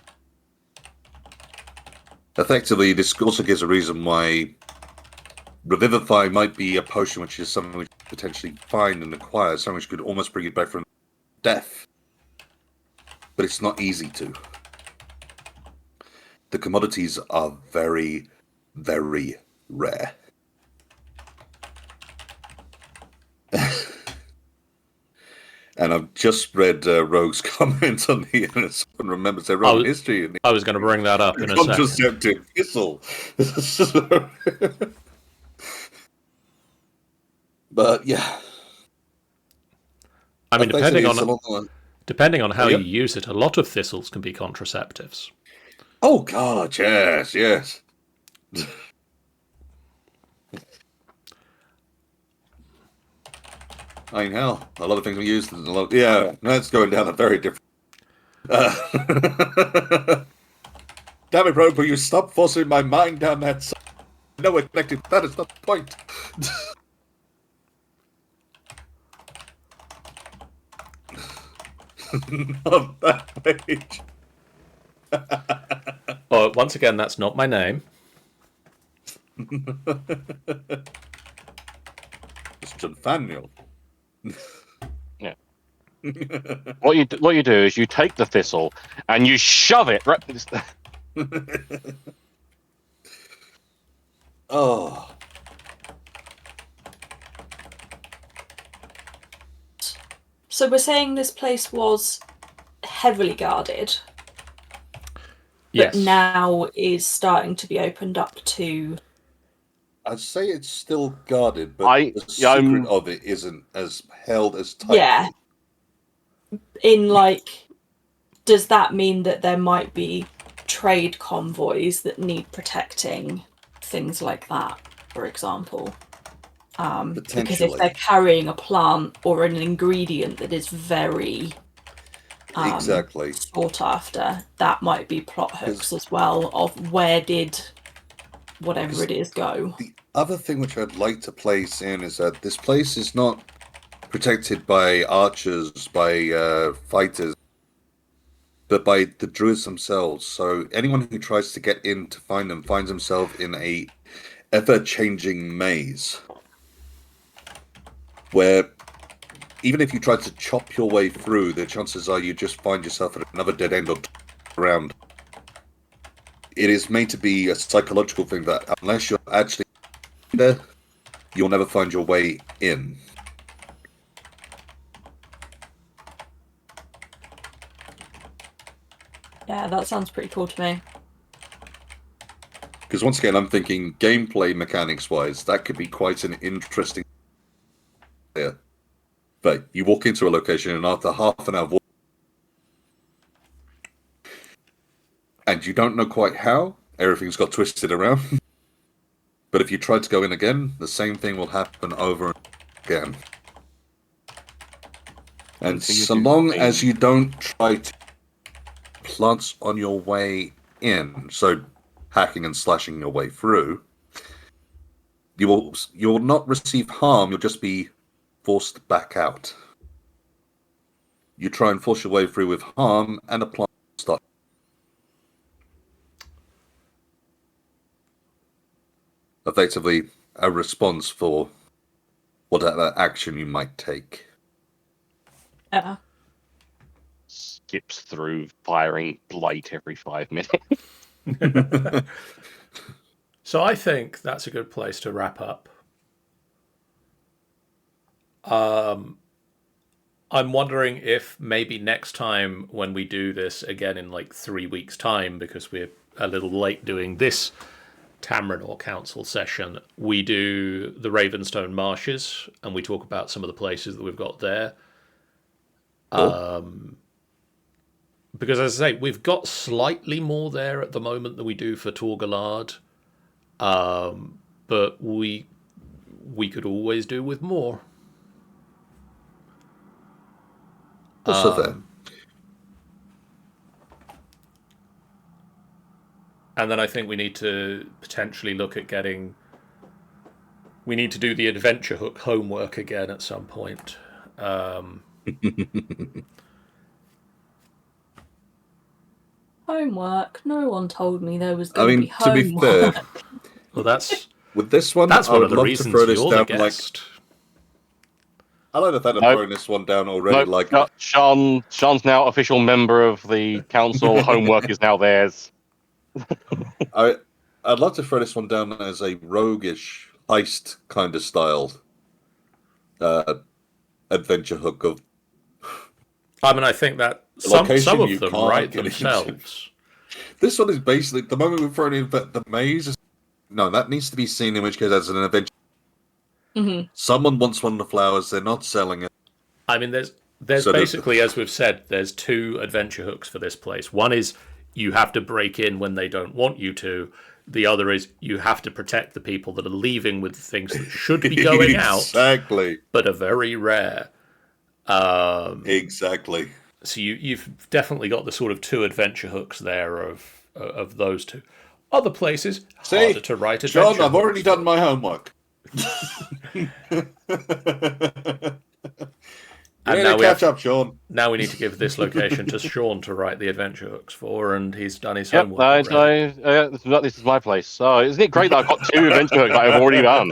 Effectively, this also gives a reason why Revivify might be a potion which is something which you potentially find and acquire, something which could almost bring it back from death. But it's not easy to. The commodities are very, very rare. And I've just read Rogue's comment on the internet and remembers their own history. I was going to bring that up in a second. Contraceptive thistle. But yeah. I mean, depending on how you use it, a lot of thistles can be contraceptives. Oh God, yes, yes. I mean, hell, a lot of things we use. Yeah, that's going down a very different. Damn it, Rogue, will you stop forcing my mind down that side? No, we're connected. That is not the point. Not that page. Well, once again, that's not my name. It's Nathaniel. Yeah. What you do is you take the thistle and you shove it right. Oh. So we're saying this place was heavily guarded, Yes. but now is starting to be opened up to. I'd say it's still guarded, but the secret of it isn't as held as tightly. Yeah. Does that mean that there might be trade convoys that need protecting, things like that, for example? Because if they're carrying a plant or an ingredient that is very exactly sought after, that might be plot hooks as well of where did whatever it is go. The other thing which I'd like to place in is that this place is not protected by archers, by fighters, but by the druids themselves. So anyone who tries to get in to find them finds himself in a ever-changing maze, where even if you try to chop your way through, the chances are you just find yourself at another dead end or around. It is made to be a psychological thing that unless you're actually there, you'll never find your way in. Yeah, that sounds pretty cool to me. Because once again, I'm thinking gameplay mechanics-wise, that could be quite an interesting. Yeah, but you walk into a location and after half an hour, and you don't know quite how, everything's got twisted around. But if you try to go in again, the same thing will happen over and again. And so long as you don't try to plant on your way in, so hacking and slashing your way through, you will not receive harm, you'll just be forced back out. You try and force your way through with harm, and a plant will start. Effectively, a response for whatever action you might take. Yeah. Skips through firing blight every 5 minutes. So I think that's a good place to wrap up. I'm wondering if maybe next time when we do this again in like 3 weeks' time, because we're a little late doing this Tamrinor Council session, we do the Ravenstone Marshes and we talk about some of the places that we've got there. Cool. Because as I say, we've got slightly more there at the moment than we do for Taur Galade. But we could always do with more. Also then. And then I think we need to potentially look at getting... We need to do the Adventure Hook homework again at some point. Homework? No one told me there was going to be To be homework. fair, Well, that's with this one, that's I one would of the love to reasons throw this you're the down like. guest. I like the fact I've thrown this one down already. Sean's now official member of the council. Homework is now theirs. I'd love to throw this one down as a roguish heist kind of style adventure hook of. I mean, I think that some of you them can't write get into. themselves. This one is basically the moment we've thrown in the maze. No, that needs to be seen. In which case, as an adventure. Mm-hmm. Someone wants one of the flowers. They're not selling it. I mean, there's basically, as we've said, there's 2 adventure hooks for this place. One is you have to break in when they don't want you to. The other is you have to protect the people that are leaving with things that should be going out, exactly, but are very rare. Exactly. So you've definitely got the sort of 2 adventure hooks there of those 2. Other places harder to write adventure. John, I've already done my homework. And now we catch up, Sean. Now we need to give this location to Sean to write the adventure hooks for, and he's done his Yep, homework. This is my place. So isn't it great that I've got 2 adventure hooks that I've already done?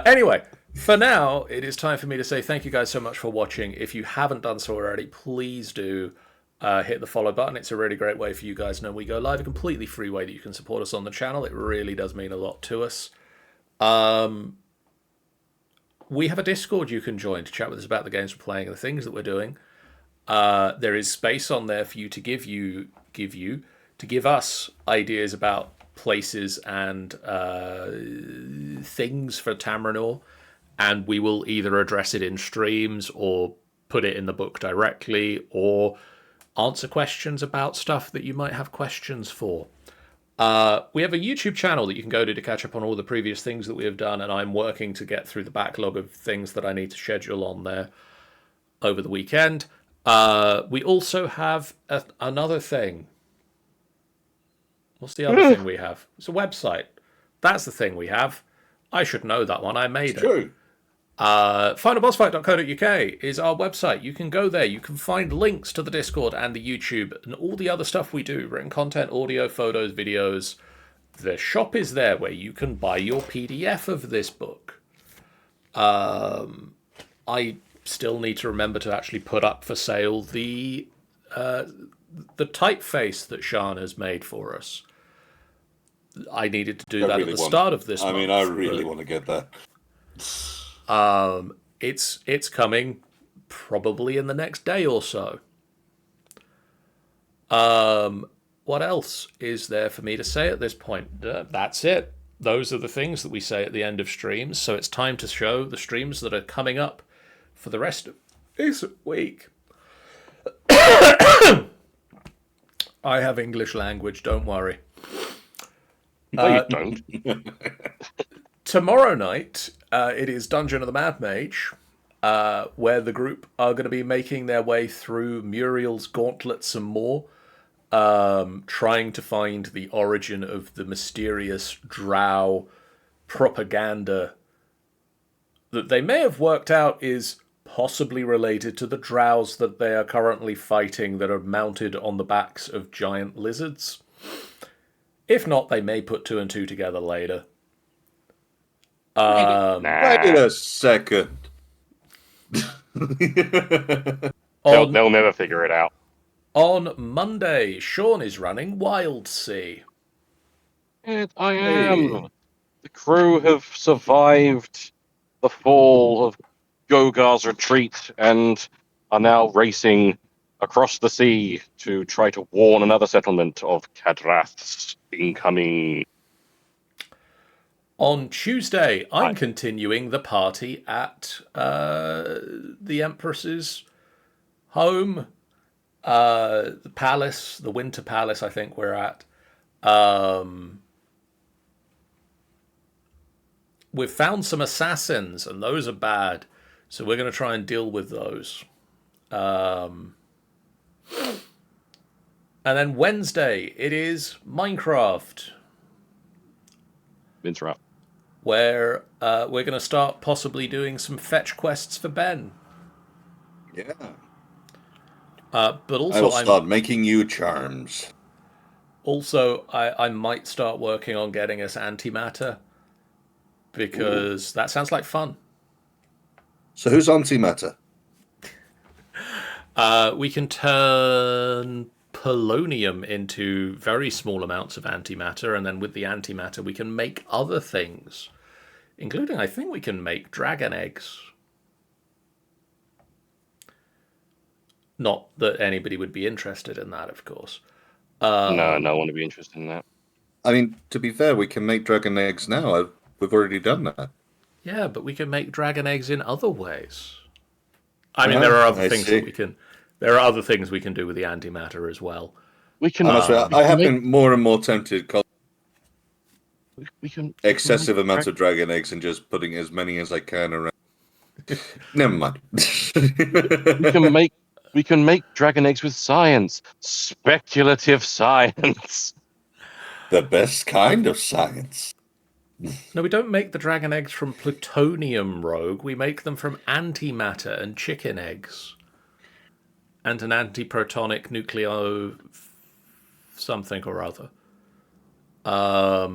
Anyway, for now, it is time for me to say thank you guys so much for watching. If you haven't done so already, please do hit the follow button. It's a really great way for you guys to know we go live, a completely free way that you can support us on the channel. It really does mean a lot to us. We have a Discord you can join to chat with us about the games we're playing and the things that we're doing. There is space on there for you to give us ideas about places and things for Tamrinor, and we will either address it in streams or put it in the book directly or answer questions about stuff that you might have questions for. We have a YouTube channel that you can go to catch up on all the previous things that we have done, and I'm working to get through the backlog of things that I need to schedule on there over the weekend. We also have another thing. What's the other thing we have? It's a website. That's the thing we have. I should know that one. I made it. True. finalbossfight.co.uk is our website. You can go there. You can find links to the Discord and the YouTube and all the other stuff we do. Written content, audio, photos, videos. The shop is there where you can buy your PDF of this book. I still need to remember to actually put up for sale the typeface that Sian has made for us. I needed to do that at the start of this month. I really want to get that. It's coming probably in the next day or so. What else is there for me to say at this point? That's it. Those are the things that we say at the end of streams. So it's time to show the streams that are coming up for the rest of this week. I have English language, don't worry. No, you don't. Tomorrow night, it is Dungeon of the Mad Mage, where the group are going to be making their way through Muriel's Gauntlet some more, trying to find the origin of the mysterious drow propaganda that they may have worked out is possibly related to the drows that they are currently fighting that are mounted on the backs of giant lizards. If not, they may put 2 and 2 together later. Wait a second. They'll never figure it out. On Monday, Sean is running Wild Sea. Yes, I am. The crew have survived the fall of Gogar's retreat and are now racing across the sea to try to warn another settlement of Kadrath's incoming. On Tuesday, I'm continuing the party at the Empress's home, the palace, the Winter Palace, I think we're at. We've found some assassins, and those are bad, so we're going to try and deal with those. And then Wednesday, it is Minecraft, Interrupt. where we're going to start possibly doing some fetch quests for Ben. Yeah. But I also, will start making you charms. Also, I might start working on getting us antimatter, because that sounds like fun. So who's antimatter? We can turn polonium into very small amounts of antimatter, and then with the antimatter we can make other things, including, I think, we can make dragon eggs. Not that anybody would be interested in that, of course. No, I want to be interested in that. I mean, to be fair, we can make dragon eggs now. We've already done that. Yeah, but we can make dragon eggs in other ways. I mean, there are other things that we can. There are other things we can do with the antimatter as well. We can. I have been more and more tempted. We can Excessive amounts of dragon eggs and just putting as many as I can around. Never mind. We can make dragon eggs with science. Speculative science. The best kind of science. No, we don't make the dragon eggs from plutonium, Rogue. We make them from antimatter and chicken eggs. And an antiprotonic nucleo something or other. But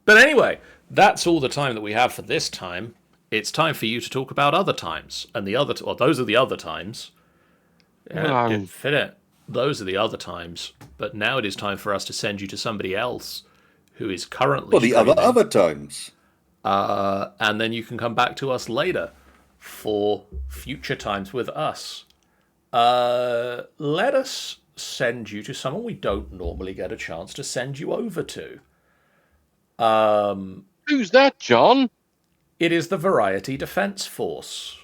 anyway, that's all the time that we have for this time. It's time for you to talk about other times. And those are the other times. Fit it. Those are the other times. But now it is time for us to send you to somebody else who is currently the other times. And then you can come back to us later for future times with us. Let us send you to someone we don't normally get a chance to send you over to. Who's that, John? It is the Variety Defense Force,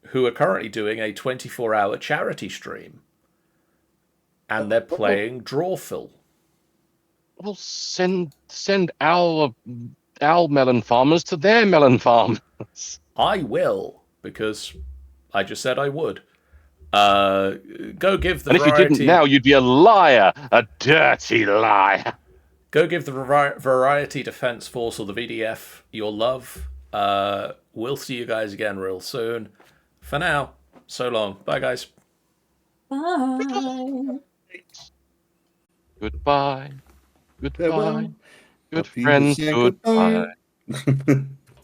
who are currently doing a 24-hour charity stream. And they're playing Drawful. Well, send our melon farmers to their melon farms. I will, because I just said I would. Go give the And if you didn't now, you'd be a liar. A dirty liar. Go give the Variety Defense Force, or the VDF, your love. We'll see you guys again real soon. For now, so long. Bye, guys. Bye. Goodbye. Goodbye. Farewell. Good friends, goodbye. Goodbye.